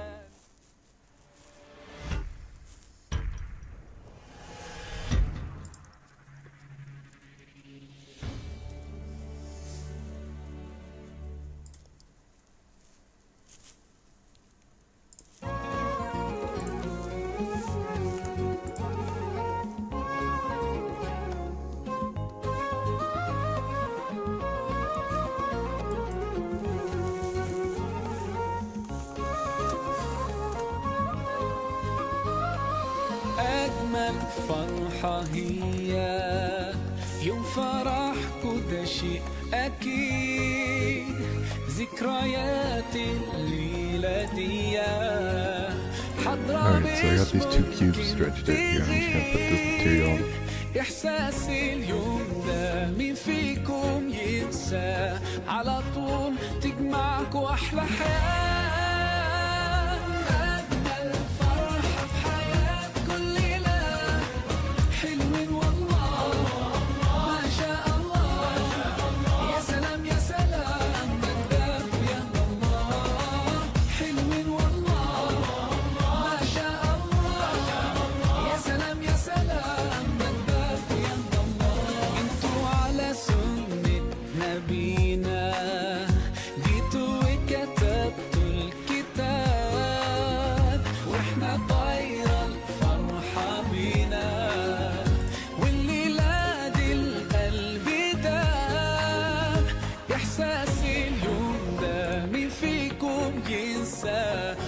أجمل فرحة هي يوم فرحكوا ده شيء أكيد. ذكريات الليلة دي حضرة باسمه. إحساس اليوم ده مين فيكم ينسى؟ على طول تجمعكوا أحلى حياة.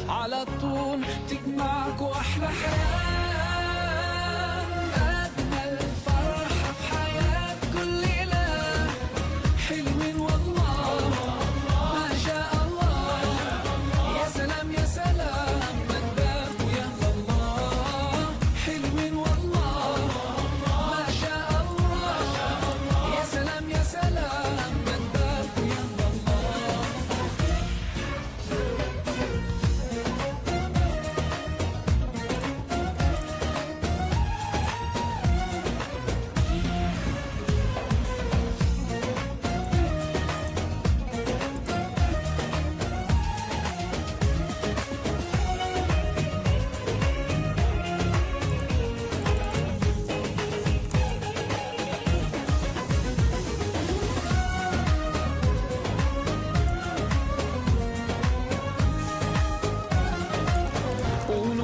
على طول تجمعكوا أحلى حياة. أجمل فرحة في حياة كل ليلة. حلوين والله ما شاء الله. يا سلام يا سلام من باب يا الله. حلوين والله ما شاء الله. يا سلام يا سلام من باب يا الله.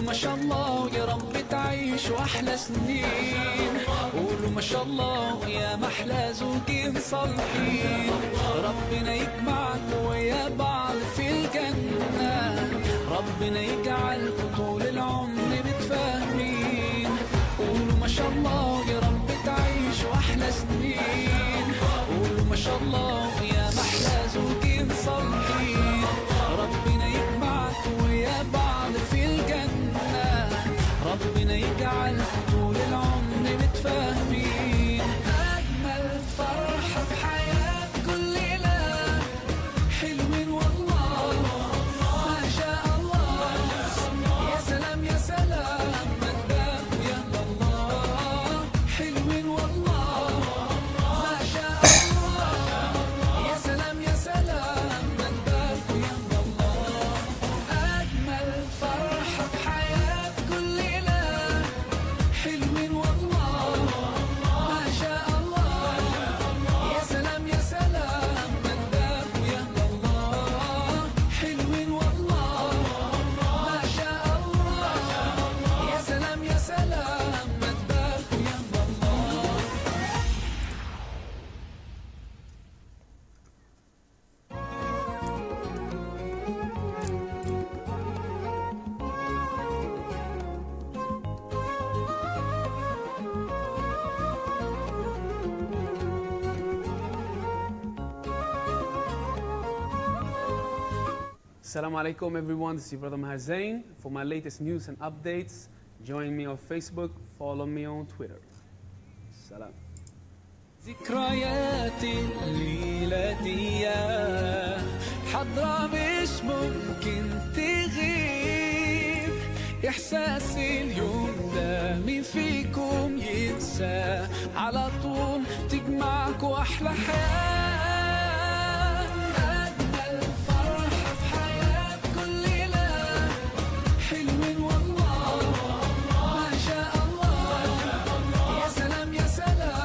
ما شاء الله يا رب تعيشوا أحلى سنين. قولوا ما شاء الله يا محلى زوجين صالحين. ربنا يجمعكم
Assalamu alaikum everyone, this is your brother Maher Zain. For my latest news and updates, join me on Facebook, follow me on Twitter. Salam.
ذكريات الليلة يا حضرة مش ممكن تغيب إحساسي اليوم ده مين فيكم ينسى على طول تجمعكوا أحلى حياة أجمل فرحة في حياة كل ليلة حلوين والله ما شاء الله يا سلام يا سلام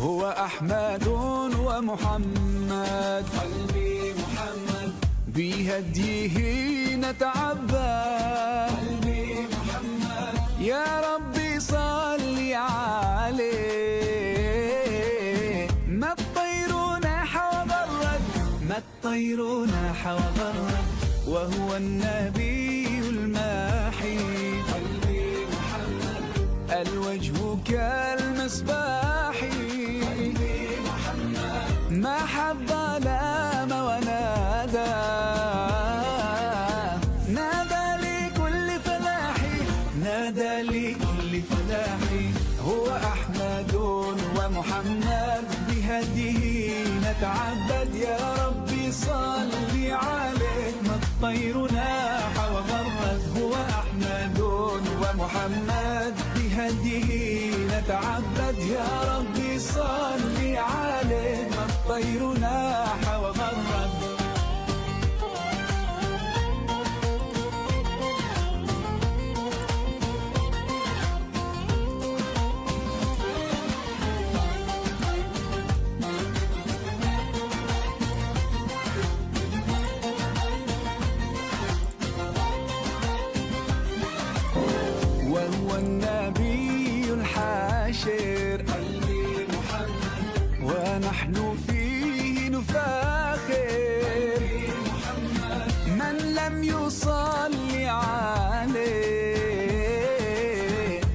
هو أحمد ومحمد قلبي محمد بهديه نتعبد قلبي محمد يا ربي صلي عليه ما الطير ناح وبرد ما الطير ناح وبرد وهو النبي الماحي قلبي محمد الوجه كالمصباح ما حب ظلام ونادى نادى لكل فلاحي نادى لكل فلاحي هو أحمد ومحمد بهديه نتعبد يا ربي صلي عليه ما الطير ناح وغرد هو أحمد ومحمد بهديه نتعبد يا ربي صلي عليه ما الطير ناح وغرد وهو النبي الحاشر قلبي محمد ونحن فيه نفاخر من لم يصلي عليه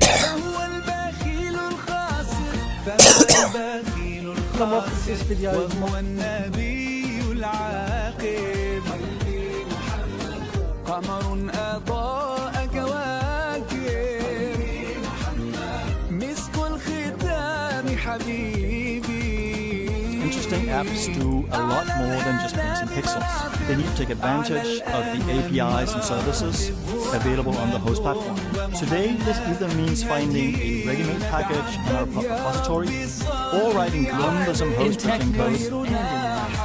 فهو البخيل الخاسر فهو البخيل الخاسر وهو النبي العاقب قلبي محمد قمر أضاء كواكب مسك الختام حبيبي
Interesting apps do a lot more than just paints and pixels. They need to take advantage of the APIs and services available on the host platform. Today, this either means finding a ready-made package in our repository or writing cumbersome host scripting code.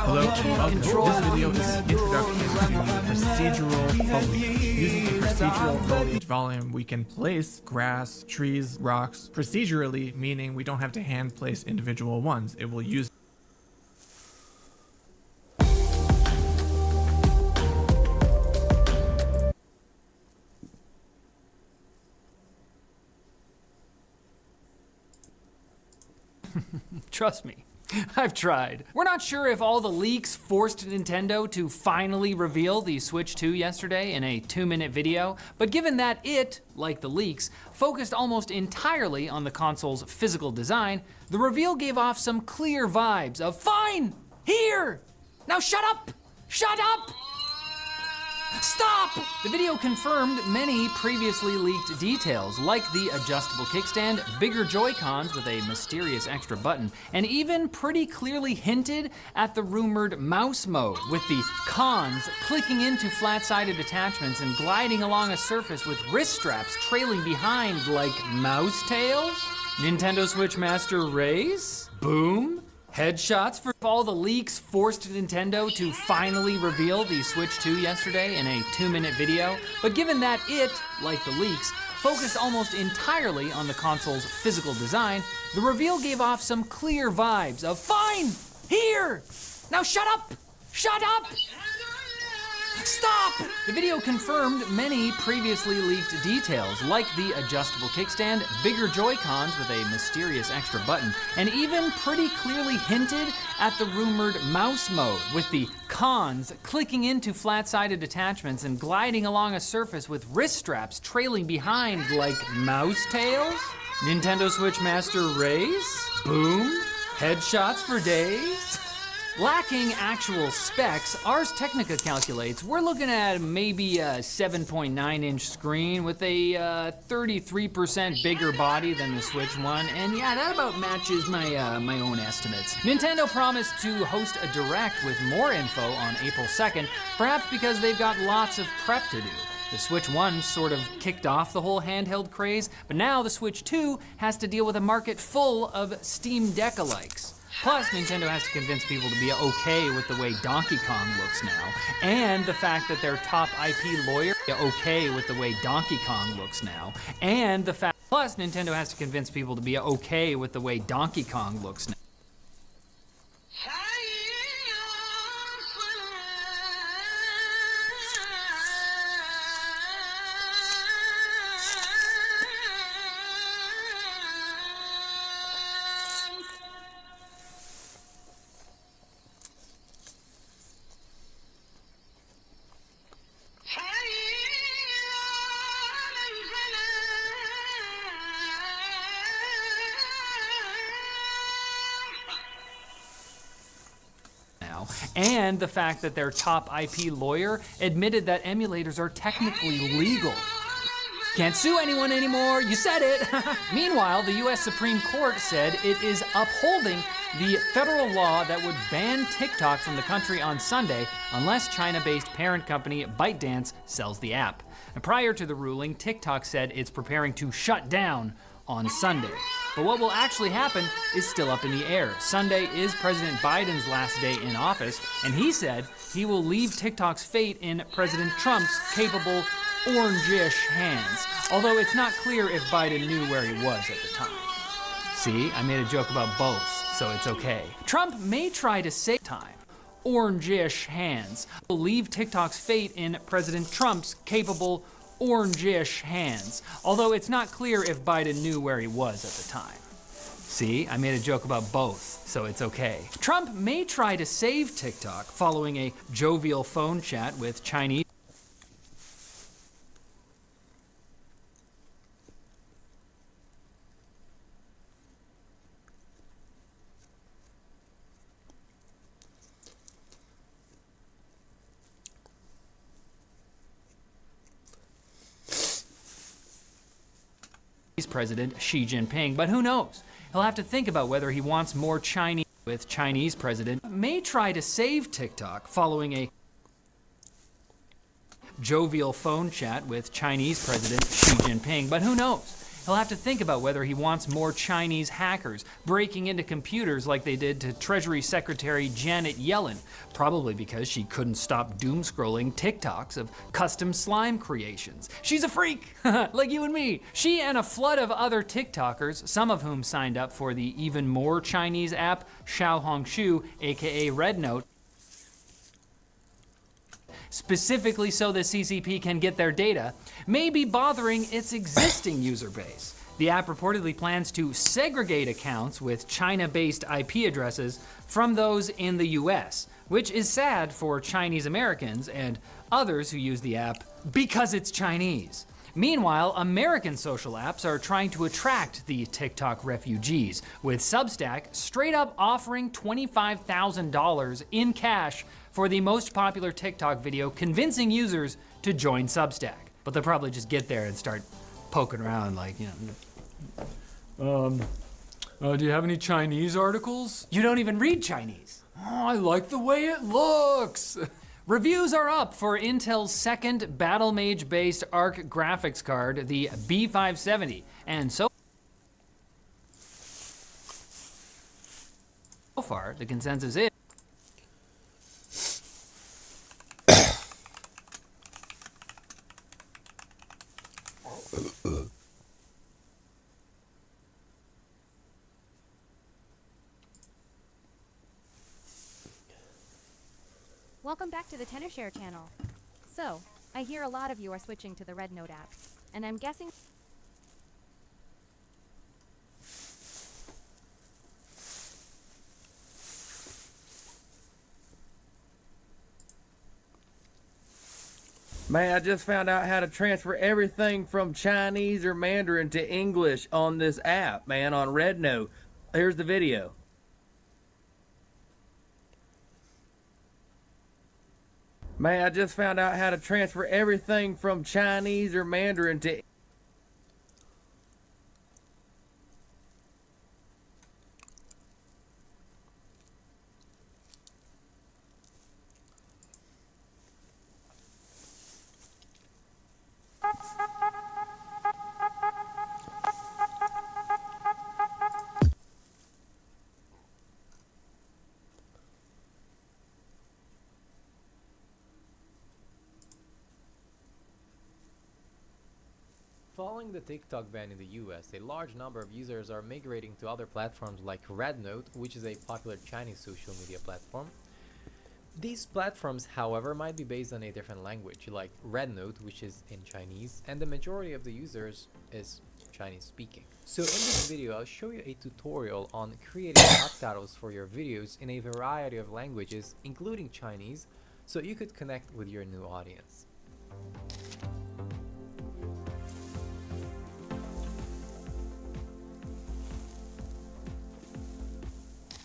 Hello and welcome. This video is an introduction to procedural foliage. Using the procedural foliage volume, we can place grass, trees, rocks procedurally, meaning we don't have to hand place individual ones. It will use
Trust me, I've tried. We're not sure if all the leaks forced Nintendo to finally reveal the Switch 2 yesterday in a 2-minute video, but given that it, like the leaks, focused almost entirely on the console's physical design, the reveal gave off some clear vibes of, fine, here, now shut up, shut up! Stop! The video confirmed many previously leaked details, like the adjustable kickstand, bigger Joy-Cons with a mysterious extra button, and even pretty clearly hinted at the rumored mouse mode, with the cons clicking into flat-sided attachments and gliding along a surface with wrist straps trailing behind like mouse tails? Nintendo Switch Master Race? Boom? Headshots for all the leaks forced Nintendo to finally reveal the Switch 2 yesterday in a 2-minute video, but given that it, like the leaks, focused almost entirely on the console's physical design, the reveal gave off some clear vibes of, fine, here, now shut up, shut up! Stop! The video confirmed many previously leaked details, like the adjustable kickstand, bigger Joy-Cons with a mysterious extra button, and even pretty clearly hinted at the rumored mouse mode, with the cons clicking into flat-sided attachments and gliding along a surface with wrist straps trailing behind like mouse tails. Nintendo Switch Master Race? Boom. Headshots for days? Lacking actual specs, Ars Technica calculates we're looking at maybe a 7.9-inch screen with a 33% bigger body than the Switch One, and yeah, that about matches my own estimates. Nintendo promised to host a Direct with more info on April 2nd, perhaps because they've got lots of prep to do. The Switch 1 sort of kicked off the whole handheld craze, but now the Switch 2 has to deal with a market full of Steam Deck-alikes. Plus, Nintendo has to convince people to be okay with the way Donkey Kong looks now, and the fact that their top IP lawyer okay with the way Donkey Kong looks now, and the fact. Plus, Nintendo has to convince people to be okay with the way Donkey Kong looks now. And the fact that their top IP lawyer admitted that emulators are technically legal. Can't sue anyone anymore, you said it! Meanwhile, the US Supreme Court said it is upholding the federal law that would ban TikTok from the country on Sunday unless China-based parent company ByteDance sells the app. And prior to the ruling, TikTok said it's preparing to shut down on Sunday. But what will actually happen is still up in the air. Sunday is President Biden's last day in office, and he said he will leave TikTok's fate in President Trump's capable, orange-ish hands, although it's not clear if Biden knew where he was at the time. See, I made a joke about both, so it's okay. Trump may try to save time. Orange-ish hands will leave TikTok's fate in President Trump's capable, orange-ish hands, although it's not clear if Biden knew where he was at the time. See, I made a joke about both, so it's okay. Trump may try to save TikTok following a jovial phone chat with Chinese President Xi Jinping, but who knows? He'll have to think about whether he wants more Chinese with Chinese president. May try to save TikTok following a jovial phone chat with Chinese President Xi Jinping, but who knows? He'll have to think about whether he wants more Chinese hackers breaking into computers like they did to Treasury Secretary Janet Yellen, probably because she couldn't stop doom-scrolling TikToks of custom slime creations. She's a freak, like you and me. She and a flood of other TikTokers, some of whom signed up for the even more Chinese app Xiaohongshu, aka Red Note, specifically so the CCP can get their data, may be bothering its existing user base. The app reportedly plans to segregate accounts with China-based IP addresses from those in the US, which is sad for Chinese Americans and others who use the app because it's Chinese. Meanwhile, American social apps are trying to attract the TikTok refugees, with Substack straight up offering $25,000 in cash for the most popular TikTok video, convincing users to join Substack. But they'll probably just get there and start poking around like, you know. Do you have any Chinese articles? You don't even read Chinese. Oh, I like the way it looks. Reviews are up for Intel's second Battlemage-based ARC graphics card, the B570, and so far, the consensus is
Welcome back to the TenorShare channel. So, I hear a lot of you are switching to the Red Note app, and I'm guessing...
Man, I just found out how to transfer everything from Chinese or Mandarin to English on this app, man, on Red Note. Here's the video. Man, I just found out how to transfer everything from Chinese or Mandarin to...
Following the TikTok ban in the US, a large number of users are migrating to other platforms like Rednote, which is a popular Chinese social media platform. These platforms, however, might be based on a different language, like Rednote, which is in Chinese, and the majority of the users is Chinese speaking. So in this video, I'll show you a tutorial on creating subtitles for your videos in a variety of languages, including Chinese, so you could connect with your new audience.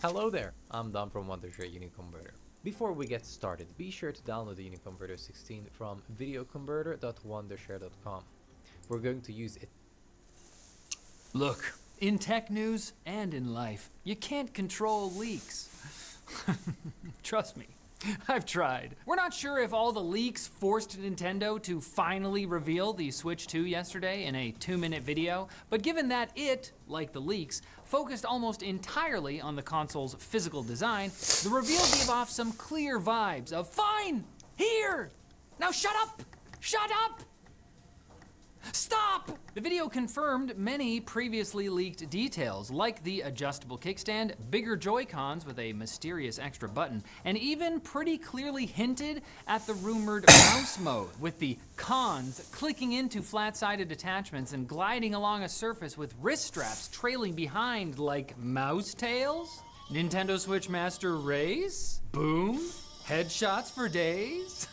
Hello there, I'm Dom from Wondershare Uniconverter. Before we get started, be sure to download the Uniconverter 16 from videoconverter.wondershare.com. We're going to use it.
Look, in tech news and in life, you can't control leaks. Trust me, I've tried. We're not sure if all the leaks forced Nintendo to finally reveal the Switch 2 yesterday in a 2-minute video, but given that it, like the leaks, focused almost entirely on the console's physical design, the reveal gave off some clear vibes of, fine, here, now shut up, shut up, stop! The video confirmed many previously leaked details, like the adjustable kickstand, bigger Joy-Cons with a mysterious extra button, and even pretty clearly hinted at the rumored mouse mode, with the cons clicking into flat-sided attachments and gliding along a surface with wrist straps trailing behind like mouse tails? Nintendo Switch Master Race? Boom? Headshots for days?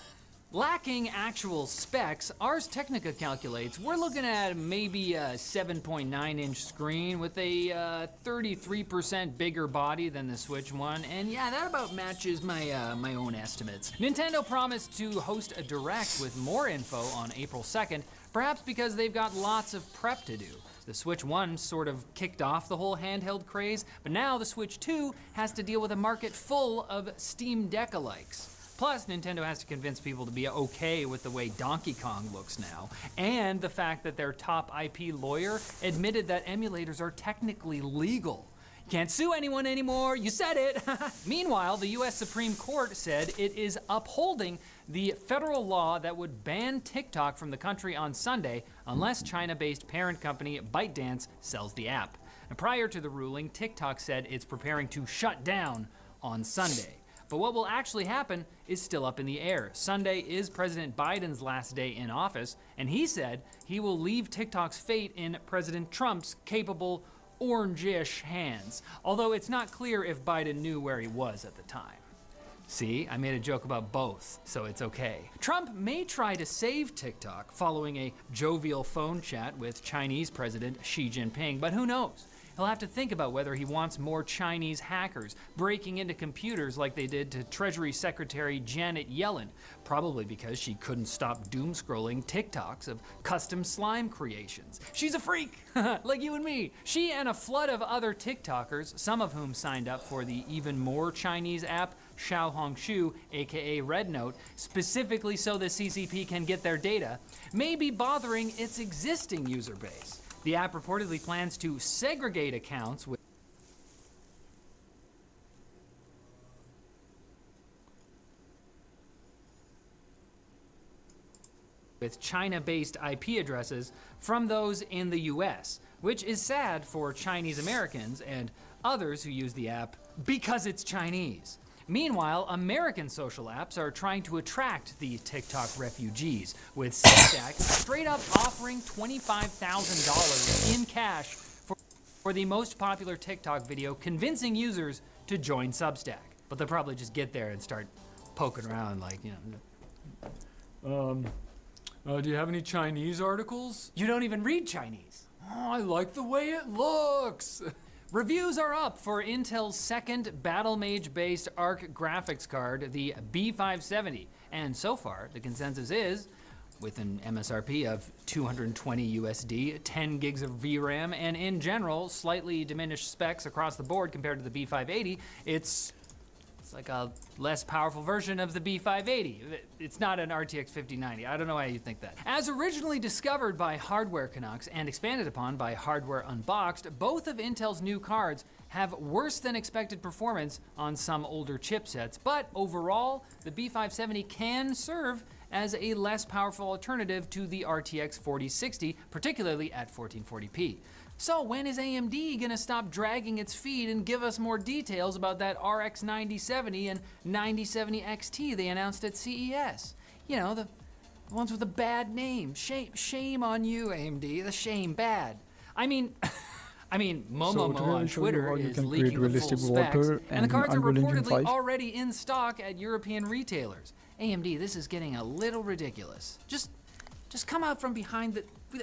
Lacking actual specs, Ars Technica calculates we're looking at maybe a 7.9-inch screen with a 33% bigger body than the Switch 1, and yeah, that about matches my own estimates. Nintendo promised to host a direct with more info on April 2nd, perhaps because they've got lots of prep to do. The Switch 1 sort of kicked off the whole handheld craze, but now the Switch 2 has to deal with a market full of Steam Deck-alikes. Plus, Nintendo has to convince people to be okay with the way Donkey Kong looks now, and the fact that their top IP lawyer admitted that emulators are technically legal. You can't sue anyone anymore, you said it! Meanwhile, the US Supreme Court said it is upholding the federal law that would ban TikTok from the country on Sunday unless China-based parent company ByteDance sells the app. And prior to the ruling, TikTok said it's preparing to shut down on Sunday. But what will actually happen is still up in the air. Sunday is President Biden's last day in office, and he said he will leave TikTok's fate in President Trump's capable, orange-ish hands. Although it's not clear if Biden knew where he was at the time. See, I made a joke about both, so it's okay. Trump may try to save TikTok following a jovial phone chat with Chinese President Xi Jinping, but who knows? He'll have to think about whether he wants more Chinese hackers breaking into computers like they did to Treasury Secretary Janet Yellen, probably because she couldn't stop doom-scrolling TikToks of custom slime creations. She's a freak, like you and me. She and a flood of other TikTokers, some of whom signed up for the even more Chinese app Xiaohongshu, aka Rednote, specifically so the CCP can get their data, may be bothering its existing user base. The app reportedly plans to segregate accounts with China-based IP addresses from those in the US, which is sad for Chinese Americans and others who use the app because it's Chinese. Meanwhile, American social apps are trying to attract the TikTok refugees, with Substack straight up offering $25,000 in cash for the most popular TikTok video, convincing users to join Substack. But they'll probably just get there and start poking around like, you know.
Do you have any Chinese articles?
You don't even read Chinese. Oh, I like the way it looks. Reviews are up for Intel's second Battlemage-based ARC graphics card, the B570. And so far, the consensus is, with an MSRP of 220 USD, 10 gigs of VRAM, and in general, slightly diminished specs across the board compared to the B580, it's like a less powerful version of the B580. It's not an RTX 5090. I don't know why you think that. As originally discovered by Hardware Canucks and expanded upon by Hardware Unboxed, both of Intel's new cards have worse than expected performance on some older chipsets, but overall, the B570 can serve as a less powerful alternative to the RTX 4060, particularly at 1440p. So when is AMD gonna stop dragging its feet and give us more details about that RX 9070 and 9070 XT they announced at CES? You know, the ones with a bad name. Shame on you, AMD. The shame bad. I mean, Momomo on Twitter is leaking the full specs, and the cards are reportedly already in stock at European retailers. AMD, this is getting a little ridiculous. Just come out from behind the.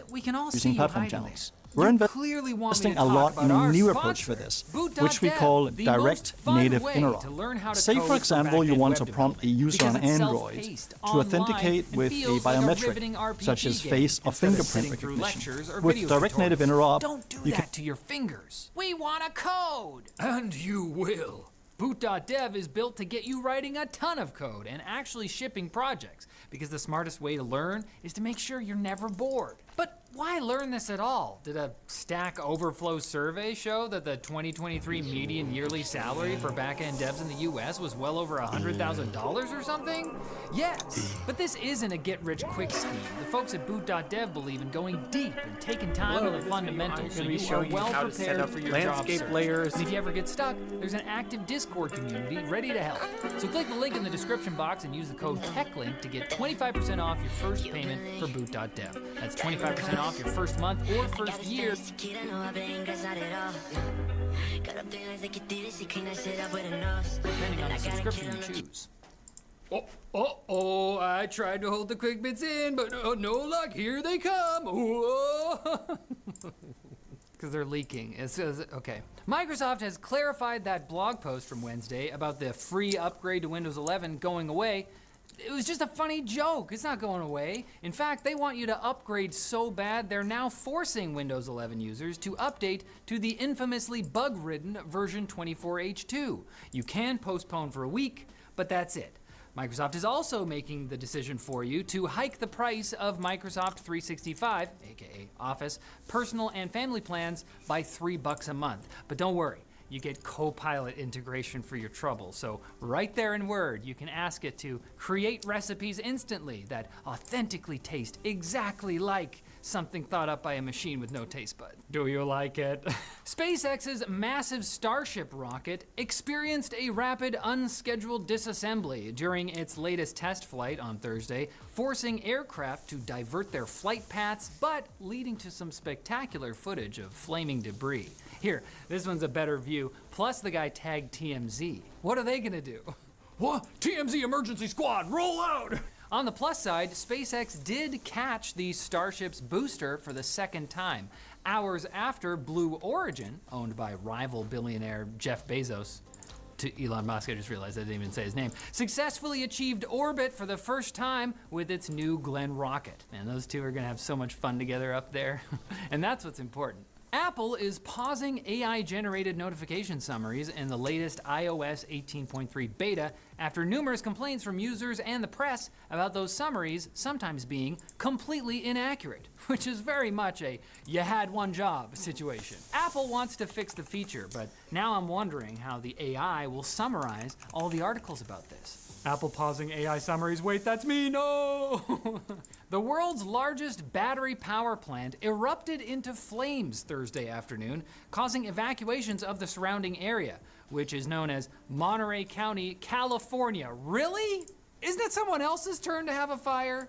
We can all see you
platform
hiding
channels.
there.
We're
clearly
investing a lot in a new approach for this, which we call direct native interop. Say, for example, you want to prompt a user on Android to authenticate with a biometric, such as face or fingerprint recognition. With direct native interop,
don't do that to your fingers. We want a code, and you will. Boot.dev is built to get you writing a ton of code and actually shipping projects, because the smartest way to learn is to make sure you're never bored. But why learn this at all? Did a Stack Overflow survey show that the 2023 median yearly salary for back-end devs in the US was well over $100,000 or something? Yes, but this isn't a get-rich-quick scheme. The folks at Boot.dev believe in going deep and taking time on the fundamentals, so you are well prepared for your job search.
layers.
And if you ever get stuck, there's an active Discord community ready to help. So click the link in the description box and use the code TECHLINK to get 25% off your first payment for Boot.dev. That's 25% off your first month or first year.
Depending on
the subscription you choose. I tried to hold the quick bits in, but no luck. Here they come. Because they're leaking. Okay. Microsoft has clarified that blog post from Wednesday about the free upgrade to Windows 11 going away. It was just a funny joke. It's not going away. In fact, they want you to upgrade so bad, they're now forcing Windows 11 users to update to the infamously bug-ridden version 24H2. You can postpone for a week, but that's it. Microsoft is also making the decision for you to hike the price of Microsoft 365, aka Office, personal and family plans by $3 a month. But don't worry. You get Copilot integration for your trouble. So right there in Word, you can ask it to create recipes instantly that authentically taste exactly like something thought up by a machine with no taste buds. Do you like it? SpaceX's massive Starship rocket experienced a rapid unscheduled disassembly during its latest test flight on Thursday, forcing aircraft to divert their flight paths, but leading to some spectacular footage of flaming debris. Here, this one's a better view, plus the guy tagged TMZ. What are they gonna do? What? TMZ emergency squad, roll out! On the plus side, SpaceX did catch the Starship's booster for the second time, hours after Blue Origin, owned by rival billionaire Jeff Bezos, to Elon Musk, I just realized I didn't even say his name, successfully achieved orbit for the first time with its New Glenn rocket. Man, those two are gonna have so much fun together up there. And that's what's important. Apple is pausing AI-generated notification summaries in the latest iOS 18.3 beta after numerous complaints from users and the press about those summaries sometimes being completely inaccurate, which is very much a you had one job situation. Apple wants to fix the feature, but now I'm wondering how the AI will summarize all the articles about this.
Apple pausing AI summaries. Wait, that's me. No.
The world's largest battery power plant erupted into flames Thursday afternoon, causing evacuations of the surrounding area, which is known as Monterey County, California. Really? Isn't it someone else's turn to have a fire?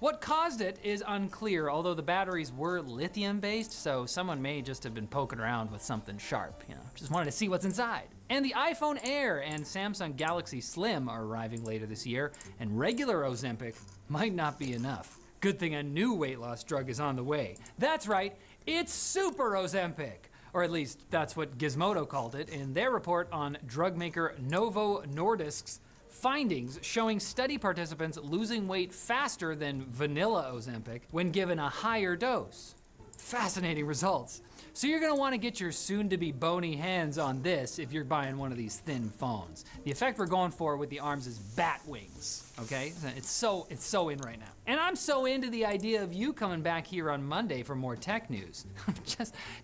What caused it is unclear, although the batteries were lithium-based, so someone may just have been poking around with something sharp, just wanted to see what's inside. And the iPhone Air and Samsung Galaxy Slim are arriving later this year, and regular Ozempic might not be enough. Good thing a new weight loss drug is on the way. That's right, it's Super Ozempic. Or at least that's what Gizmodo called it in their report on drug maker Novo Nordisk's findings showing study participants losing weight faster than vanilla Ozempic when given a higher dose. Fascinating results. So you're gonna wanna get your soon-to-be bony hands on this if you're buying one of these thin phones. The effect we're going for with the arms is bat wings, okay? It's so in right now. And I'm so into the idea of you coming back here on Monday for more tech news.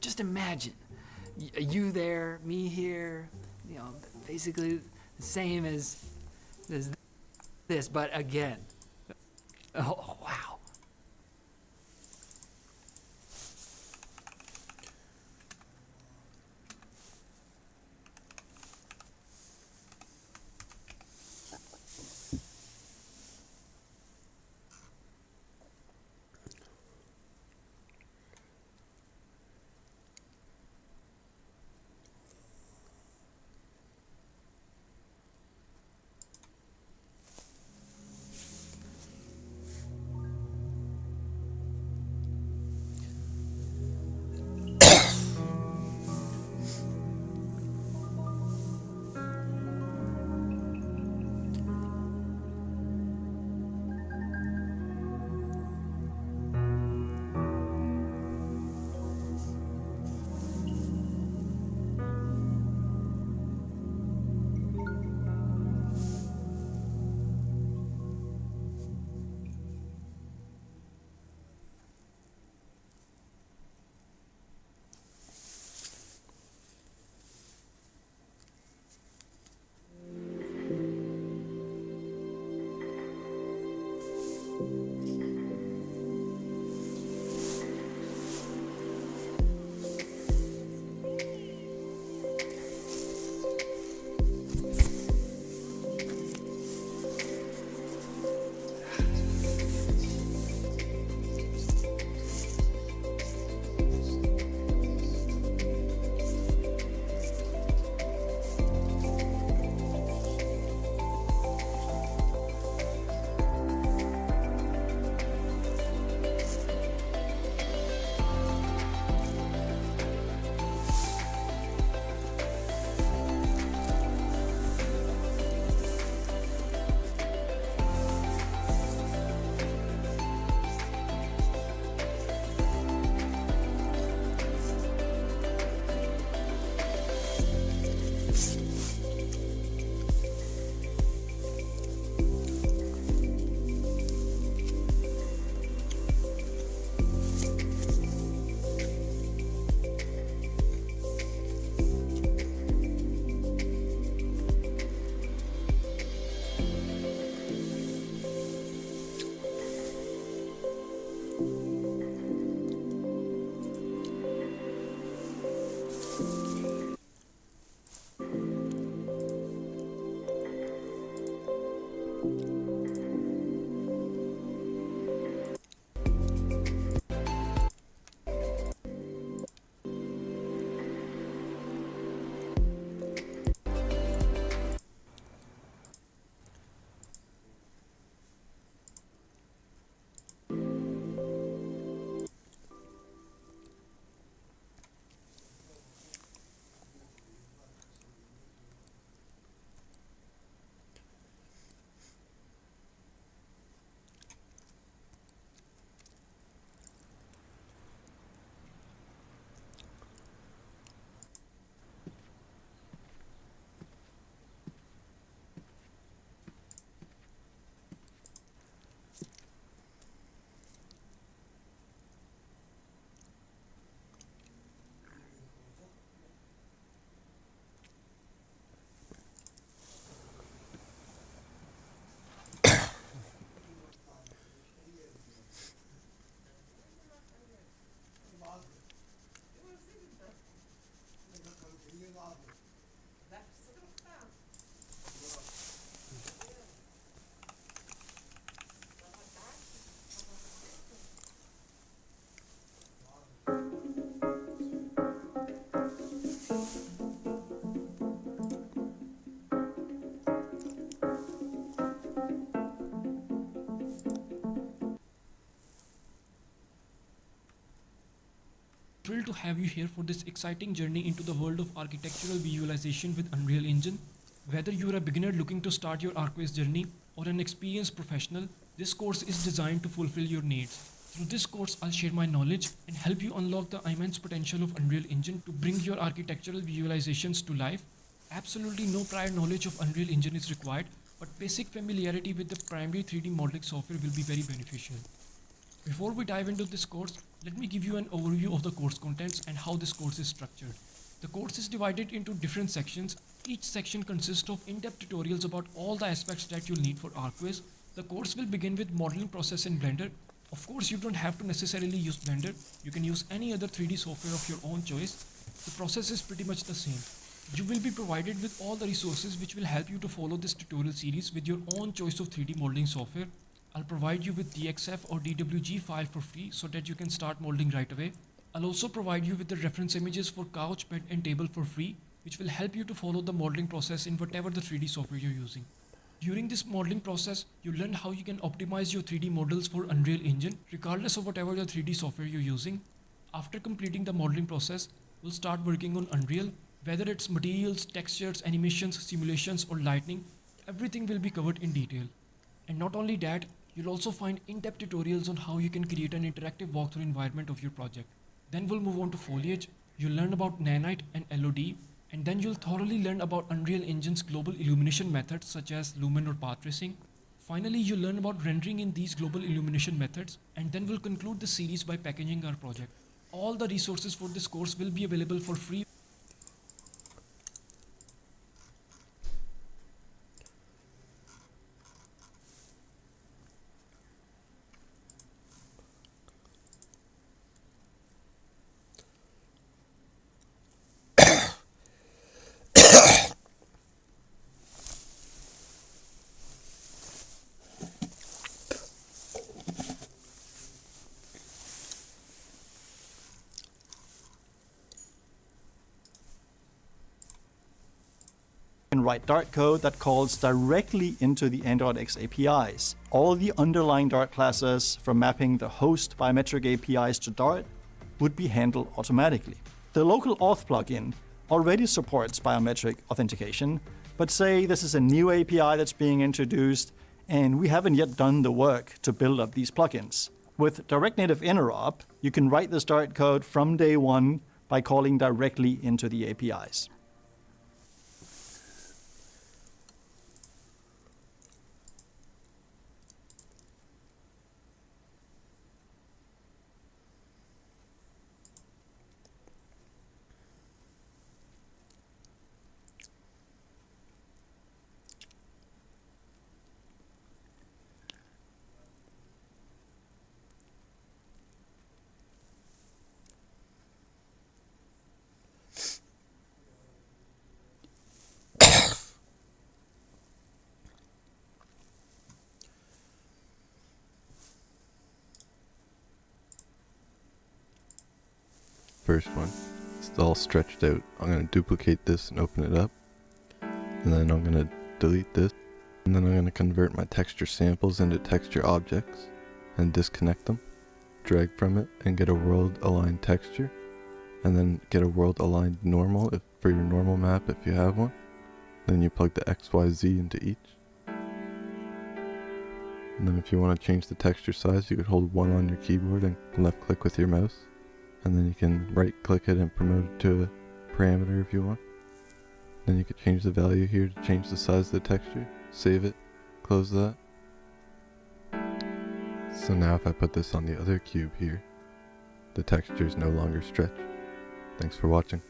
Just imagine, you there, me here, basically the same as this, but again. Oh, wow.
thrilled to have you here for this exciting journey into the world of architectural visualization with Unreal Engine. Whether you're a beginner looking to start your ArcWays journey or an experienced professional, this course is designed to fulfill your needs. Through this course, I'll share my knowledge and help you unlock the immense potential of Unreal Engine to bring your architectural visualizations to life. Absolutely no prior knowledge of Unreal Engine is required, but basic familiarity with the primary 3D modeling software will be very beneficial. Before we dive into this course, let me give you an overview of the course contents and how this course is structured. The course is divided into different sections. Each section consists of in-depth tutorials about all the aspects that you'll need for ArcWays. The course will begin with modeling process in Blender. Of course, you don't have to necessarily use Blender. You can use any other 3D software of your own choice. The process is pretty much the same. You will be provided with all the resources which will help you to follow this tutorial series with your own choice of 3D modeling software. I'll provide you with DXF or DWG file for free so that you can start modeling right away. I'll also provide you with the reference images for couch, bed and table for free, which will help you to follow the modeling process in whatever the 3D software you're using. During this modeling process, you learn how you can optimize your 3D models for Unreal Engine, regardless of whatever the 3D software you're using. After completing the modeling process, we'll start working on Unreal. Whether it's materials, textures, animations, simulations or lighting, everything will be covered in detail. And not only that, you'll also find in-depth tutorials on how you can create an interactive walkthrough environment of your project. Then we'll move on to foliage. You'll learn about nanite and LOD, and then you'll thoroughly learn about Unreal Engine's global illumination methods such as lumen or path tracing. Finally, you'll learn about rendering in these global illumination methods, and then we'll conclude the series by packaging our project. All the resources for this course will be available for free.
And write Dart code that calls directly into the N.X APIs. All the underlying Dart classes, from mapping the host biometric APIs to Dart, would be handled automatically. The local auth plugin already supports biometric authentication, but say this is a new API that's being introduced, and we haven't yet done the work to build up these plugins. With Direct Native Interop, you can write this Dart code from day one by calling directly into the APIs.
First one, it's all stretched out. I'm going to duplicate this and open it up, and then I'm going to delete this, and then I'm going to convert my texture samples into texture objects and disconnect them, drag from it and get a world aligned texture, and then get a world aligned normal for your normal map if you have one. Then you plug the XYZ into each, and then if you want to change the texture size, you could hold 1 on your keyboard and left click with your mouse. And then you can right click it and promote it to a parameter if you want. Then you could change the value here to change the size of the texture. Save it, close that. So now if I put this on the other cube here, the texture is no longer stretched. Thanks for watching.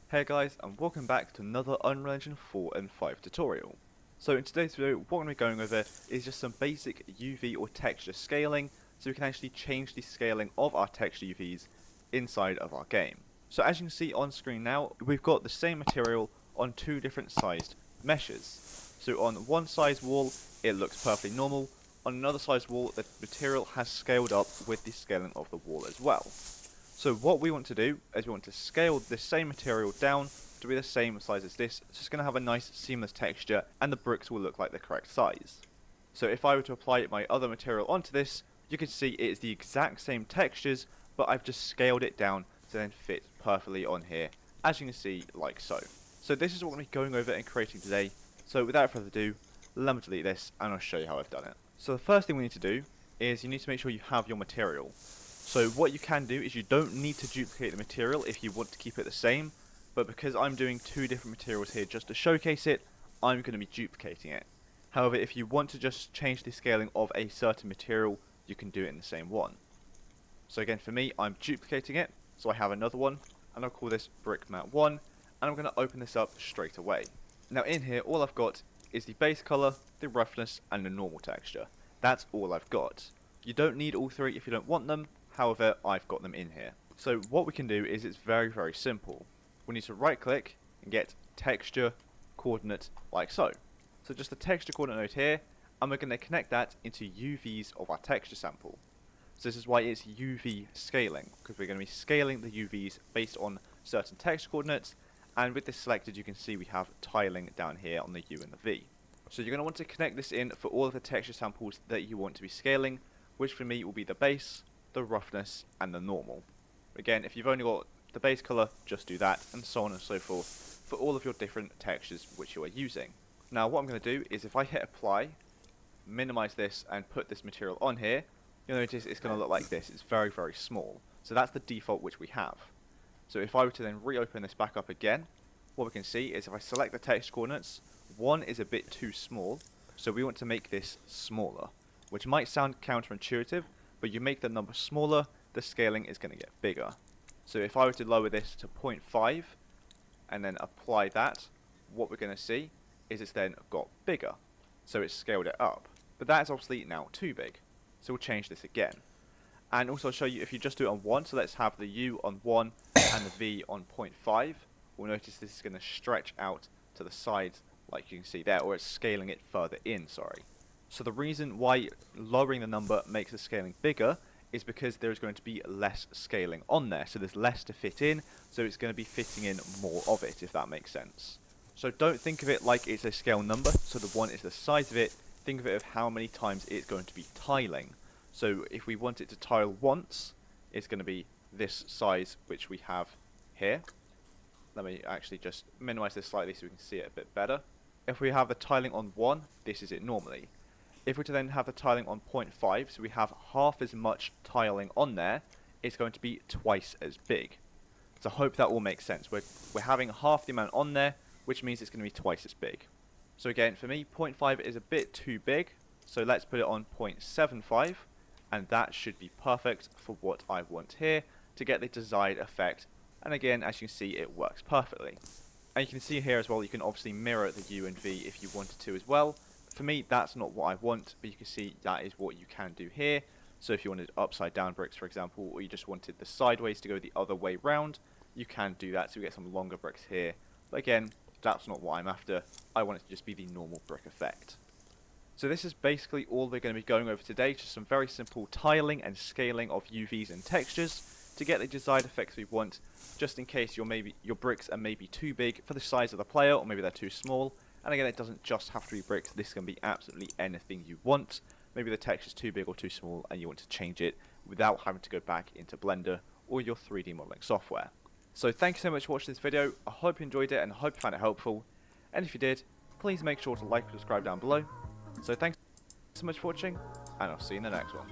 Hey guys, and welcome back to another Unreal Engine 4 and 5 tutorial. So in today's video, what we're going to be going over is just some basic UV or texture scaling, so we can actually change the scaling of our texture UVs inside of our game. So as you can see on screen now, we've got the same material on 2 different sized meshes. So on one size wall, it looks perfectly normal. On another size wall, the material has scaled up with the scaling of the wall as well. So what we want to do is we want to scale this same material down to be the same size as this, so it's going to have a nice seamless texture and the bricks will look like the correct size. So if I were to apply my other material onto this, you can see it is the exact same textures, but I've just scaled it down to then fit perfectly on here, as you can see, like so. So this is what we're going to be going over and creating today. So without further ado, let me delete this and I'll show you how I've done it. So the first thing we need to do is you need to make sure you have your material. So what you can do is you don't need to duplicate the material if you want to keep it the same, but because I'm doing two different materials here just to showcase it, I'm going to be duplicating it. However, if you want to just change the scaling of a certain material, you can do it in the same one. So again, for me, I'm duplicating it, so I have another one, and I'll call this brick mat 1, and I'm going to open this up straight away. Now in here, all I've got is the base color, the roughness, and the normal texture. That's all I've got. You don't need all three if you don't want them, however, I've got them in here. So what we can do is it's very simple. We need to right click and get texture coordinate like so. So just the texture coordinate node here, and we're going to connect that into UVs of our texture sample. So this is why it's UV scaling, because we're going to be scaling the UVs based on certain texture coordinates, and with this selected you can see we have tiling down here on the U and the V. So you're going to want to connect this in for all of the texture samples that you want to be scaling, which for me will be the base, the roughness, and the normal. Again, if you've only got the base color, just do that, and so on and so forth for all of your different textures which you are using. Now what I'm going to do is if I hit apply, minimize this and put this material on here, you'll notice it's going to look like this. It's very small. So that's the default which we have. So if I were to then reopen this back up again, what we can see is if I select the texture coordinates, 1 is a bit too small, so we want to make this smaller, which might sound counterintuitive, but you make the number smaller, the scaling is going to get bigger. So if I were to lower this to 0.5 and then apply that, what we're going to see is it's then got bigger. So it's scaled it up. But that is obviously now too big. So we'll change this again. And also I'll show you if you just do it on 1, so let's have the U on 1 and the V on 0.5. We'll notice this is going to stretch out to the sides like you can see there, or it's scaling it further in, sorry. So the reason why lowering the number makes the scaling bigger is because there's going to be less scaling on there. So there's less to fit in, so it's going to be fitting in more of it, if that makes sense. So don't think of it like it's a scale number, so the 1 is the size of it. Think of it of how many times it's going to be tiling. So if we want it to tile once, it's going to be this size which we have here. Let me actually just minimize this slightly so we can see it a bit better. If we have the tiling on 1, this is it normally. If we're to then have the tiling on 0.5, so we have half as much tiling on there, it's going to be twice as big. So I hope that all makes sense. We're having half the amount on there, which means it's going to be twice as big. So again, for me, 0.5 is a bit too big, so let's put it on 0.75, and that should be perfect for what I want here to get the desired effect. And again, as you can see, it works perfectly. And you can see here as well, you can obviously mirror the U and V if you wanted to as well. For me, that's not what I want, but you can see that is what you can do here. So if you wanted upside down bricks, for example, or you just wanted the sideways to go the other way round, you can do that. So we get some longer bricks here. But again, that's not what I'm after. I want it to just be the normal brick effect. So this is basically all we're going to be going over today. Just some very simple tiling and scaling of UVs and textures to get the desired effects we want, just in case your bricks are maybe too big for the size of the player, or maybe they're too small. And again, it doesn't just have to be bricks. This can be absolutely anything you want. Maybe the texture's too big or too small and you want to change it without having to go back into Blender or your 3D modeling software. So thank you so much for watching this video. I hope you enjoyed it and I hope you found it helpful. And if you did, please make sure to like and subscribe down below. So thanks so much for watching, and I'll see you in the next one.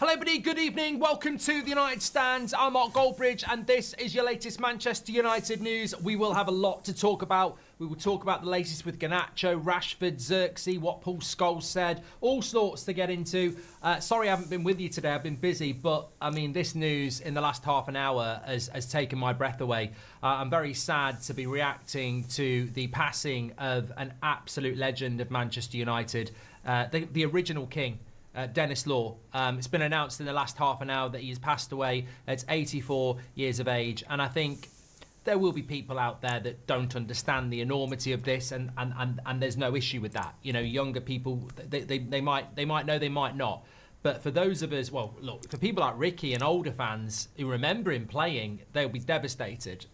Hello everybody, good evening, welcome to the United Stands. I'm Mark Goldbridge and this is your latest Manchester United news. We will have a lot to talk about. We will talk about the latest with Garnacho, Rashford, Xerxes, what Paul Scholes said, all sorts to get into. Sorry I haven't been with you today, I've been busy, but I mean this news in the last half an hour has taken my breath away. I'm very sad to be reacting to the passing of an absolute legend of Manchester United, the original king. Dennis Law. It's been announced in the last half an hour that he has passed away at 84 years of age, and I think there will be people out there that don't understand the enormity of this, and there's no issue with that. You know, younger people, they might know, they might not. But for those of us, well, look, for people like Ricky and older fans who remember him playing, they'll be devastated.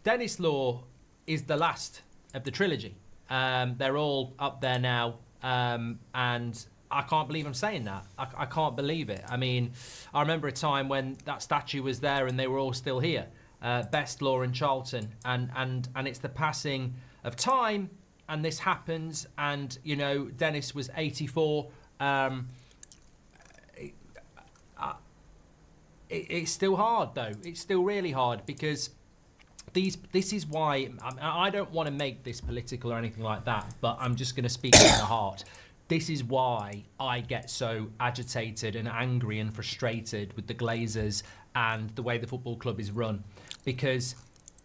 Dennis Law is the last of the trilogy. They're all up there now, and I can't believe I'm saying that. I can't believe it. I mean, I remember a time when that statue was there and they were all still here. Best, Law and Charlton, and it's the passing of time, and this happens, and, you know, Dennis was 84. It's still hard, though. It's still really hard, because this is why I don't want to make this political or anything like that, but I'm just going to speak from the heart. This is why I get so agitated and angry and frustrated with the Glazers and the way the football club is run, because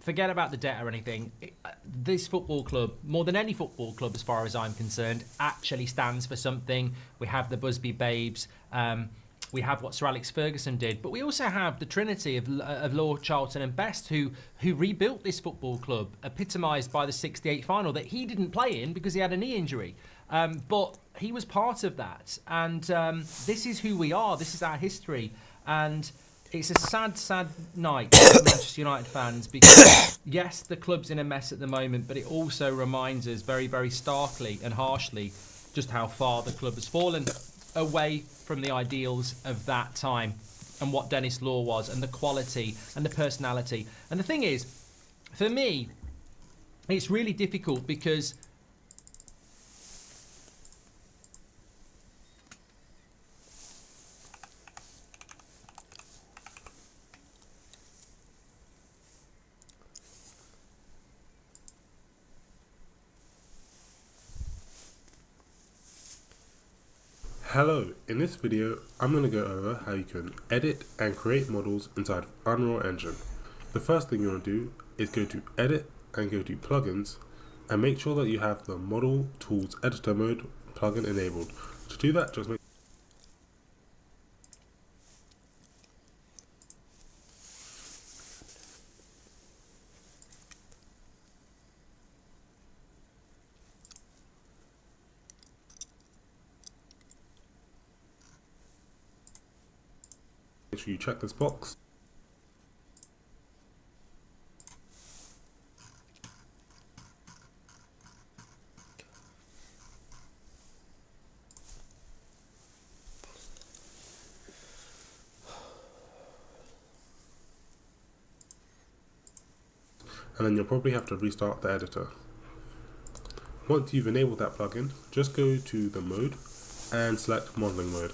forget about the debt or anything. This football club, more than any football club as far as I'm concerned, actually stands for something. We have the Busby Babes. We have what Sir Alex Ferguson did, but we also have the trinity of Law, Charlton and Best, who rebuilt this football club, epitomised by the 68 final that he didn't play in because he had a knee injury. But he was part of that, and this is who we are, this is our history, and it's a sad, sad night for Manchester United fans, because yes, the club's in a mess at the moment, but it also reminds us very, very starkly and harshly just how far the club has fallen away from the ideals of that time and what Dennis Law was, and the quality and the personality. And the thing is, for me, it's really difficult because
Hello, in this video I'm going to go over how you can edit and create models inside of Unreal Engine. The first thing you want to do is go to edit and go to plugins and make sure that you have the model tools editor mode plugin enabled. To do that, just make sure you check this box. And then you'll probably have to restart the editor. Once you've enabled that plugin, just go to the mode and select modeling mode.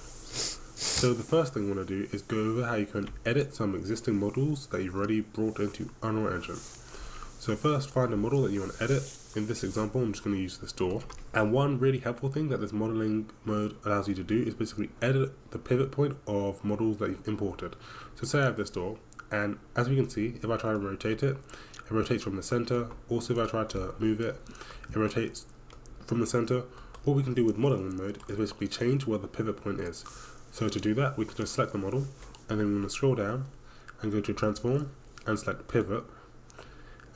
So the first thing we want to do is go over how you can edit some existing models that you've already brought into Unreal Engine. So first, find a model that you want to edit. In this example, I'm just going to use this door. And one really helpful thing that this modeling mode allows you to do is basically edit the pivot point of models that you've imported. So say I have this door, and as we can see, if I try to rotate it, it rotates from the center. Also, if I try to move it, it rotates from the center. What we can do with modeling mode is basically change where the pivot point is. So to do that, we can just select the model, and then we're going to scroll down and go to transform and select pivot.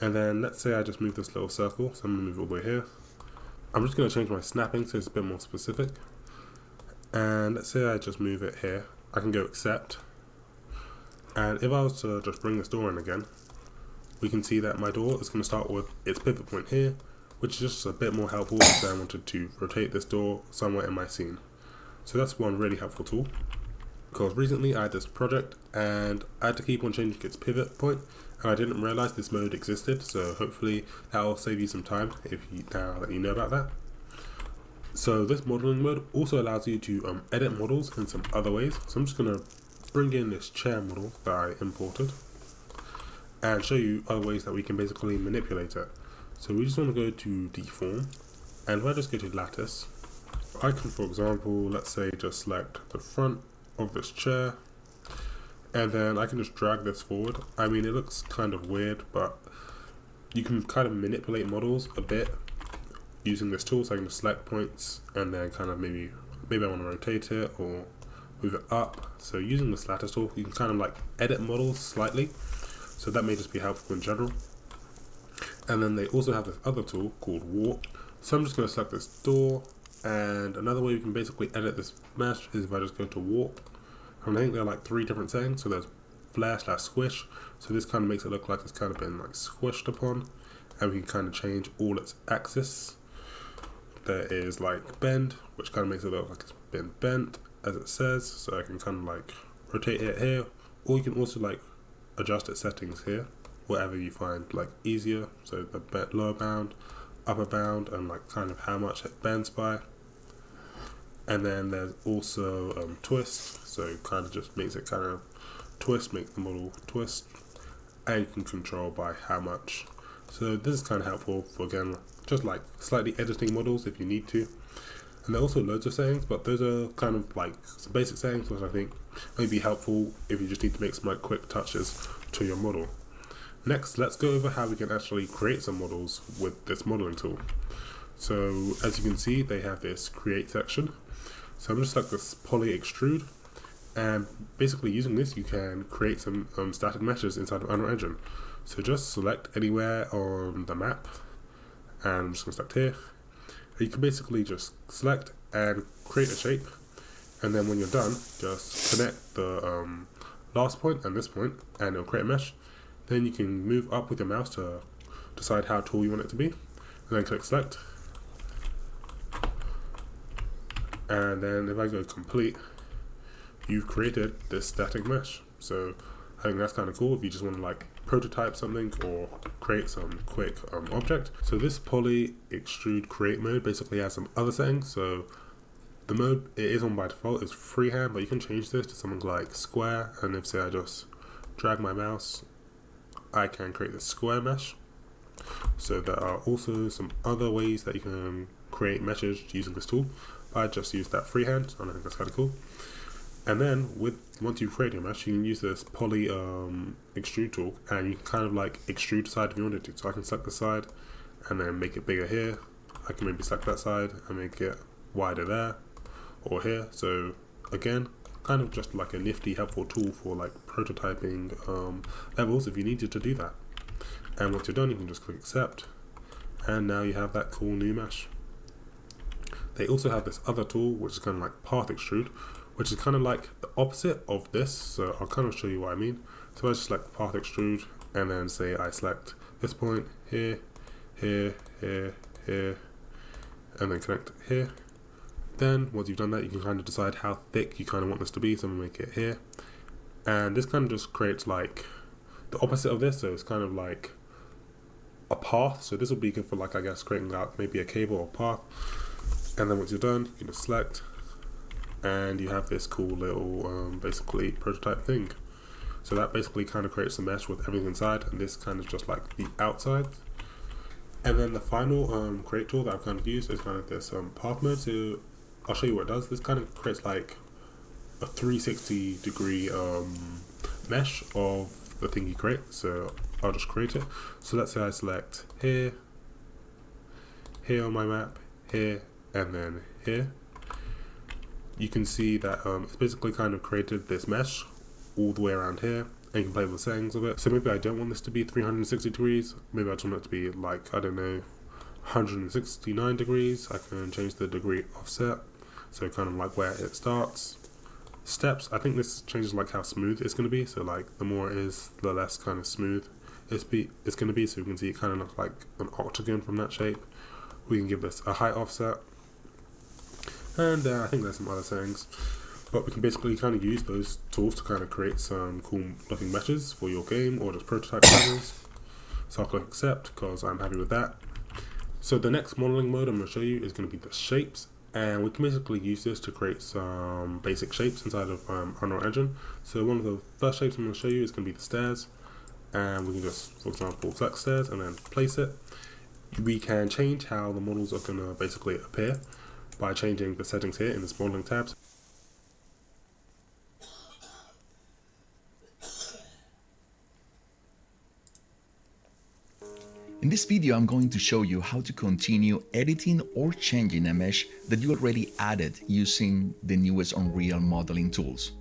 And then let's say I just move this little circle, so I'm going to move it all the way here. I'm just going to change my snapping so it's a bit more specific. And let's say I just move it here. I can go accept. And if I was to just bring this door in again, we can see that my door is going to start with its pivot point here, which is just a bit more helpful if I wanted to rotate this door somewhere in my scene. So that's one really helpful tool, because recently I had this project and I had to keep on changing its pivot point, and I didn't realize this mode existed, so hopefully that will save you some time now that you know about that. So this modeling mode also allows you to edit models in some other ways. So I'm just going to bring in this chair model that I imported and show you other ways that we can basically manipulate it. So we just want to go to deform, and if I just go to lattice, I can, for example, let's say just select the front of this chair, and then I can just drag this forward. I mean, it looks kind of weird, but you can kind of manipulate models a bit using this tool. So I can just select points and then kind of maybe I want to rotate it or move it up. So using this lattice tool, you can kind of like edit models slightly. So so that may just be helpful in general. And then they also have this other tool called warp. So I'm just going to select this door, and another way you can basically edit this mesh is if I just go to warp. And I think there are like 3 different settings. So there's flare / squish, so this kind of makes it look like it's kind of been like squished upon, and we can kind of change all its axis. There is like bend, which kind of makes it look like it's been bent, as it says, so I can kind of like rotate it here, or you can also like adjust its settings here, whatever you find like easier, so the lower bound, upper bound, and like kind of how much it bends by. And then there's also twist, so it kind of just makes it kind of twist, make the model twist, and you can control by how much. So this is kind of helpful for, again, just like slightly editing models if you need to. And there are also loads of settings, but those are kind of like some basic settings which I think may be helpful if you just need to make some like quick touches to your model. Next, let's go over how we can actually create some models with this modeling tool. So as you can see, they have this create section. So I'm just like this poly extrude, and basically using this you can create some static meshes inside of Unreal Engine. So just select anywhere on the map, and I'm just going to select here. You can basically just select and create a shape, and then when you're done, just connect the last point and this point, and it'll create a mesh. Then you can move up with your mouse to decide how tall you want it to be, and then click select. And then if I go complete, you've created this static mesh. So I think that's kind of cool if you just want to like prototype something or create some quick object. So this poly extrude create mode basically has some other settings. So the mode it is on by default is freehand, but you can change this to something like square, and if say I just drag my mouse, I can create this square mesh. So there are also some other ways that you can create meshes using this tool. I just use that freehand, and I think that's kind of cool. And then once you create your mesh, you can use this poly extrude tool, and you can kind of like extrude the side if you wanted to. So I can select the side and then make it bigger here. I can maybe select that side and make it wider there or here. So again, kind of just like a nifty helpful tool for like prototyping levels if you needed to do that. And once you're done, you can just click accept, and now you have that cool new mesh. They also have this other tool which is kind of like path extrude, which is kind of like the opposite of this. So I'll kind of show you what I mean. So I just select path extrude, and then say I select this point here, here, here, here, and then connect here. Then once you've done that, you can kind of decide how thick you kind of want this to be. So I'm gonna make it here, and this kind of just creates like the opposite of this. So it's kind of like a path. So this will be good for like, I guess, creating out maybe a cable or path. And then once you're done, you can just select, and you have this cool little basically prototype thing. So that basically kind of creates a mesh with everything inside, and this kind of just like the outside. And then the final create tool that I've kind of used is kind of this path mode. So I'll show you what it does. This kind of creates like a 360 degree mesh of the thing you create. So I'll just create it. So let's say I select here, here on my map, here, and then here. You can see that it's basically kind of created this mesh all the way around here, and you can play with the settings of it. So maybe I don't want this to be 360 degrees, maybe I just want it to be like, I don't know, 169 degrees. I can change the degree offset, so kind of like where it starts. Steps, I think this changes like how smooth it's going to be, so like the more it is, the less kind of smooth it's going to be. So you can see it kind of looks like an octagon from that shape. We can give this a height offset, and I think there's some other settings, but we can basically kind of use those tools to kind of create some cool looking meshes for your game or just prototype levels. So I'll click accept because I'm happy with that. So the next modeling mode I'm going to show you is going to be the shapes, and we can basically use this to create some basic shapes inside of Unreal Engine. So one of the first shapes I'm going to show you is going to be the stairs, and we can just, for example, select stairs and then place it. We can change how the models are going to basically appear by changing the settings here in this modeling tabs.
In this video, I'm going to show you how to continue editing or changing a mesh that you already added using the newest Unreal modeling tools.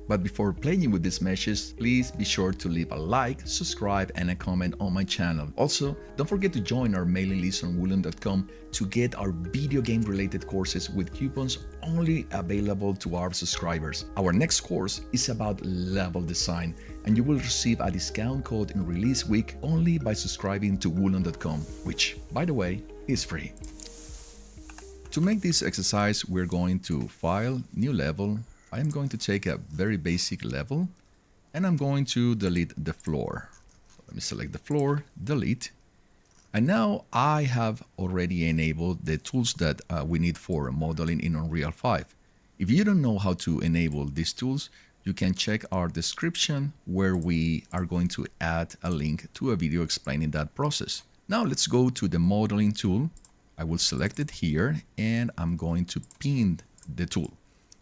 But before playing with these meshes, please be sure to leave a like, subscribe, and a comment on my channel. Also, don't forget to join our mailing list on Woolon.com to get our video game related courses with coupons only available to our subscribers. Our next course is about level design, and you will receive a discount code in release week only by subscribing to Woolon.com, which, by the way, is free. To make this exercise, we're going to File, New Level. I am going to take a very basic level, and I'm going to delete the floor. Let me select the floor, delete. And now I have already enabled the tools that we need for modeling in Unreal 5. If you don't know how to enable these tools, you can check our description where we are going to add a link to a video explaining that process. Now let's go to the modeling tool. I will select it here and I'm going to pin the tool.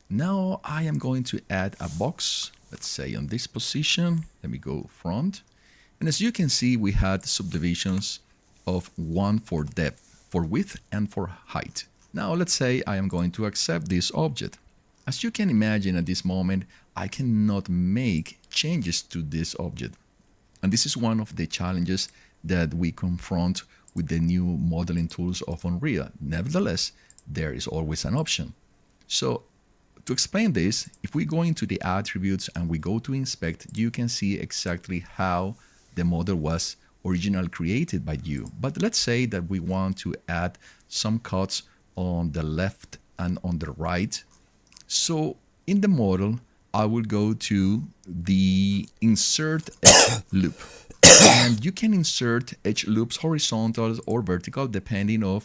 Now I am going to add a box, let's say on this position. Let me go front. And as you can see, we had subdivisions of one for depth, for width, and for height. Now let's say I am going to accept this object. As you can imagine at this moment, I cannot make changes to this object. And this is one of the challenges that we confront with the new modeling tools of Unreal. Nevertheless, there is always an option. So to explain this, if we go into the attributes and we go to inspect, you can see exactly how the model was originally created by you. But let's say that we want to add some cuts on the left and on the right. So in the model, I will go to the insert edge loop. And you can insert edge loops horizontal or vertical depending on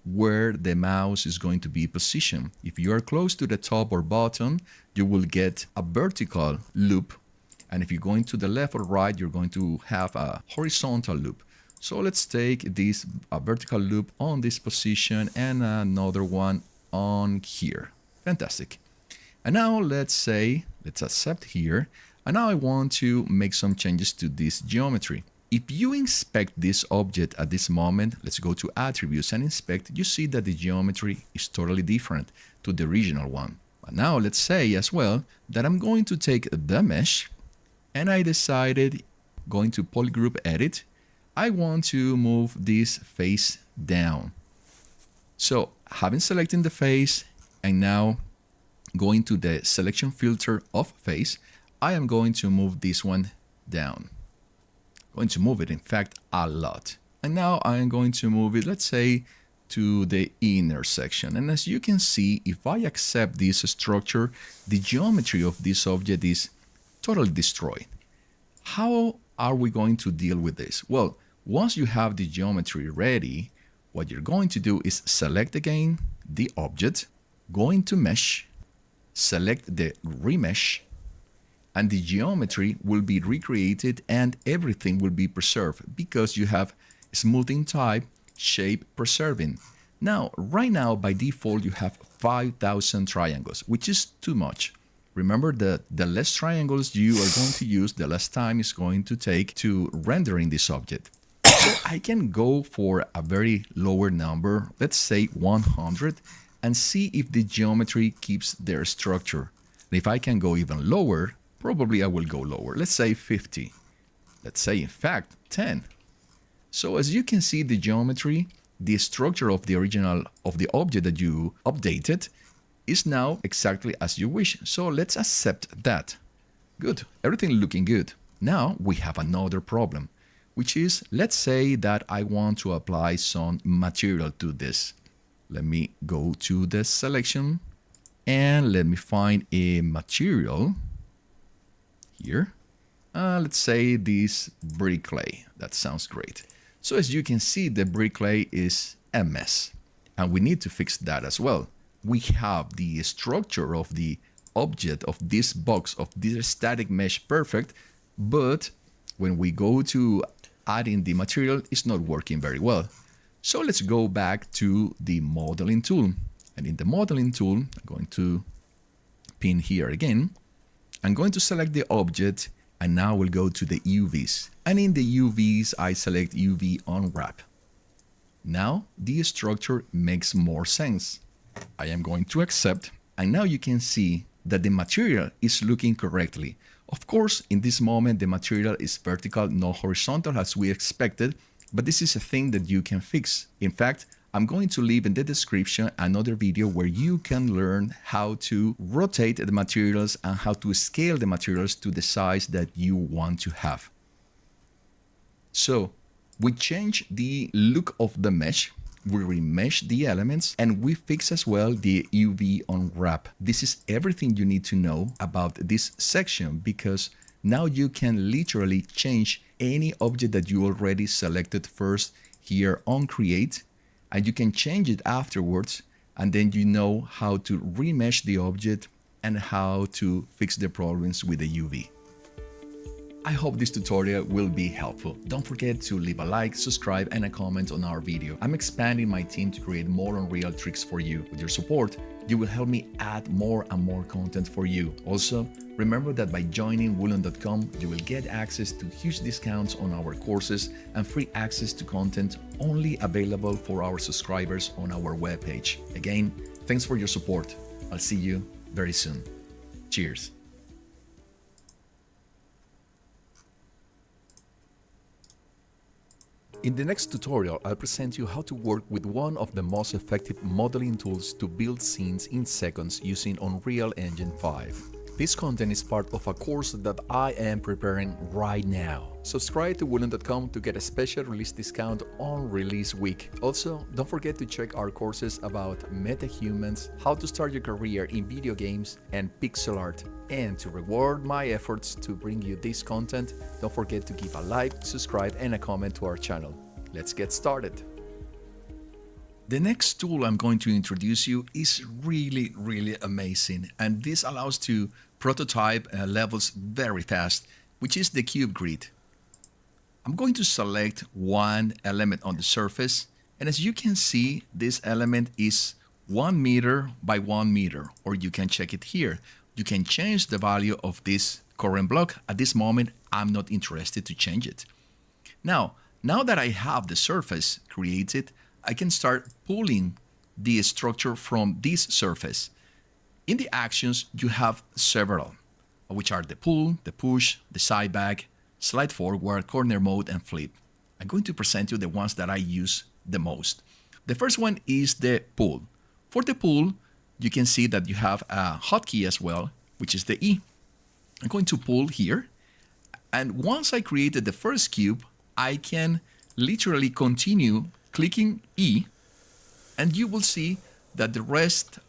where the mouse is going to be positioned. If you are close to the top or bottom, you will get a vertical loop. And if you're going to the left or right, you're going to have a horizontal loop. So let's take this vertical loop on this position and another one on here. Fantastic. And now let's accept here. And now I want to make some changes to this geometry. If you inspect this object at this moment, let's go to attributes and inspect, you see that the geometry is totally different to the original one. But now let's say as well that I'm going to take the mesh and I decided going to polygroup edit, I want to move this face down. So having selected the face and now going to the selection filter of face, I am going to move this one down. Going to move it, in fact, a lot. And now I am going to move it, let's say, to the inner section. And as you can see, if I accept this structure, the geometry of this object is totally destroyed. How are we going to deal with this? Well, once you have the geometry ready, what you're going to do is select again the object, go into mesh, select the remesh, and the geometry will be recreated and everything will be preserved because you have smoothing type, shape preserving. Now, right now, by default, you have 5,000 triangles, which is too much. Remember that the less triangles you are going to use, the less time it's going to take to rendering this object. So I can go for a very lower number, let's say 100, and see if the geometry keeps their structure. And if I can go even lower, probably I will go lower. Let's say 50. Let's say, in fact, 10. So as you can see, the geometry, the structure of the original of the object that you updated is now exactly as you wish. So let's accept that. Good. Everything looking good. Now we have another problem, which is, let's say that I want to apply some material to this. Let me go to the selection and let me find a material here. Let's say this brick clay. That sounds great. So as you can see, the brick clay is a mess and we need to fix that as well. We have the structure of the object of this box of this static mesh perfect, but when we go to adding the material, it's not working very well. So let's go back to the modeling tool. And in the modeling tool, I'm going to pin here again. I'm going to select the object and now we'll go to the UVs. And in the UVs, I select UV unwrap. Now the structure makes more sense. I am going to accept, and now you can see that the material is looking correctly. Of course, in this moment, the material is vertical, not horizontal as we expected, but this is a thing that you can fix. In fact, I'm going to leave in the description another video where you can learn how to rotate the materials and how to scale the materials to the size that you want to have. So we change the look of the mesh, we remesh the elements, and we fix as well the UV unwrap. This is everything you need to know about this section, because now you can literally change any object that you already selected first here on Create, and you can change it afterwards, and then you know how to remesh the object and how to fix the problems with the UV. I hope this tutorial will be helpful. Don't forget to leave a like, subscribe, and a comment on our video. I'm expanding my team to create more Unreal tricks for you. With your support, you will help me add more and more content for you. Also, remember that by joining Woolen.com, you will get access to huge discounts on our courses and free access to content only available for our subscribers on our webpage. Again, thanks for your support. I'll see you very soon. Cheers. In the next tutorial, I'll present you how to work with one of the most effective modeling tools to build scenes in seconds using Unreal Engine 5. This content is part of a course that I am preparing right now. Subscribe to Woolen.com to get a special release discount on release week. Also, don't forget to check our courses about metahumans, how to start your career in video games, and pixel art. And to reward my efforts to bring you this content, don't forget to give a like, subscribe, and a comment to our channel. Let's get started. The next tool I'm going to introduce you is really amazing, and this allows to prototype levels very fast, which is the cube grid. I'm going to select one element on the surface, and as you can see, this element is 1 meter by 1 meter, or you can check it here. You can change the value of this current block. At this moment, I'm not interested to change it. Now that I have the surface created, I can start pulling the structure from this surface. In the actions, you have several, which are the pull, the push, the side back, slide forward, corner mode, and flip. I'm going to present you the ones that I use the most. The first one is the pull. For the pull, you can see that you have a hotkey as well, which is the E. I'm going to pull here, and once I created the first cube, I can literally continue clicking E, and you will see that the rest,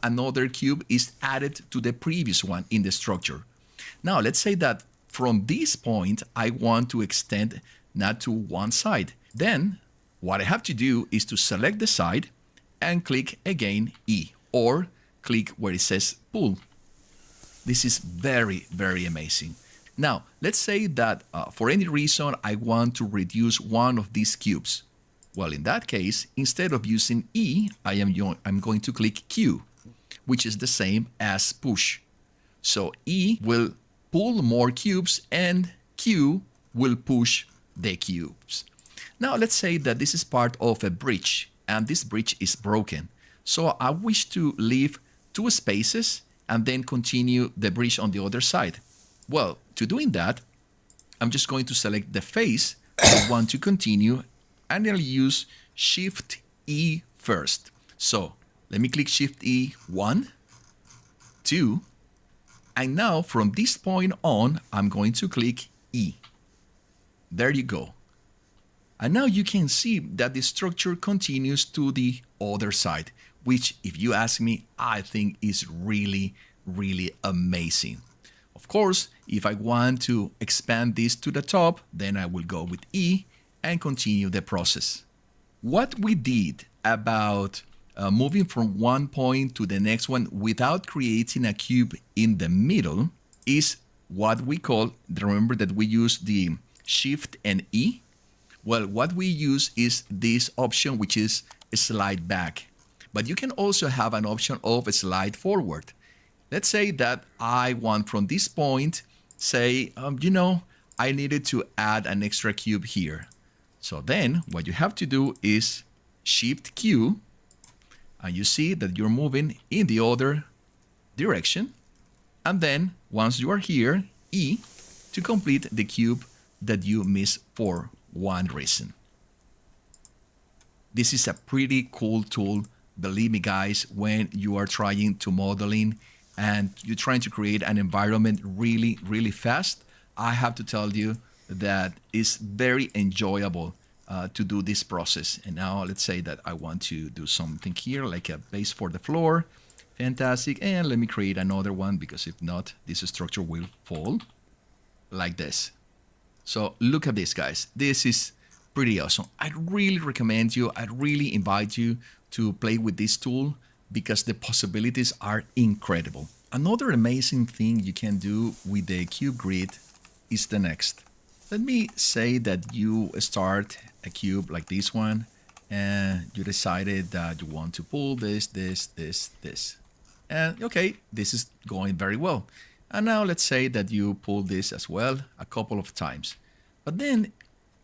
another cube is added to the previous one in the structure. Now let's say that from this point I want to extend not to one side. Then what I have to do is to select the side and click again E, or click where it says pull. This is very amazing. Now let's say that for any reason I want to reduce one of these cubes. Well, in that case, instead of using E, I'm going to click Q, which is the same as push. So E will pull more cubes and Q will push the cubes. Now let's say that this is part of a bridge and this bridge is broken. So I wish to leave 2 spaces and then continue the bridge on the other side. Well, to doing that, I'm just going to select the face I want to continue, and I'll use Shift E first. So let me click Shift E, 1, 2, and now from this point on, I'm going to click E. There you go. And now you can see that the structure continues to the other side, which, if you ask me, I think is really amazing. Of course, if I want to expand this to the top, then I will go with E and continue the process. What we did about moving from one point to the next one without creating a cube in the middle is what we call, remember that we use the Shift and E? Well, what we use is this option, which is slide back. But you can also have an option of slide forward. Let's say that I want from this point, say, I needed to add an extra cube here. So then what you have to do is Shift Q, and you see that you're moving in the other direction, and then once you are here, E to complete the cube that you missed for one reason. This is a pretty cool tool, believe me guys, when you are trying to modeling and you're trying to create an environment really fast. I have to tell you that it's very enjoyable to do this process. And now let's say that I want to do something here like a base for the floor. Fantastic. And let me create another one, because if not, this structure will fall like this. So look at this, guys. This is pretty awesome. I'd really recommend you, I'd really invite you to play with this tool, because the possibilities are incredible. Another amazing thing you can do with the cube grid is the next. Let me say that you start a cube like this one, and you decided that you want to pull this. And okay, this is going very well. And now let's say that you pull this as well a couple of times. But then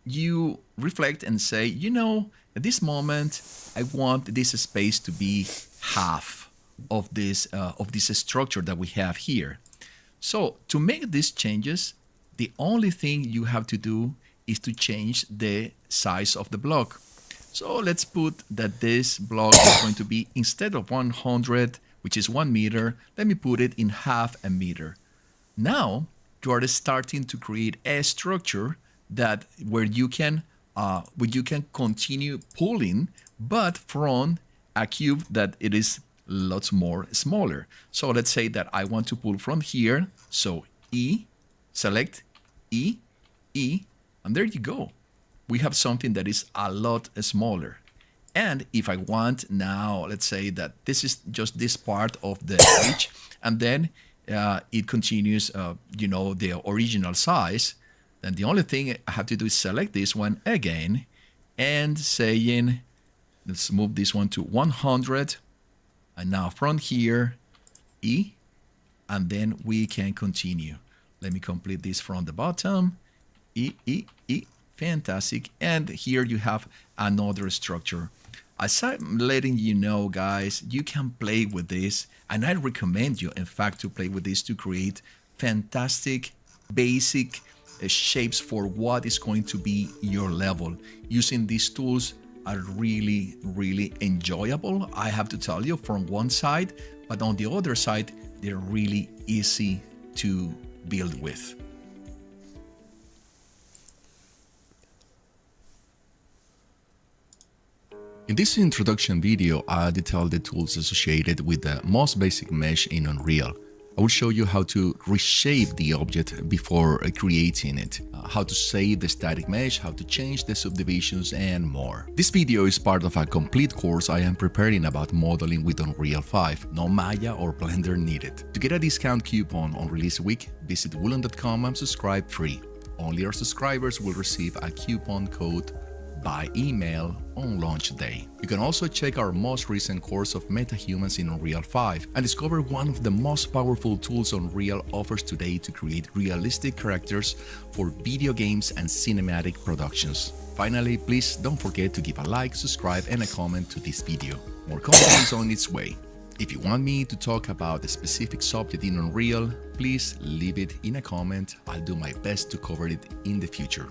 you reflect and say, you know, at this moment, I want this space to be half of this structure that we have here. So to make these changes, the only thing you have to do is to change the size of the block. So let's put that this block is going to be, instead of 100, which is 1 meter, let me put it in half a meter. Now you are starting to create a structure that where you can continue pulling, but from a cube that it is lots more smaller. So let's say that I want to pull from here. So E, select E, and there you go. We have something that is a lot smaller. And if I want now, let's say that this is just this part of the page, and then it continues, you know, the original size, then the only thing I have to do is select this one again and saying, let's move this one to 100. And now from here, E, and then we can continue. Let me complete this from the bottom. E. Fantastic. And here you have another structure. As I'm letting you know, guys, you can play with this, and I recommend you, in fact, to play with this to create fantastic, basic shapes for what is going to be your level. Using these tools are really enjoyable, I have to tell you, from one side, but on the other side, they're really easy to build with. In this introduction video, I detailed the tools associated with the most basic mesh in Unreal. I will show you how to reshape the object before creating it, how to save the static mesh, how to change the subdivisions, and more. This video is part of a complete course I am preparing about modeling with Unreal 5, no Maya or Blender needed. To get a discount coupon on release week, visit woolen.com and subscribe free. Only our subscribers will receive a coupon code by email on launch day. You can also check our most recent course of MetaHumans in Unreal 5 and discover one of the most powerful tools Unreal offers today to create realistic characters for video games and cinematic productions. Finally, please don't forget to give a like, subscribe, and a comment to this video. More content is on its way. If you want me to talk about a specific subject in Unreal, please leave it in a comment. I'll do my best to cover it in the future.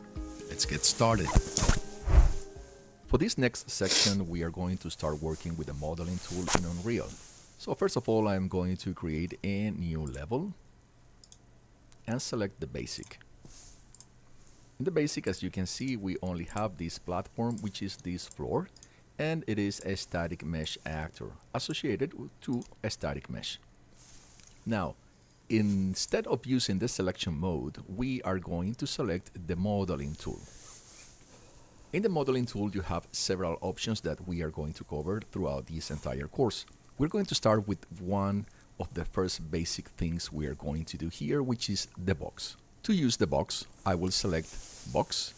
Let's get started. For this next section, we are going to start working with the modeling tool in Unreal. So first of all, I'm going to create a new level and select the basic. In the basic, as you can see, we only have this platform, which is this floor, and it is a static mesh actor associated to a static mesh. Now, instead of using the selection mode, we are going to select the modeling tool. In the modeling tool, you have several options that we are going to cover throughout this entire course. We're going to start with one of the first basic things we are going to do here, which is the box. To use the box, I will select box.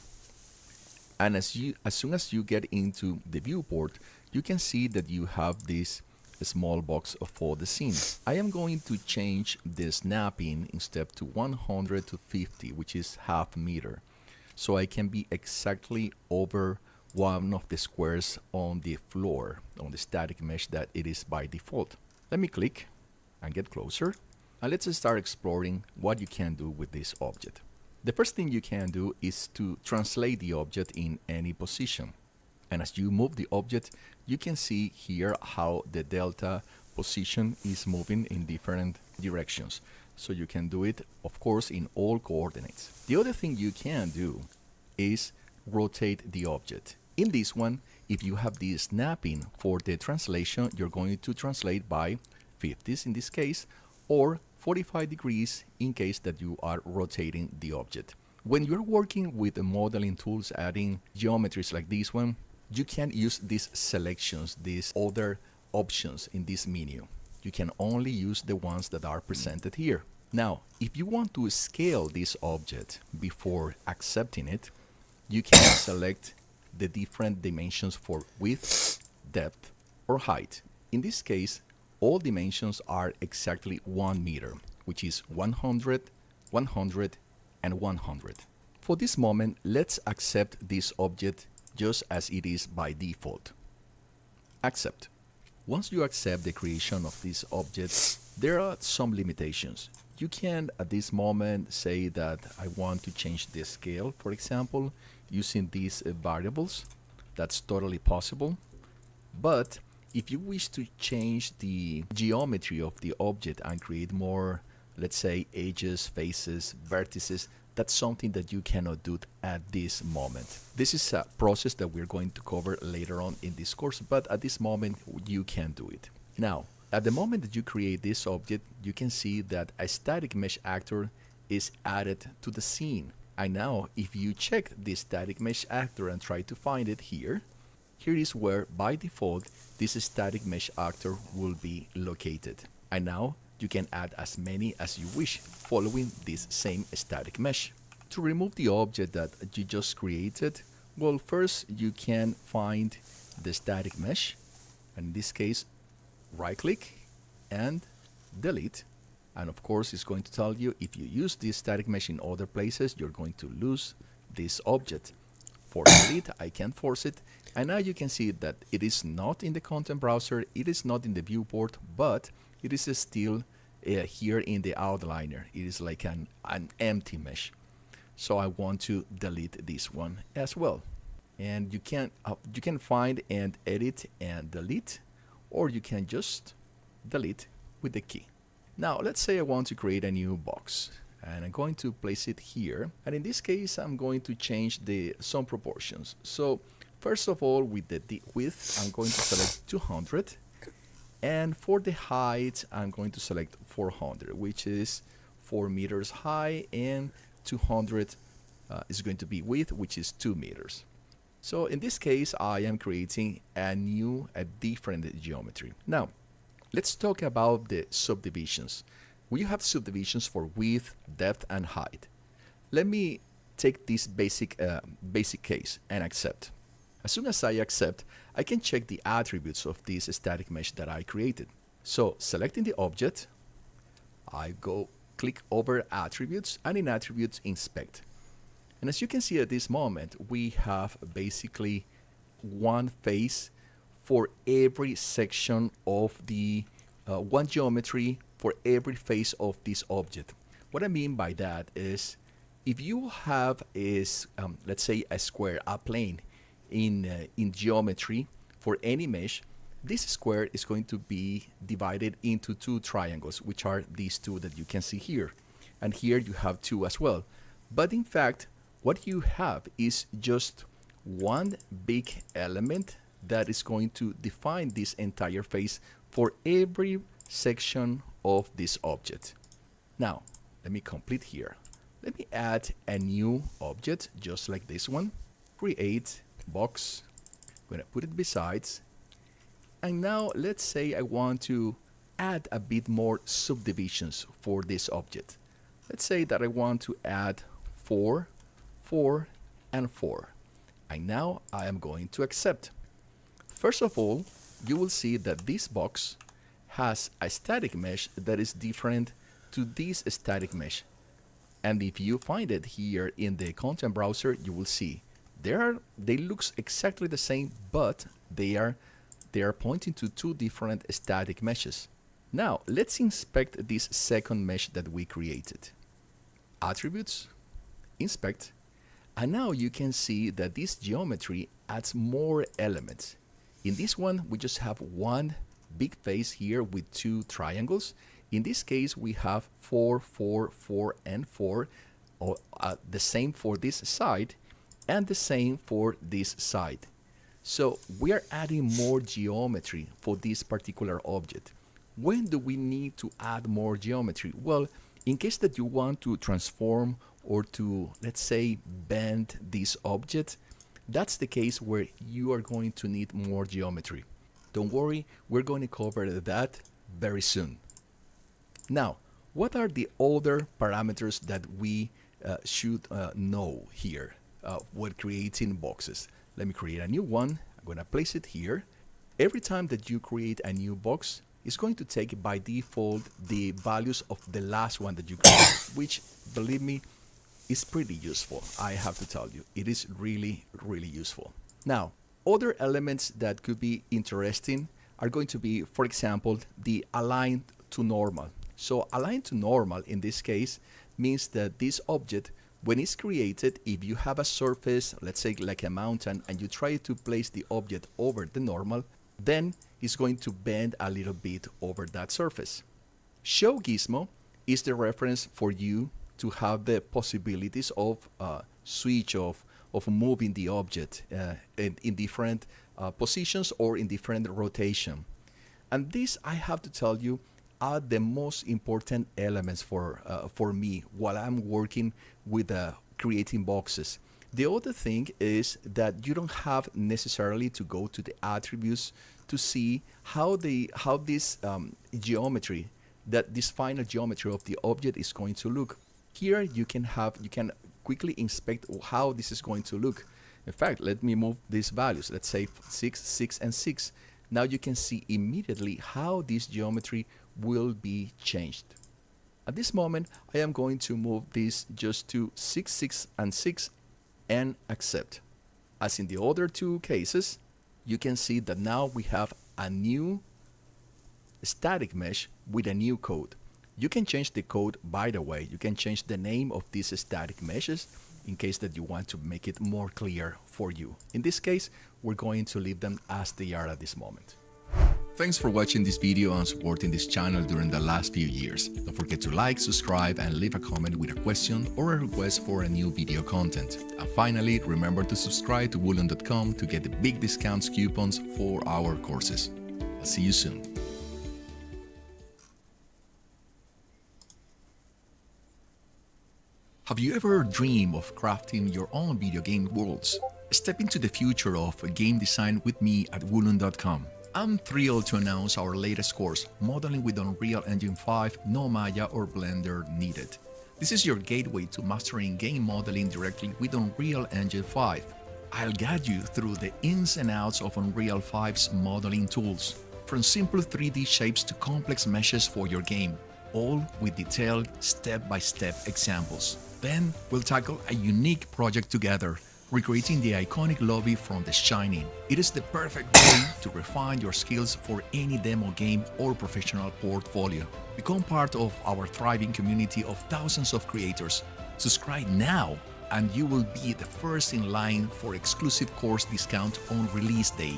And as soon as you get into the viewport, you can see that you have this small box for the scene. I am going to change the snapping instead to 100 to 50, which is half meter. So I can be exactly over one of the squares on the floor, on the static mesh that it is by default. Let me click and get closer. And let's start exploring what you can do with this object. The first thing you can do is to translate the object in any position. And as you move the object, you can see here how the delta position is moving in different directions. So you can do it, of course, in all coordinates. The other thing you can do is rotate the object. In this one, if you have the snapping for the translation, you're going to translate by 50s in this case, or 45 degrees in case that you are rotating the object. When you're working with the modeling tools, adding geometries like this one, you can't use these selections, these other options in this menu. You can only use the ones that are presented here. Now, if you want to scale this object before accepting it, you can select the different dimensions for width, depth, or height. In this case, all dimensions are exactly 1 meter, which is 100, 100, and 100. For this moment, let's accept this object just as it is by default. Accept. Once you accept the creation of this object, there are some limitations. You can, at this moment, say that I want to change the scale, for example, using these variables. That's totally possible. But if you wish to change the geometry of the object and create more, let's say, edges, faces, vertices, that's something that you cannot do at this moment. This is a process that we're going to cover later on in this course, but at this moment you can do it. Now, at the moment that you create this object, you can see that a static mesh actor is added to the scene. And now, if you check this static mesh actor and try to find it here, here is where, by default, this static mesh actor will be located. And now, you can add as many as you wish, following this same static mesh. To remove the object that you just created, well, first you can find the static mesh, and in this case, right-click and delete. And of course, it's going to tell you if you use this static mesh in other places, you're going to lose this object. For delete, I can force it. And now you can see that it is not in the content browser, it is not in the viewport, but it is still here in the outliner. It is like an empty mesh. So I want to delete this one as well. And you can find and edit and delete, or you can just delete with the key. Now let's say I want to create a new box, and I'm going to place it here. And in this case, I'm going to change some proportions. So first of all, with the width, I'm going to select 200. And for the height, I'm going to select 400, which is 4 meters high, and 200 is going to be width, which is 2 meters. So in this case, I am creating a different geometry. Now, let's talk about the subdivisions. We have subdivisions for width, depth, and height. Let me take this basic case and accept. As soon as I accept, I can check the attributes of this static mesh that I created. So selecting the object, I click over attributes, and in attributes, inspect. And as you can see at this moment, we have basically one face for every section of the one geometry for every face of this object. What I mean by that is, if you have let's say a square, a plane in geometry for any mesh, this square is going to be divided into 2 triangles, which are these 2 that you can see here. And here you have 2 as well. But in fact, what you have is just one big element that is going to define this entire face for every section of this object. Now, let me complete here. Let me add a new object, just like this one. Create box. I'm gonna put it besides. And now let's say I want to add a bit more subdivisions for this object. Let's say that I want to add 4, 4, and 4. And now I am going to accept. First of all, you will see that this box has a static mesh that is different to this static mesh. And if you find it here in the content browser, you will see they look exactly the same, but they are pointing to 2 different static meshes. Now, let's inspect this second mesh that we created. Attributes, inspect, and now you can see that this geometry adds more elements. In this one, we just have one big face here with two triangles. In this case, we have 4, 4, 4, and 4, or the same for this side, and the same for this side. So we are adding more geometry for this particular object. When do we need to add more geometry? Well, in case that you want to transform or to, let's say, bend this object, that's the case where you are going to need more geometry. Don't worry, we're going to cover that very soon. Now, what are the other parameters that we should know here when creating boxes? Let me create a new one. I'm going to place it here. Every time that you create a new box, it's going to take by default the values of the last one that you created, which, believe me, is pretty useful. I have to tell you, it is really, really useful. Now, other elements that could be interesting are going to be, for example, the align to normal. So align to normal in this case means that this object, when it's created, if you have a surface, let's say like a mountain, and you try to place the object over the normal, then it's going to bend a little bit over that surface. Show gizmo is the reference for you to have the possibilities of switch of moving the object in different positions or in different rotation. And this, I have to tell you, are the most important elements for me while I'm working with creating boxes. The other thing is that you don't have necessarily to go to the attributes to see how this geometry, that this final geometry of the object is going to look. Here you can quickly inspect how this is going to look. In fact, let me move these values. Let's say 6, 6, and 6. Now you can see immediately how this geometry will be changed. At this moment, I am going to move this just to 6, 6, and 6 and accept. As in the other two cases, you can see that now we have a new static mesh with a new code. You can change the code, by the way. You can change the name of these static meshes in case that you want to make it more clear for you. In this case, we're going to leave them as they are at this moment. Thanks for watching this video and supporting this channel during the last few years. Don't forget to like, subscribe, and leave a comment with a question or a request for a new video content. And finally, remember to subscribe to Woolon.com to get the big discounts coupons for our courses. I'll see you soon. Have you ever dreamed of crafting your own video game worlds? Step into the future of game design with me at Woolon.com. I'm thrilled to announce our latest course, Modeling with Unreal Engine 5, no Maya or Blender needed. This is your gateway to mastering game modeling directly with Unreal Engine 5. I'll guide you through the ins and outs of Unreal 5's modeling tools, from simple 3D shapes to complex meshes for your game, all with detailed step-by-step examples. Then we'll tackle a unique project together, recreating the iconic lobby from The Shining. It is the perfect way to refine your skills for any demo game or professional portfolio. Become part of our thriving community of thousands of creators. Subscribe now and you will be the first in line for exclusive course discount on release day.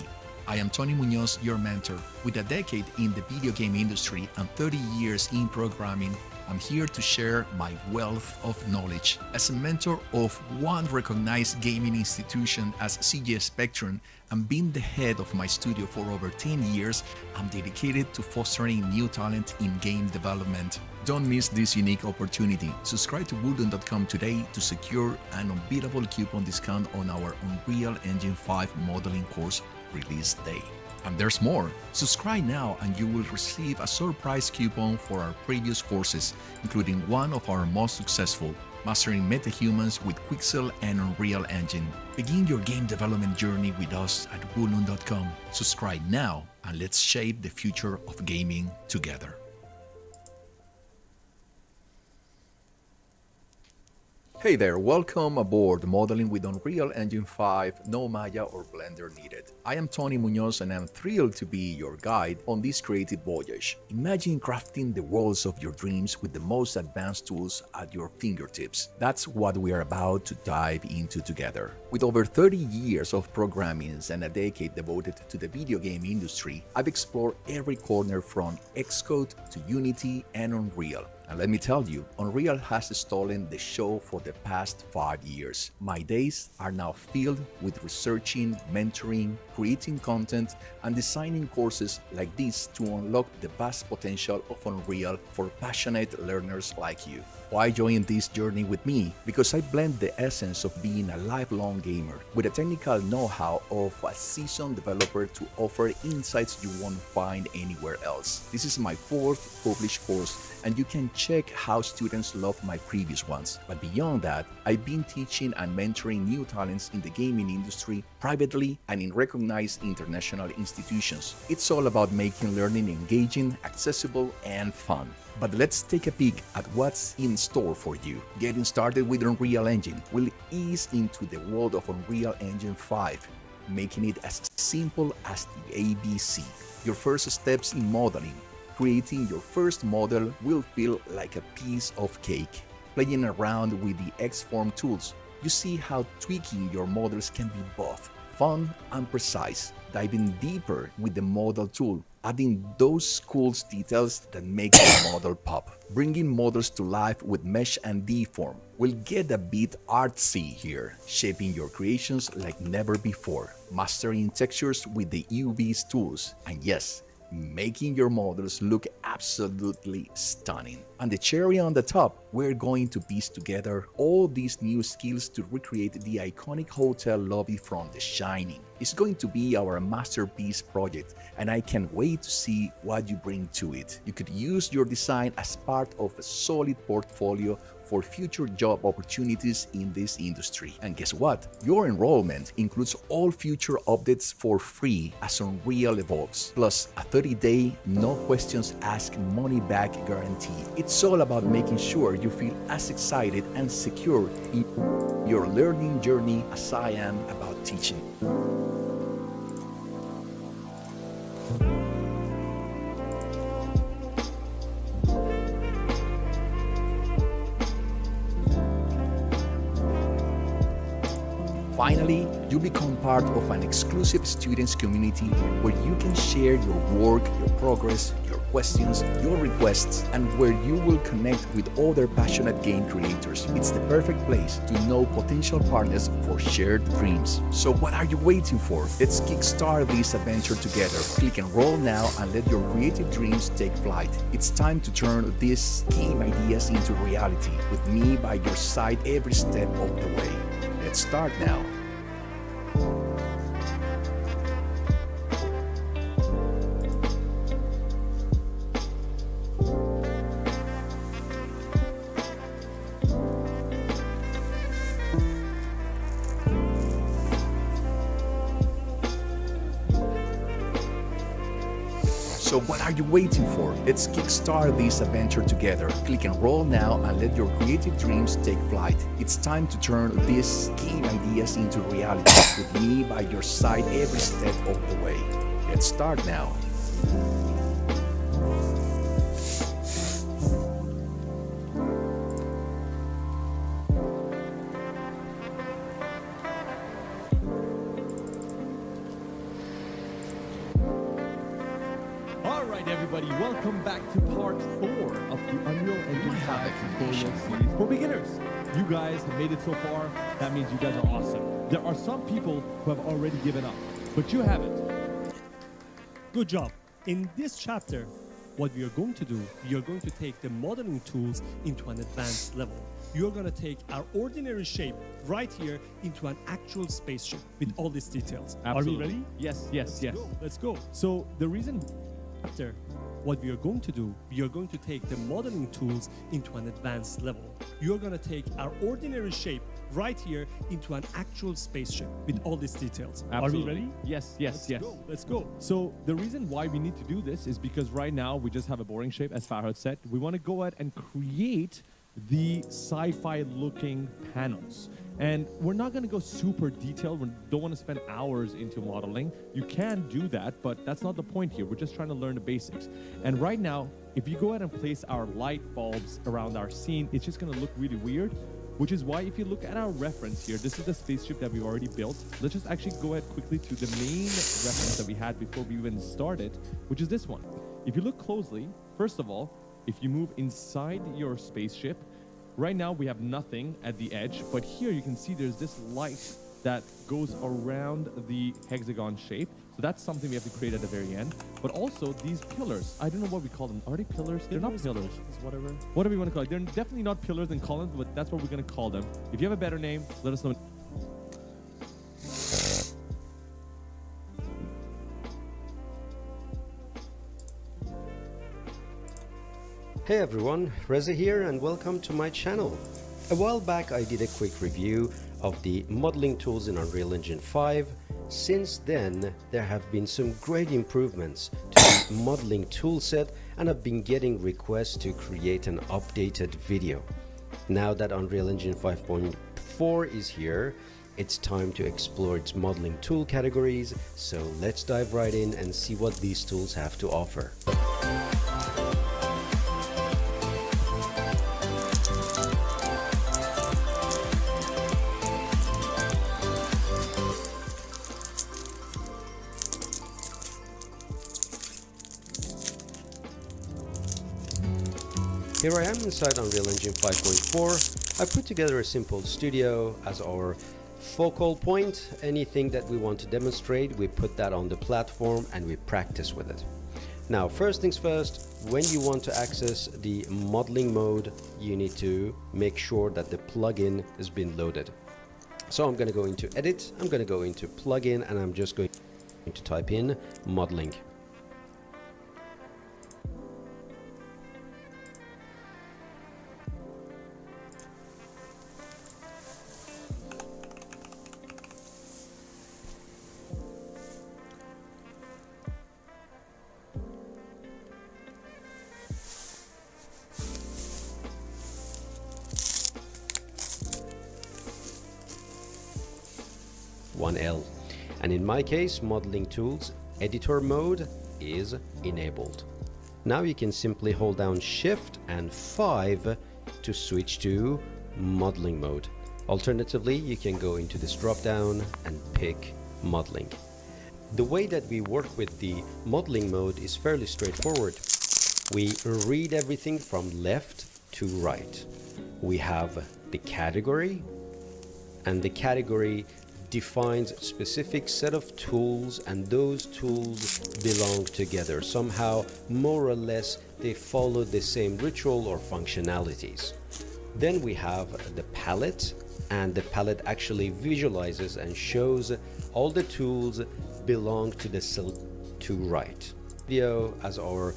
I am Tony Munoz, your mentor. With a decade in the video game industry and 30 years in programming, I'm here to share my wealth of knowledge. As a mentor of one recognized gaming institution as CJ Spectrum and being the head of my studio for over 10 years, I'm dedicated to fostering new talent in game development. Don't miss this unique opportunity. Subscribe to Woolon.com today to secure an unbeatable coupon discount on our Unreal Engine 5 modeling course release day. And there's more. Subscribe now and you will receive a surprise coupon for our previous courses, including one of our most successful, Mastering Metahumans with Quixel and Unreal Engine. Begin your game development journey with us at Woolon.com. Subscribe now and let's shape the future of gaming together. Hey there, welcome aboard Modeling with Unreal Engine 5, no Maya or Blender needed. I am Tony Munoz and I'm thrilled to be your guide on this creative voyage. Imagine crafting the worlds of your dreams with the most advanced tools at your fingertips. That's what we are about to dive into together. With over 30 years of programming and a decade devoted to the video game industry, I've explored every corner from Xcode to Unity and Unreal. And let me tell you, Unreal has stolen the show for the past 5 years. My days are now filled with researching, mentoring, creating content, and designing courses like this to unlock the vast potential of Unreal for passionate learners like you. Why join this journey with me? Because I blend the essence of being a lifelong gamer with the technical know-how of a seasoned developer to offer insights you won't find anywhere else. This is my 4th published course, and you can check how students love my previous ones. But beyond that, I've been teaching and mentoring new talents in the gaming industry privately and in recognized international institutions. It's all about making learning engaging, accessible, and fun. But let's take a peek at what's in store for you. Getting started with Unreal Engine will ease into the world of Unreal Engine 5, making it as simple as the ABC. Your first steps in modeling. Creating your first model will feel like a piece of cake. Playing around with the X-Form tools, you see how tweaking your models can be both fun and precise. Diving deeper with the model tool, adding those cool details that make the model pop. Bringing models to life with mesh and deform will get a bit artsy here, shaping your creations like never before. Mastering textures with the UV's tools, and yes, making your models look absolutely stunning. And the cherry on the top, we're going to piece together all these new skills to recreate the iconic hotel lobby from The Shining. It's going to be our masterpiece project, and I can't wait to see what you bring to it. You could use your design as part of a solid portfolio for future job opportunities in this industry. And guess what? Your enrollment includes all future updates for free as Unreal evolves, plus a 30-day, no questions asked money-back guarantee. It's all about making sure you feel as excited and secure in your learning journey as I am about teaching. Finally, you become part of an exclusive students community where you can share your work, your progress, your questions, your requests, and where you will connect with other passionate game creators. It's the perfect place to know potential partners for shared dreams. So what are you waiting for? Let's kickstart this adventure together. Click Enroll now and let your creative dreams take flight. It's time to turn these game ideas into reality, with me by your side every step of the way. Let's start now. So what are you waiting for? Let's kickstart this adventure together. Click Enroll now and let your creative dreams take flight. It's time to turn these game ideas into reality, with me by your side every step of the way. Let's start now.
Alright everybody, welcome back to part 4 of the Unreal Engine 5 tutorial series for beginners. You guys have made it so far, that means you guys are awesome. There are some people who have already given up, but you haven't.
Good job. In this chapter, what we are going to do, we are going to take the modeling tools into an advanced level. You're going to take our ordinary shape right here into an actual spaceship with all these details.
Absolutely.
Are we ready?
Yes.
Let's go.
So the reason
After, what we are going to do, we are going to take the modeling tools into an advanced level. You're going to take our ordinary shape right here into an actual spaceship with all these details.
Absolutely.
Are we ready?
Yes.
Let's go.
So the reason why we need to do this is because right now we just have a boring shape, as Farhad said. We want to go ahead and create the sci-fi looking panels. And we're not going to go super detailed. We don't want to spend hours into modeling. You can do that, but that's not the point here. We're just trying to learn the basics. And right now, if you go ahead and place our light bulbs around our scene, it's just going to look really weird, which is why if you look at our reference here, this is the spaceship that we've already built. Let's just actually go ahead quickly to the main reference that we had before we even started, which is this one. If you look closely, first of all, if you move inside your spaceship, right now we have nothing at the edge, but here you can see there's this light that goes around the hexagon shape. So that's something we have to create at the very end. But also these pillars, I don't know what we call them. Are they pillars? They're not pillars.
Whatever.
Whatever you want to call it. They're definitely not pillars and columns, but that's what we're going to call them. If you have a better name, let us know.
Hey everyone, Reza here and welcome to my channel. A while back I did a quick review of the modeling tools in Unreal Engine 5. Since then, there have been some great improvements to the modeling toolset and I've been getting requests to create an updated video. Now that Unreal Engine 5.4 is here, it's time to explore its modeling tool categories, so let's dive right in and see what these tools have to offer. Here I am inside Unreal Engine 5.4. I put together a simple studio as our focal point. Anything that we want to demonstrate, we put that on the platform and we practice with it. Now, first things first, when you want to access the modeling mode, you need to make sure that the plugin has been loaded. So I'm going to go into Edit, I'm going to go into Plugin, and I'm just going to type in Modeling. L. And in my case, Modeling Tools Editor mode is enabled. Now you can simply hold down Shift and 5 to switch to Modeling mode. Alternatively, you can go into this drop down and pick Modeling. The way that we work with the modeling mode is fairly straightforward. We read everything from left to right. We have the category, and the category defines a specific set of tools, and those tools belong together. Somehow, more or less, they follow the same ritual or functionalities. Then we have the palette, and the palette actually visualizes and shows all the tools belong to the to right. Video as our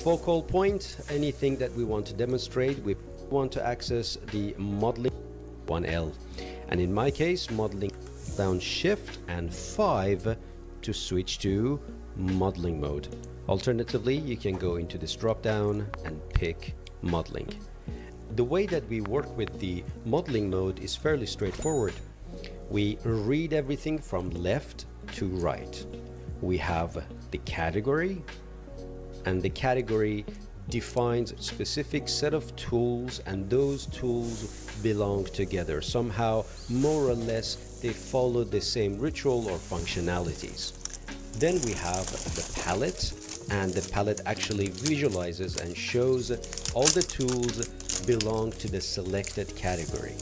focal point. Anything that we want to demonstrate, we want to access the modeling 1L. And in my case, modeling down Shift and 5 to switch to modeling mode. Alternatively, you can go into this drop down and pick modeling. The way that we work with the modeling mode is fairly straightforward. We read everything from left to right. We have the category, and the category defines a specific set of tools, and those tools belong together. Somehow, more or less, they follow the same ritual or functionalities. Then we have the palette, and the palette actually visualizes and shows all the tools belong to the selected category.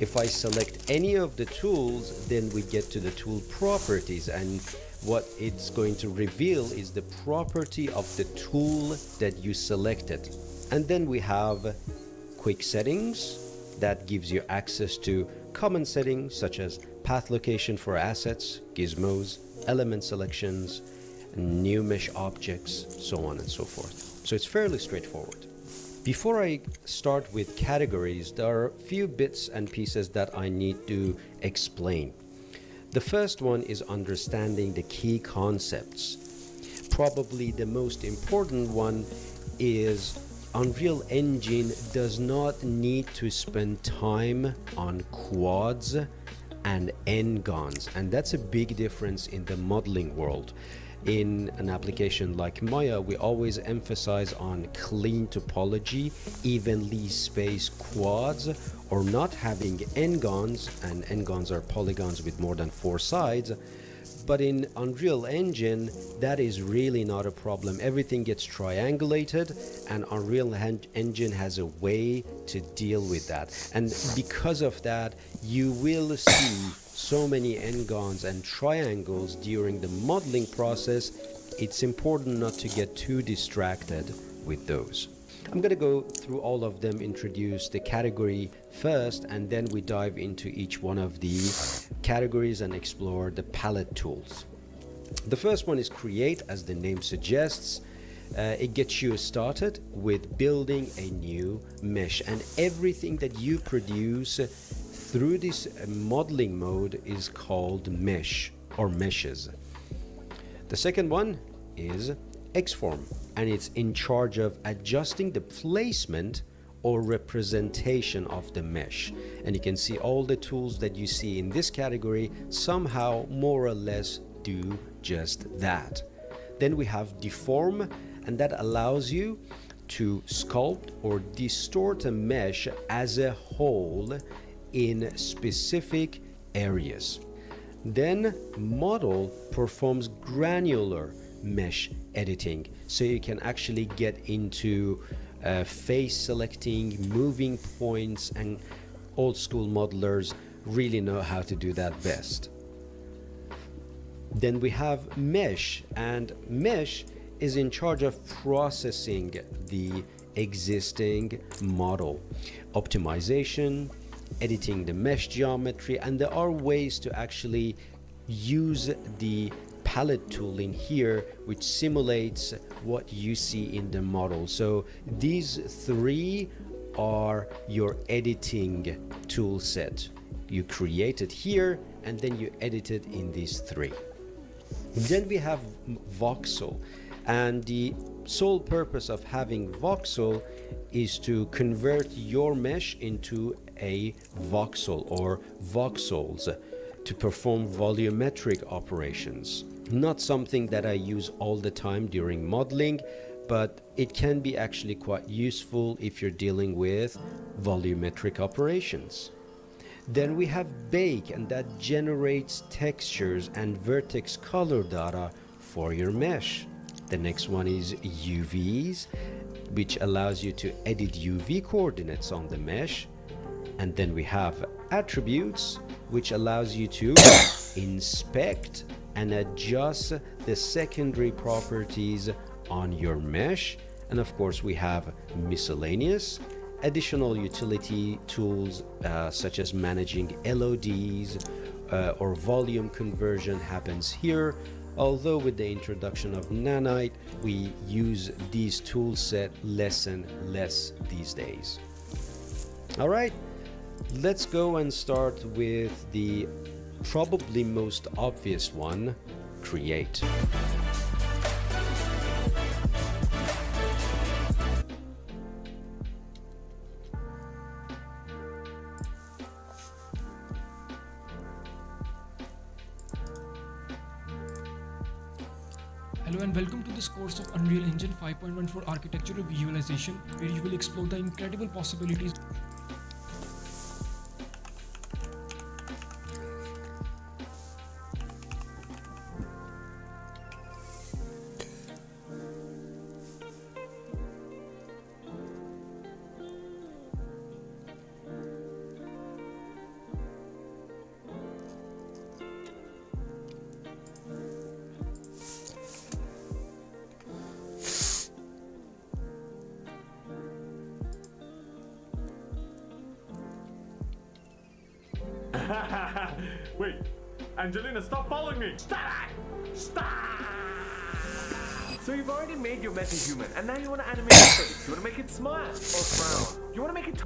If I select any of the tools, then we get to the tool properties, and what it's going to reveal is the property of the tool that you selected. And then we have quick settings that gives you access to common settings such as path location for assets, gizmos, element selections, new mesh objects, so on and so forth. So it's fairly straightforward. Before I start with categories, there are a few bits and pieces that I need to explain. The first one is understanding the key concepts. Probably the most important one is Unreal Engine does not need to spend time on quads and n-gons, and that's a big difference in the modeling world. In an application like Maya, we always emphasize on clean topology, evenly spaced quads, or not having n-gons, and n-gons are polygons with more than 4 sides. But in Unreal Engine, that is really not a problem. Everything gets triangulated, and Unreal Engine has a way to deal with that. And because of that, you will see so many n-gons and triangles during the modeling process. It's important not to get too distracted with those. I'm going to go through all of them, introduce the category first, and then we dive into each one of the categories and explore the palette tools. The first one is Create, as the name suggests. It gets you started with building a new mesh, and everything that you produce through this modeling mode is called mesh or meshes. The second one is Xform, and it's in charge of adjusting the placement or representation of the mesh. And you can see all the tools that you see in this category somehow more or less do just that. Then we have Deform, and that allows you to sculpt or distort a mesh as a whole in specific areas. Then Model performs granular mesh editing, so you can actually get into face selecting, moving points, and old school modelers really know how to do that best. Then we have Mesh, and Mesh is in charge of processing the existing model, optimization, editing the mesh geometry, and there are ways to actually use the palette tool in here, which simulates what you see in the model. So these three are your editing tool set. You create it here, and then you edit it in these three. Then we have voxel, and the sole purpose of having voxel is to convert your mesh into a voxel or voxels to perform volumetric operations. Not something that I use all the time during modeling, but it can be actually quite useful if you're dealing with volumetric operations. Then we have Bake, and that generates textures and vertex color data for your mesh. The next one is UVs, which allows you to edit UV coordinates on the mesh. And then we have Attributes, which allows you to inspect and adjust the secondary properties on your mesh. And of course we have Miscellaneous, additional utility tools such as managing LODs or volume conversion happens here, although with the introduction of Nanite we use these tool set less and less these days. All right, let's go and start with the probably most obvious one, Create.
Hello and welcome to this course of Unreal Engine 5.1 for architectural visualization, where you will explore the incredible possibilities.
Wait, Angelina, stop following me! Stop! Stop!
So you've already made your meta-human, and now you want to animate its face. You want to make it smile or frown. You want to make it...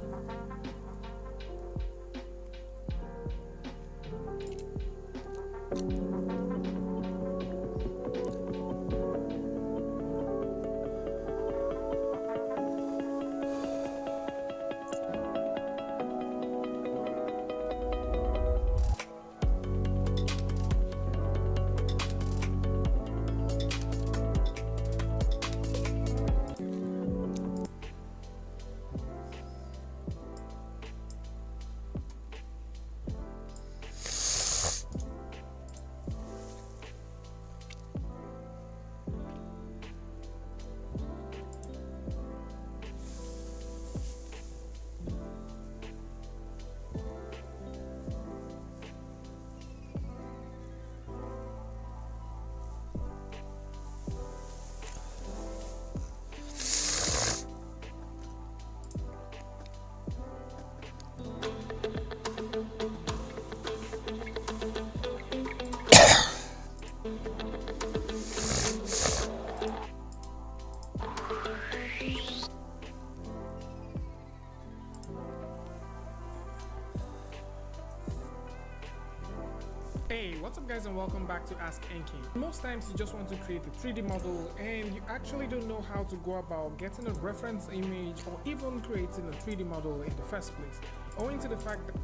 What's up guys and welcome back to Ask Enki. Most times you just want to create a 3D model and you actually don't know how to go about getting a reference image or even creating a 3D model in the first place, owing to the fact that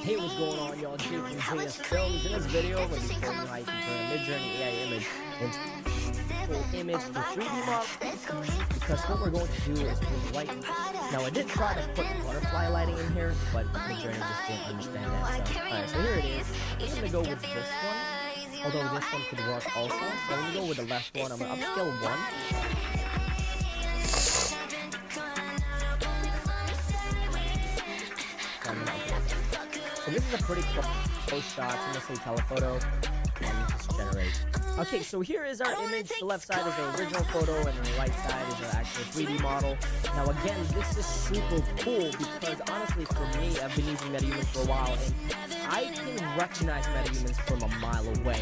Hey, what's going on, y'all? Jake from JS Films. In this video, we're going to be showing you how you can turn a mid-journey AI image into a full image to 3D model. Because what we're going to do is put lighting. Now, I did try to put butterfly lighting in here, but Midjourney just didn't understand that. So, alright, so here it is. I'm going to go with this one. Although this one could work also. So I'm going to go with the left one. I'm going to upscale 1. So this is a pretty close shot. I'm going to say telephoto and just generate. Okay, so here is our image. The left side is the original photo and the right side is the actual 3D model. Now again, this is super cool because honestly for me, I've been using MetaHumans for a while and I can recognize MetaHumans from a mile away.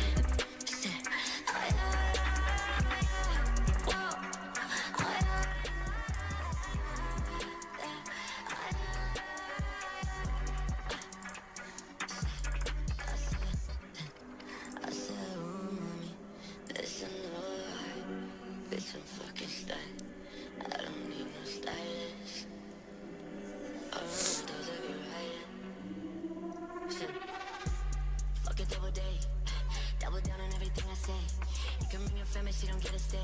Double down on everything I say. You can bring your family, she don't get a stay.